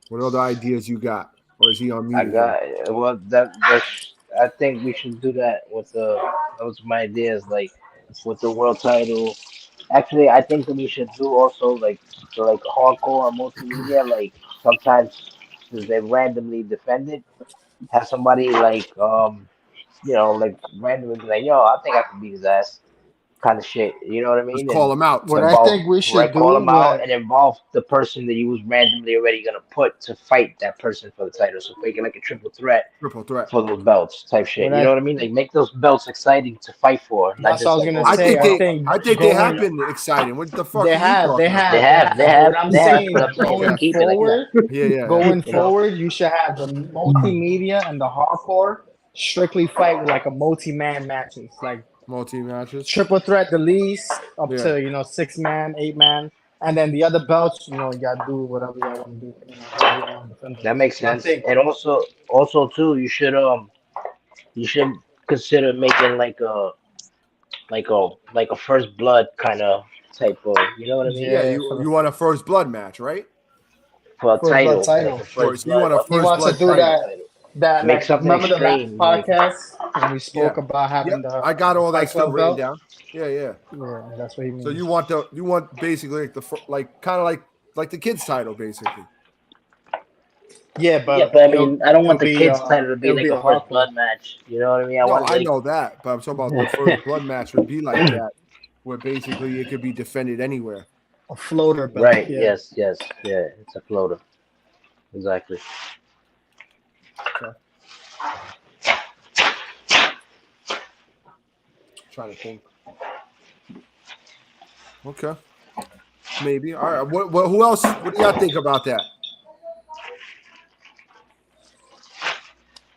What other ideas you got, or is he on mute? I think we should do that with those my ideas, like with the world title. Actually, I think that we should do also like a hardcore or multimedia. Like sometimes they randomly defend it, have somebody like randomly be like, yo, I think I can beat his ass, kind of shit. You know what I mean? Just call him out. What I think we should do, call him out and involve the person that you was randomly already gonna put to fight that person for the title. So make it like a triple threat for those belts type shit. You know what I mean? Like make those belts exciting to fight for. That's what I was gonna say. I think they have been exciting. What the fuck? They have. What I'm saying, going forward, going forward, you should have the multimedia and the hardcore strictly fight with like a multi-man matches, like multi-matches, triple threat the least up to 6-man, 8-man, and then the other belts, you gotta do whatever you want to do. That makes sense. And also too, you should consider making like a first blood kind of type of, you know what I mean? Yeah, you want a first blood match, right? For a title. You want a first blood to do title. That make something remember extreme, the last podcast when we spoke about having the I got all that stuff written down. Yeah, that's what he means. So you want basically kind of like the kids title basically. Yeah, but I mean, I don't want the kids title to be like a first blood match. You know what I mean? I know that, but I'm talking about the first blood match would be like that, where basically it could be defended anywhere. A floater belt. Right. Yeah. Yes. Yeah. It's a floater. Exactly. Okay. Trying to think. Okay. Maybe. All right. What? Who else? What do y'all think about that?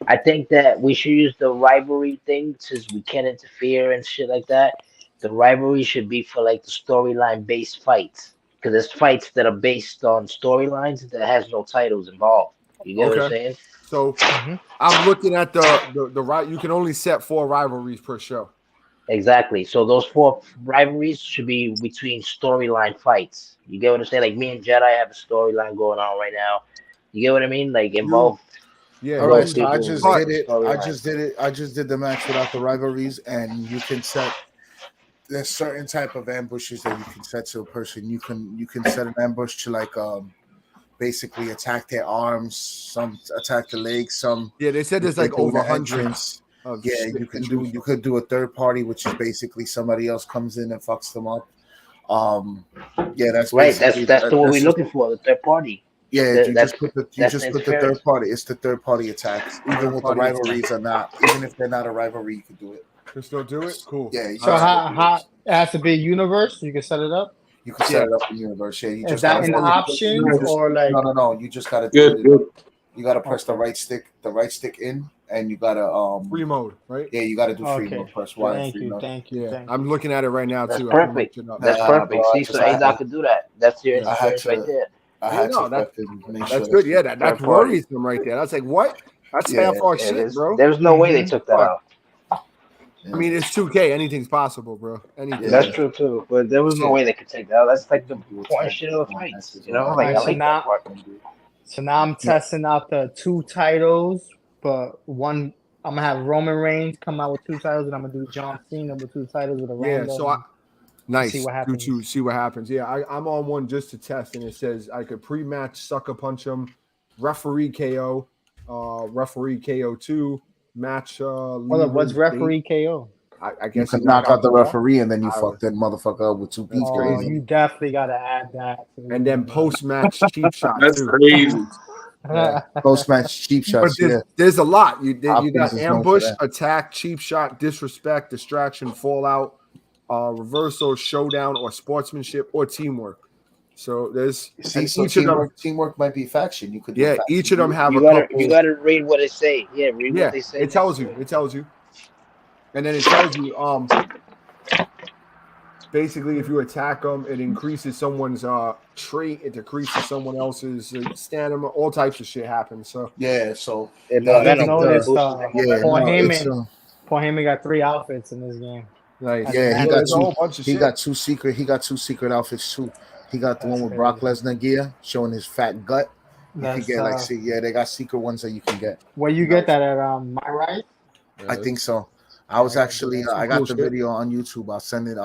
I think that we should use the rivalry thing since we can't interfere and shit like that. The rivalry should be for like the storyline based fights, because there's fights that are based on storylines that has no titles involved. You get what I'm saying? So I'm looking at the right. You can only set 4 rivalries per show. Exactly. So those 4 rivalries should be between storyline fights. You get what I'm saying? Like me and Jedi have a storyline going on right now. You get what I mean? Like involve. Yeah. All right. So I just did it. I just did the match without the rivalries, and you can set. There's certain type of ambushes that you can set to a person. You can set an ambush to like basically attack their arms, some attack the legs, some. Yeah, they said there's like over 100. Yeah, you could do a third party, which is basically somebody else comes in and fucks them up. Yeah, that's right. That's what we're looking for, the third party. Yeah, you just put the third party. It's the third party attacks, even with the rivalries or not. Even if they're not a rivalry, you could do it. You can still do it. Cool. Yeah. So how it has to be a universe? You can set it up. You can set it up in universe. Yeah, is that an option or like? No. You just gotta do it. You gotta press the right stick in and you gotta free mode, right? Yeah, you gotta do free mode. Press Y and free mode. Thank you. Yeah, I'm looking at it right now That's too. Perfect. That's perfect. Bro, See, so A-Dot could do that. That's your experience right there. I had to make sure that's good. Yeah, that's worrisome right there. That's like what? That's half our shit, bro. There's no way they took that out. I mean, it's 2K. Anything's possible, bro. Anything. That's true too. But there was no way they could take that out. That's like the point shit of the fights. You know, like I like that part. So now I'm testing out the 2 titles, but one I'm gonna have Roman Reigns come out with 2 titles, and I'm gonna do John Cena with 2 titles with a random. Yeah, so nice. See what happens. See what happens. Yeah, I'm on one just to test, and it says I could pre-match sucker punch him, referee KO, referee KO 2, match. What's referee KO? I guess you can knock out the referee, and then you fuck that motherfucker up with 2 pieces. Oh, you definitely gotta add that. And then post-match cheap shot. That's crazy. Yeah. Post-match cheap shots. There's a lot. You got ambush, attack, cheap shot, disrespect, distraction, fallout, reversal, showdown, or sportsmanship, or teamwork. So there's teamwork might be faction. You could each of them have you gotta read what it say. Yeah, read what they say. It tells you. And then it tells you basically if you attack them, it increases someone's trait, it decreases someone else's stamina, all types of shit happens. So so Paul Heyman got 3 outfits in this game. Nice. Yeah, he got 2 secret outfits too. He got the one with Brock Lesnar gear showing his fat gut. You can get they got secret ones that you can get. Where you get that at My Right? I think so. I was actually I got the video on YouTube. I'll send it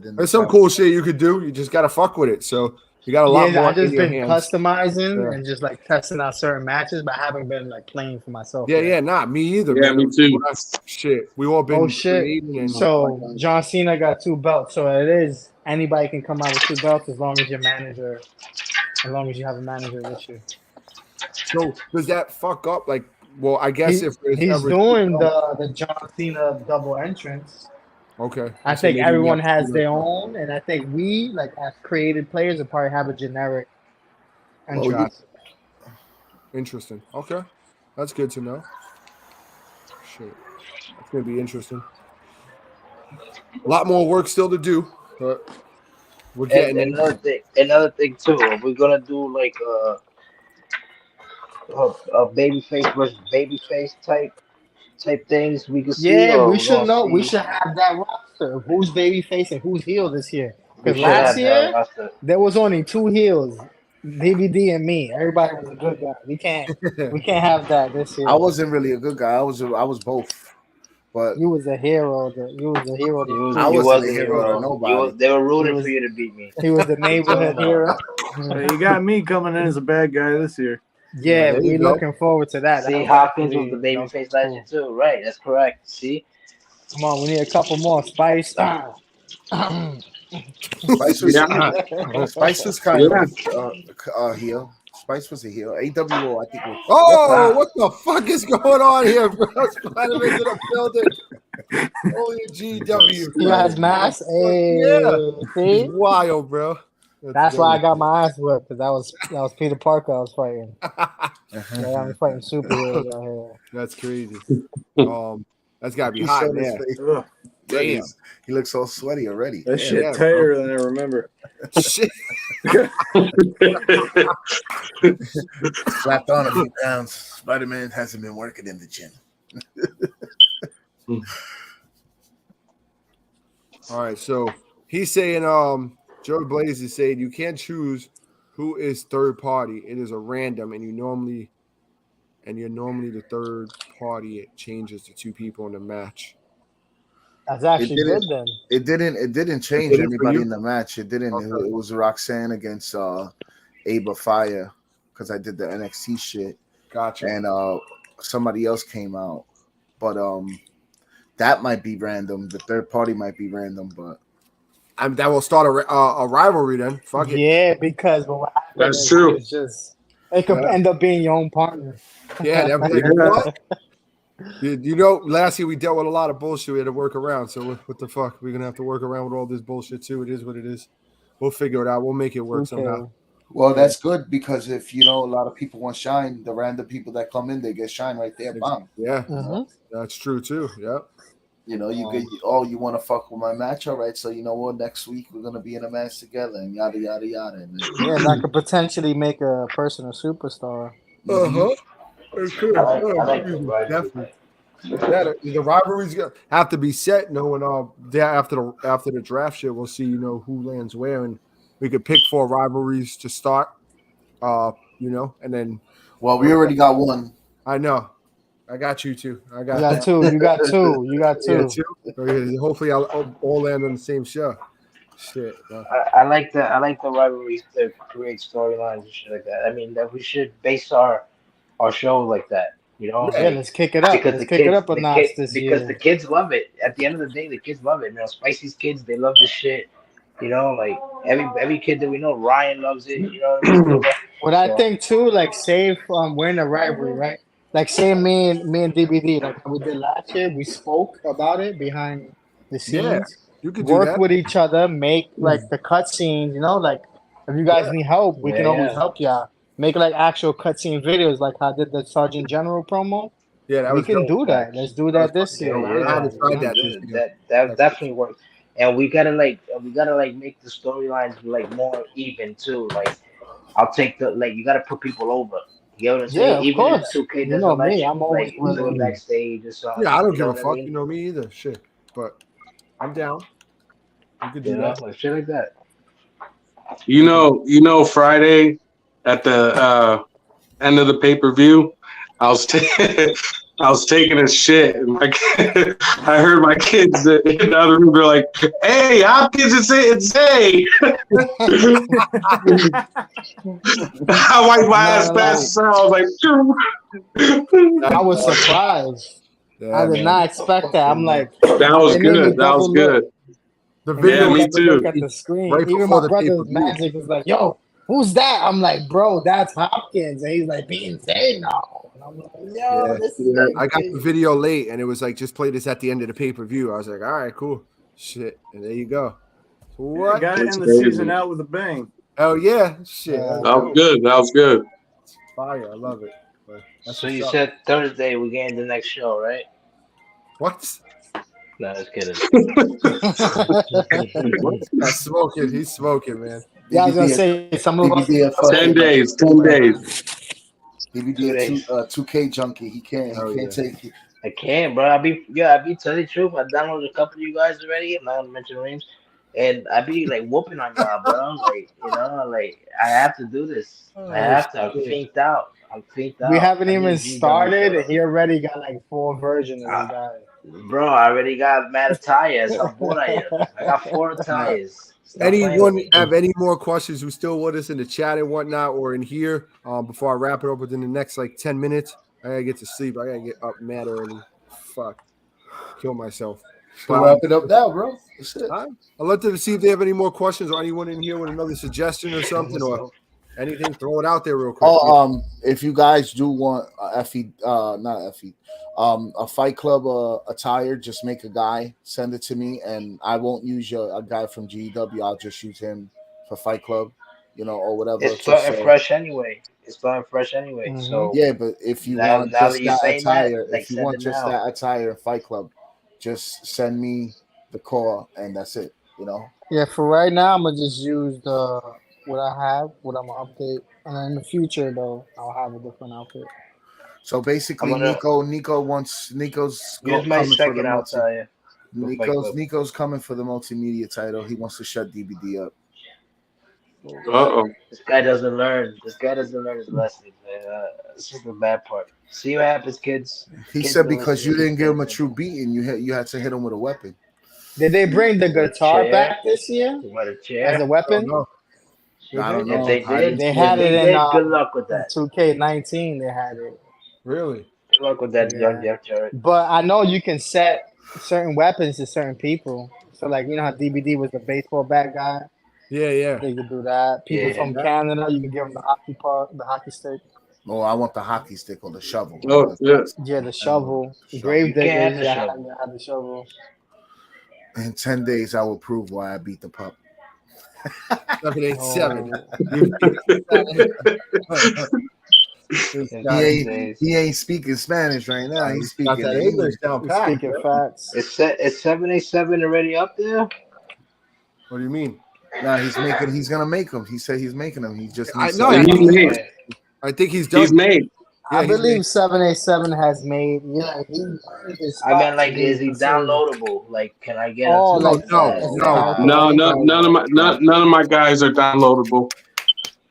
in. There's some cool shit you could do. You just gotta fuck with it. So you got a lot more. I've just been customizing and just like testing out certain matches, but I haven't been like playing for myself. Not me either. Yeah, me too. Shit, we all been. Oh shit! So John Cena got 2 belts. So it is anybody can come out with 2 belts as long as you have a manager with you. So does that fuck up? Like, well, I guess if he's doing the John Cena double entrance. Okay. I think everyone has their own, and I think we, like as created players, will probably have a generic entrance. Interesting. Okay. That's good to know. Shit. That's gonna be interesting. A lot more work still to do, but we're getting another thing too. We're gonna do like a babyface versus babyface type things. We can see. Yeah, we should know. We should have that roster. Who's babyface and who's heel this year? Because last year there was only 2 heels, DVD and me. Everybody was a good guy. We can't have that this year. I wasn't really a good guy. I was both. But you was a hero. You was a hero. I wasn't a hero to nobody. They were rooting for you to beat me. He was the neighborhood hero. You got me coming in as a bad guy this year. Yeah, we're looking forward to that. See, Hopkins was the babyface legend too, right? That's correct. See, come on, we need a couple more. Spice. Spice was kind of heel. Spice was a heel. AWO, I think. What the fuck is going on here, bro? Spider-Man's in the building. Only G.W. He has mask. See? Wild, bro. That's why I got my ass whipped, because that was Peter Parker I was fighting. I was fighting superheroes out here. That's crazy. That's gotta be hot. Yeah. Damn. He looks so sweaty already. That shit tighter than I remember. Shit. Slapped on a few pounds. Spider-Man hasn't been working in the gym. All right, so he's saying Joe Blaze is saying you can't choose who is third party. It is a random, and you're normally the third party. It changes to 2 people in the match. That's actually good then. It didn't change anybody in the match. It didn't. Okay. It was Roxanne against Ava Fire because I did the NXT shit. Gotcha. And somebody else came out, but that might be random. The third party might be random, but. That will start a rivalry then. Fuck it. Yeah, because that's true. It's just it could end up being your own partner. Yeah, that'd be like, what? You know, last year we dealt with a lot of bullshit. We had to work around. So what the fuck? We're gonna have to work around with all this bullshit too. It is what it is. We'll figure it out. We'll make it work somehow. Well, that's good because if a lot of people want shine, the random people that come in, they get shine right there. Bomb. Yeah, that's true too. Yep. You get you want to fuck with my match, all right? So you know what? Next week we're gonna be in a match together, and yada yada yada. And that could potentially make a person a superstar. It could. I like the rivalry. Definitely. The rivalries have to be set. Knowing after the draft shit, we'll see. Who lands where, and we could pick 4 rivalries to start. And then. Well, we already got one. I know. I got you too. I got You got two. You got two. You got two. Yeah, 2. Hopefully, I'll all land on the same show. Shit. I like the rivalries to create storylines and shit like that. I mean, that we should base our show like that. Yeah, let's kick it up. Because let's kick it up a notch this year. Because the kids love it. At the end of the day, the kids love it. Spicy's kids, they love this shit. Like every kid that we know, Ryan loves it. What I think too, like, say we're in a rivalry, right? Like, say me and DBD, like we did last year, we spoke about it behind the scenes. Yeah, you could work with each other, make like the cutscenes. Like if you guys need help, we can always help y'all. Make like actual cutscene videos, like how I did the Sergeant General promo. Yeah, we can do that. Let's do that this year. That definitely works. And we gotta make the storylines like more even too. Like I'll take you gotta put people over. You know what I'm saying? Yeah, of even course. if 2K doesn't let you, I'm always do it backstage or something. Yeah, I don't give a fuck. Me either. Shit, but I'm down. You could do that. Like shit like that. Friday at the end of the pay-per-view, I was taking a shit, and I heard my kids in the other room. They're like, "Hey, Hopkins, it's Zay." I wiped my ass fast, so I was like, I was surprised. Yeah, I did not expect that. I'm like, that was good. That was good. The video, me too. Look at the screen. Right. Even my brother's Magic was like, "Yo, who's that?" I'm like, "Bro, that's Hopkins," and he's like, "Being Zay now." And I'm like, "Yo, this is." I got the video late, and it was like, just play this at the end of the pay-per-view. I was like, "All right, cool, shit," and there you go. What? Got to end the season out with a bang. Oh yeah, shit. That was good. That was good. Fire, I love it. So you said Thursday we're getting the next show, right? What? No, just kidding. He's smoking. He's smoking, man. Yeah, I was gonna say some of us. 10 days. 10 days. DVD 2K junkie. He can't take it. I can't, bro. I be telling the truth. I downloaded a couple of you guys already. I'm not gonna mention names. And I be like whooping on y'all, bro. Like I have to do this. I have to. I'm finked out. We haven't even started, and he already got like 4 versions of the guy. Bro, I already got mad attires. How bored I am. I got 4 attires. Anyone have any more questions who's still with us in the chat and whatnot, or in here? Before I wrap it up within the next like 10 minutes, I gotta get to sleep. I gotta get up mad early. Fuck, kill myself. So wrap it up now, bro. I'd love to see if they have any more questions, or anyone in here with another suggestion or something, or anything. Throw it out there real quick. If you guys do want a Fight Club attire, just make a guy, send it to me, and I won't use a guy from G.E.W. I'll just use him for Fight Club, or whatever. It's starting fresh anyway. Mm-hmm. So yeah, but if you want just that attire, that attire in Fight Club, just send me the core, and that's it. Yeah, for right now, I'm gonna just use what I have, what I'm gonna update, and then in the future though, I'll have a different outfit. So basically, Nico's my second outside. Nico's coming for the multimedia title. He wants to shut DVD up. This guy doesn't learn. His lessons. This is the bad part. See what happens, kids. He said because you didn't give him a true beating, you had to hit him with a weapon. Did they bring the guitar back this year? What, a chair? As a weapon? I don't know. If they did, they had it in. Good luck with that. 2K19, they had it. Really? Good luck with that, Jared. But I know you can set certain weapons to certain people. So, like, you know how DBD was the baseball bat guy? Yeah. They could do that. People from Canada, you can give them the hockey stick. Oh, I want the hockey stick or the shovel. Oh, yes. Yeah, the shovel. Grave diggers, have the shovel. In 10 days, I will prove why I beat the pup. 787. He ain't speaking Spanish right now. He's speaking that English down pat. Speaking facts. Is 787 already up there? What do you mean? No, he's gonna make them. He said he's making them. He just needs I think he's done. He's made. Yeah, I believe 787 has made. Yeah, I mean, like, is he downloadable? Like, can I get no, none of my guys are downloadable.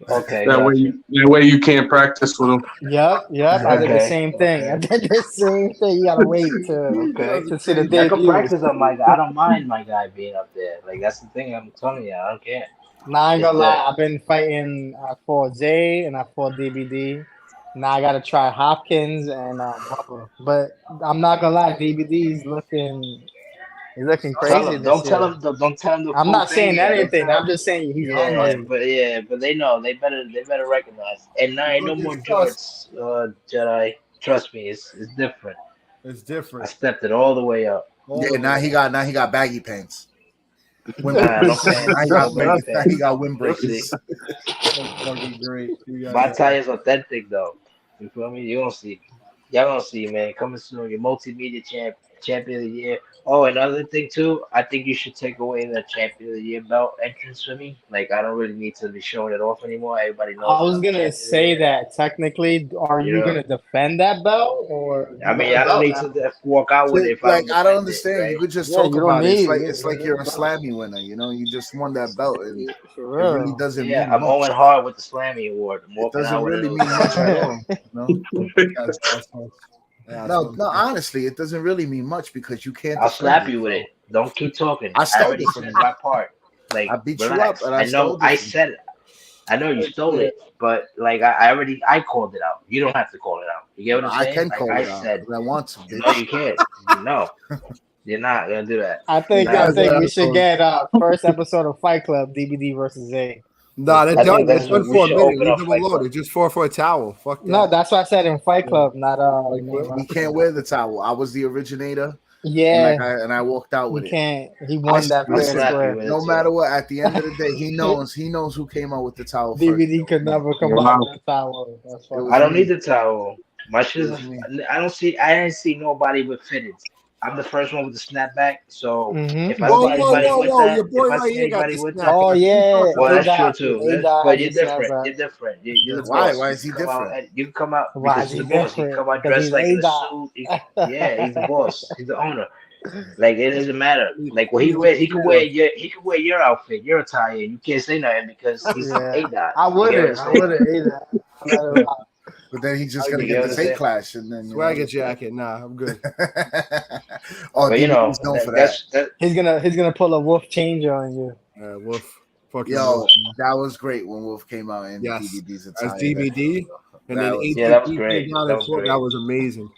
Okay. That way you can't practice with them. Yep. I did the same thing. You gotta wait to see the debut. I can practice on my guy. I don't mind my guy being up there. Like, that's the thing I'm telling you. I don't care. Nah, I ain't gonna lie. I've been fighting for Zay and I fought DBD. Now I gotta try Hopkins and Bubba. But I'm not gonna lie, DBD is looking crazy. Don't tell him. I'm not saying anything. I'm just saying he's hungry. But they know they better recognize. And now no more George Jedi. Trust me, it's different. It's different. I stepped it all the way up. Now he got baggy pants. He got windbreakers. Fucking great. My tie is authentic though. You feel me? Y'all gonna see, man. Coming soon. Your multimedia champion of the year. Oh, another thing too. I think you should take away the champion of the year belt entrance for me. Like, I don't really need to be showing it off anymore. Everybody knows. I was gonna say that technically, are you gonna defend that belt or? I mean, I don't need to walk out with it. Like, I don't understand. Right? You could just talk about it. It's like you're a Slammy winner. You know, you just won that belt, and it really doesn't. Yeah, mean I'm much. going hard with the Slammy award. It doesn't really mean much at all. No, honestly, it doesn't really mean much because you can't. I'll slap you with it. Don't keep talking. I already said my part. Like, I beat relax. you up, and I know I said it. I know you stole it, but like I called it out. You don't have to call it out. You get what I'm saying? I can call it out. I want to. No, you can't. No, you're not gonna do that. I think we should get first episode of Fight Club DBD versus A. No, they're done. That's one for a minute. Leave them alone. They just fought for a towel. Fuck that. No, that's what I said in Fight Club. Not we can't wear the towel. I was the originator. Yeah, and I walked out with it. Can't. He won that. No matter what, at the end of the day, he knows who came out with the towel. DVD could never come out with the towel. I don't need the towel. My shit. I didn't see nobody with fitteds. I'm the first one with the snapback, so if I see anybody with that, your boy right here got this. Oh yeah, well that's true too. But you're different. You're different. You're why is he different? You can come out because he's the boss. You come out dressed like in a suit. Yeah, he's the boss. He's the owner. Like, it doesn't matter. Like, what he could wear your outfit, your attire. You can't say nothing because he's A-Dot. I wouldn't A-Dot. But then he's just gonna get the fake clash, and then swagger jacket. Nah, I'm good. But you know, he's gonna pull a Wolf changer on you. Wolf. Yo, that was great when Wolf came out in DVD's attire. As DVD, and then that was great. That was amazing.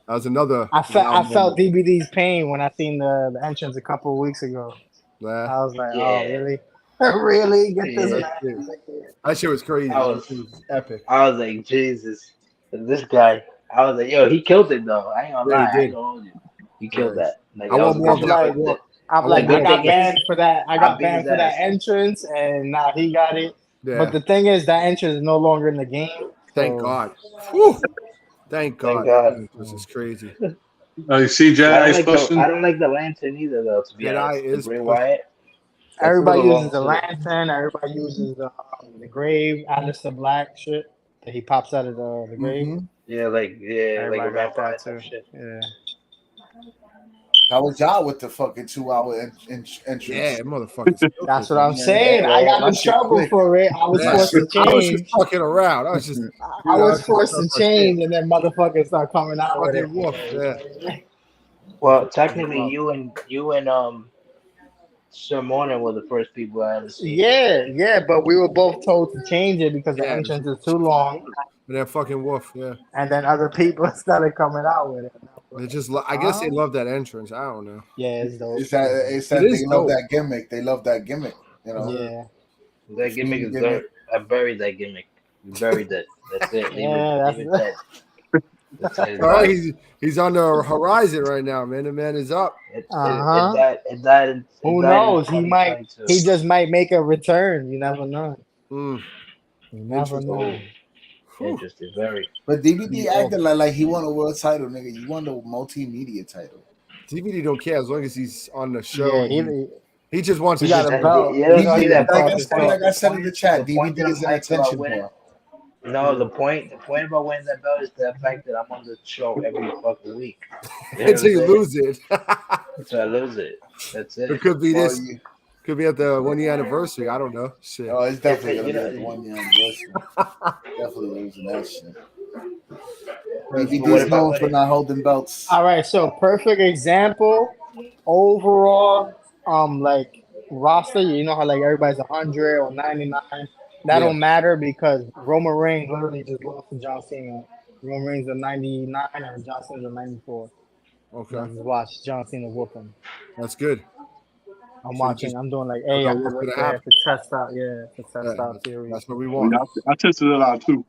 That was another. I felt DBD's pain when I seen the entrance a couple of weeks ago. Yeah. I was like, oh, really? Really? Get this man. That shit was crazy. It was epic. I was like, Jesus, this guy. I was like, yo, he killed it though. I ain't gonna lie. I ain't gonna hold you. He killed that. Like, I want more of that. I got banned for that. I got banned for that entrance, and now he got it. Yeah. But the thing is, that entrance is no longer in the game. Thank God. Whew. Thank God. This is crazy. See, Jedi's pushing. I don't like the lantern either, though. To be honest, Bray Wyatt. Everybody uses the lantern. Everybody uses the grave. Alistair Black shit that he pops out of the grave. Yeah, like a vampire too. Shit. Yeah. How was y'all with the fucking 2-hour entrance? Yeah, motherfuckers. That's what I'm saying. I got in trouble for it. I was forced to change. I was just fucking around. I was forced to change, and then motherfuckers start coming out with it. Yeah. Well, technically, you and Sir Morning were the first people I had to see. Yeah, but we were both told to change it because the entrance is too long. And that fucking Wolf, yeah. And then other people started coming out with it. They just, I guess they love that entrance. I don't know. Yeah, it's dope. They love that gimmick. They love that gimmick. You know. Yeah. That gimmick is dirt. I buried that gimmick. You buried it. That's it. Leave it dead. He's on the horizon right now, man. The man is up. It died Who knows? He just might make a return. You never know. You never know. Interesting, very. But DVD acted like he won a world title, nigga. You won the multimedia title. DVD don't care as long as he's on the show. Yeah, he just wants to got a belt. Like I said in the chat, DVD is an attention whore. No, the point about winning that belt is the fact that I'm on the show every fucking week. Until you lose it. Until I lose it. That's it. It could be this. Could be at the 1 year anniversary. I don't know. Shit. Oh, it's definitely gonna be at the 1 year anniversary. Definitely losing that shit. DVD's known for not holding belts. All right, so perfect example. Overall, like roster, you know how like everybody's 100 or 99. That don't matter because Roman Reigns literally just lost to John Cena. Roman Reigns is 99 and John Cena's a 94. Okay. I just watched John Cena whoop him. That's good. I'm watching. I'm doing like, hey, I'm right there to test out. Yeah, to test out theory. That's what we want. I tested it out too.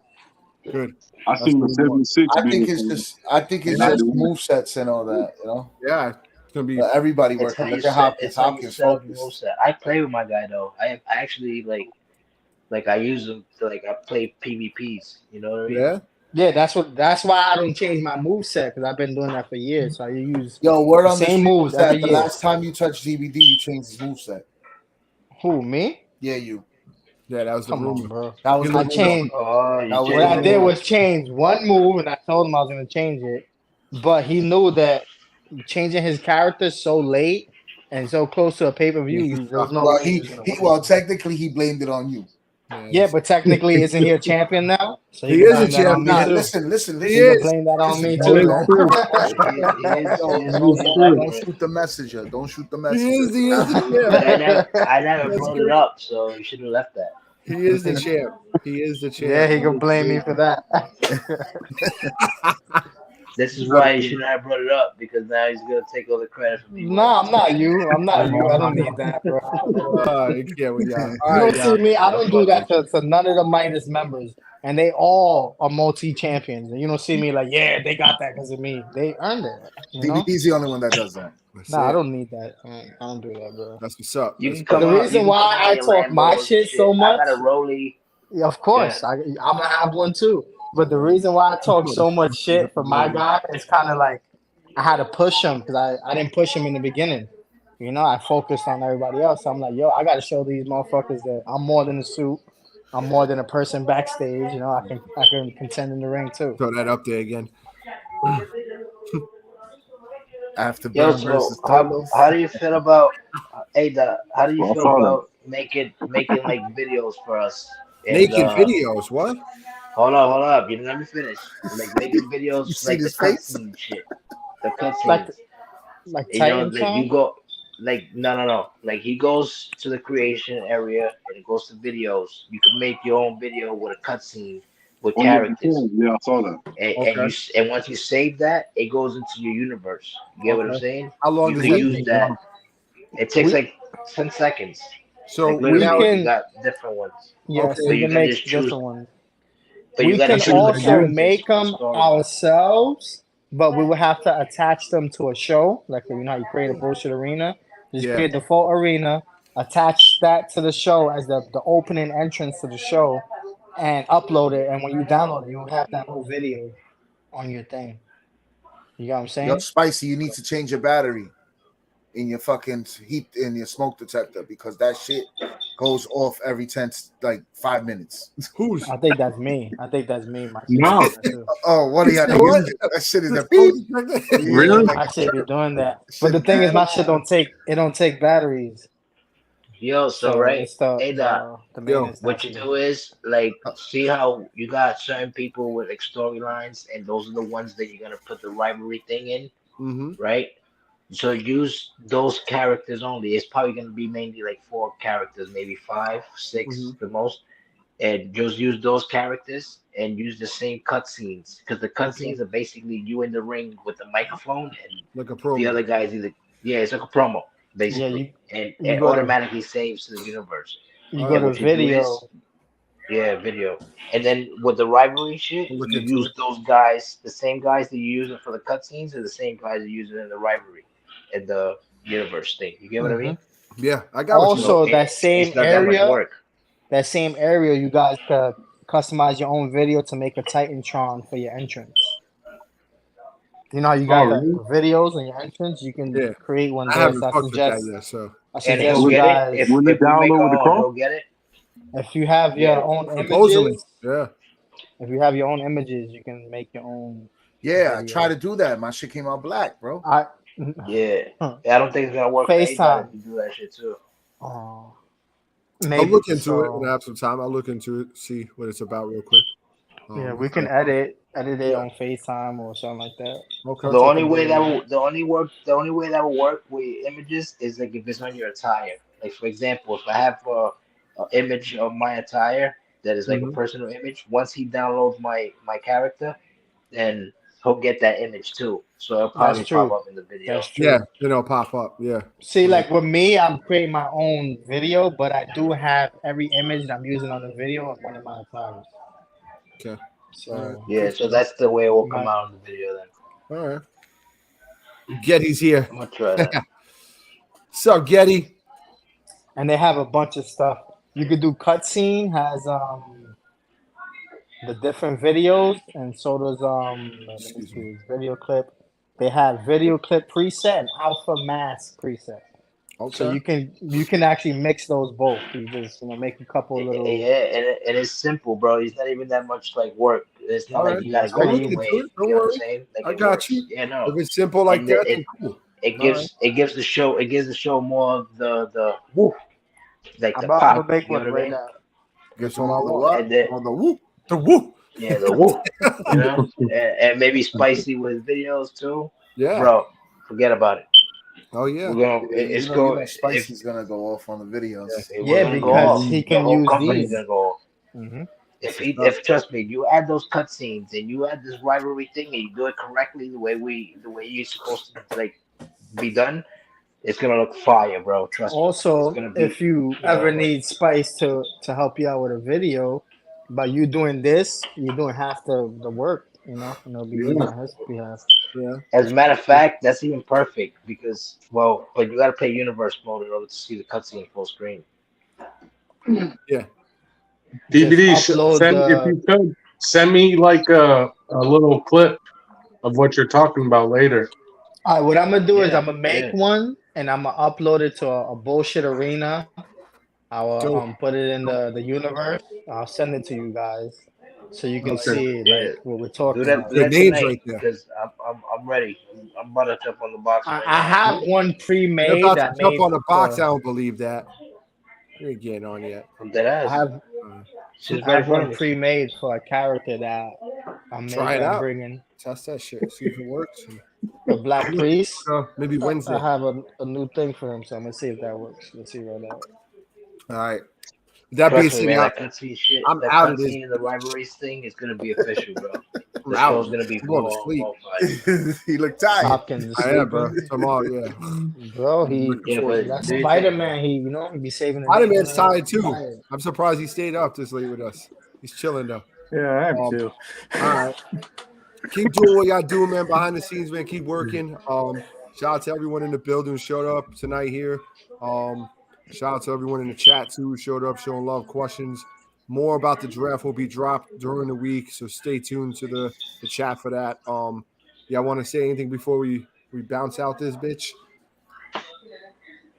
Good. I seen the 76. I think it's just movesets and all that. You know. Yeah. It's gonna be everybody working. Look at Hopkins focus. I play with my guy though. I actually like I use them to I play PvPs. You know what I mean? Yeah, that's why I don't change my moveset because I've been doing that for years. So I use word on the same moves every the year. last time you touched DVD, you changed his moveset. Who, me? Yeah, you. Yeah, that was the rumor, bro. That was I changed. What I did was change one move, and I told him I was going to change it. But he knew that changing his character so late and so close to a pay-per-view, there's no way. Well, technically, he blamed it on you. Yeah, but technically, isn't he a champion now? So he is a champion. Listen. He is. Blame that on me too. Don't shoot the messenger. Don't shoot the messenger. He is the champ. I never brought it up, so you should have left that. He is the champ. He is the champ. Yeah, he can blame me for that. This is why you shouldn't have brought it up because now he's gonna take all the credit from me. No, I'm not you. I'm not you. I don't need that, bro. You don't see me. I don't do that to none of the Midas members, and they all are multi-champions. And you don't see me like, yeah, they got that because of me. They earned it. DVD's the only one that does that. Nah, I don't need that. I don't do that, bro. That's what's up. The reason why I talk my shit so much. I got a Rolly. Yeah, of course, I'm gonna have one too. But the reason why I talk so much shit for my guy is kind of like I had to push him because I didn't push him in the beginning. You know, I focused on everybody else. So I'm like, yo, I got to show these motherfuckers that I'm more than a suit. I'm more than a person backstage. You know, I can contend in the ring too. Throw that up there again. After versus how do you feel about Ada? How do you feel about making like videos for us? Making videos? What? Hold up. You didn't let me finish. Like making videos like the cutscene shit. The cutscenes. Like you know, like you go like no. Like he goes to the creation area and it goes to videos. You can make your own video with a cutscene with characters. Yeah, I saw that. And once you save that, it goes into your universe. You get what I'm saying? How long you does can use that? It takes like 10 seconds. So like, we can got different ones. Yeah, so you can make different ones. We can also make them ourselves, but we would have to attach them to a show. Like, you know how you create a bullshit arena? Just create the full arena, attach that to the show as the opening entrance to the show, and upload it. And when you download it, you'll have that whole video on your thing. You know what I'm saying? Yo, Spicy, you need to change your battery in your fucking heat in your smoke detector because that shit goes off every 5 minutes. Who's? I think that's me. My no. Oh, what are you doing? That shit is a really? I should be doing that. But the thing is, my shit don't take batteries. Yo, so right, what you do is like see how you got certain people with like storylines, and those are the ones that you're gonna put the rivalry thing in, right? So use those characters only. It's probably gonna be mainly like 4 characters, maybe 5, 6 the most, and just use those characters and use the same cutscenes because the cutscenes are basically you in the ring with the microphone and like a promo. The other guys it's like a promo. Basically, and it automatically saves to the universe. You go to video. Yeah, video. And then with the rivalry shit, you use those guys, the same guys that you use for the cutscenes, are the same guys you use in the rivalry, in the universe thing. You get what I mean? Yeah, I got. Also, that same area, that same area, you guys could customize your own video to make a Titantron for your entrance. You know how you got the videos on your entrance? You can create one there. So I suggest you guys. If we make our own, he'll get it. If you have your own images, if you have your own images, you can make your own. Yeah, I try to do that. My shit came out black, bro. I don't think it's gonna work. FaceTime to do that shit too. Maybe, I'll look into it when I have some time. I'll look into it, see what it's about real quick. Yeah, we can edit it on FaceTime or something like that. Okay. The only way that will work with images is like if it's on your attire. Like for example, if I have an image of my attire that is like a personal image, once he downloads my character, then he'll get that image too. So it'll probably pop up in the video. That's true. Yeah, it'll pop up. Yeah. See, like with me, I'm creating my own video, but I do have every image that I'm using on the video of one of my attires. Okay. So so that's the way it will come out in the video then. All right. Getty's here. I'm gonna try that. So Getty. And they have a bunch of stuff. You could do cutscene, has the different videos, and so does let me see, video clip. They have video clip preset and alpha mask preset. Okay. So you can actually mix those both. You just make a couple little. Yeah, and it's simple, bro. It's not even that much like work. It's not like you gotta go anyway. You know what I'm saying? Like, I got you. Yeah, no. If it's simple like that, then cool. It gives the show more of the woo, like the pop. I'm gonna make one right now. Gets on all the what? On the woo. The woo. Yeah, the woo. You know, and maybe spicy with videos too. Yeah, bro. Forget about it. Oh yeah, it's going. Spicy's gonna go off on the videos. Yeah, because he can use these. Gonna go off. If trust me, you add those cutscenes and you add this rivalry thing and you do it correctly the way you're supposed to like be done, it's gonna look fire, bro. Trust me. Also, if you ever need Spice to help you out with a video, by you doing this, you're doing half the work, and it'll be on his behalf. Yeah. As a matter of fact, that's even perfect because but you gotta play universe mode in order to see the cutscene full screen. Yeah. DVD, if you could send me like a little clip of what you're talking about later. All right, what I'm gonna do is I'm gonna make one and I'm gonna upload it to a bullshit arena. I'll put it in the universe. I'll send it to you guys so you can see like what we're talking about. The names right there. Because I'm ready. I'm about to jump on the box. I have one pre-made. You're about to jump on the box. I don't believe that. You ain't getting on yet. I have one pre-made for a character that I'm bringing. Test that shit. See if it works. The Black Priest. Maybe Wednesday. I have a new thing for him, so I'm gonna see if that works. Let's see right now. All right. That being said, I'm out of this. The rivalries thing is gonna be official, bro. I'm out. Gonna be going to sleep. He looked tired. Hopkins, I am, bro. Tomorrow, yeah. Bro, that's Spider-Man. He be saving. Spider-Man's tired too. I'm surprised he stayed up this late with us. He's chilling though. Yeah, I am too. All right. Keep doing what y'all do, man. Behind the scenes, man. Keep working. Shout out to everyone in the building who showed up tonight here. Shout out to everyone in the chat too who showed up, showing love, questions. More about the draft will be dropped during the week, so stay tuned to the chat for that. I want to say anything before we bounce out this bitch?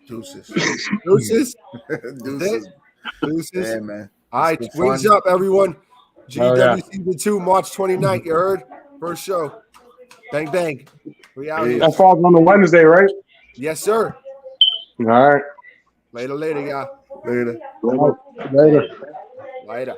Deuces. Deuces? Deuces. Yeah, man. All right, wings up, everyone. G.W. Season 2, March 29th. You heard? First show. Bang, bang. We out here. That falls on a Wednesday, right? Yes, sir. All right. Later, y'all. Later. Later. Later.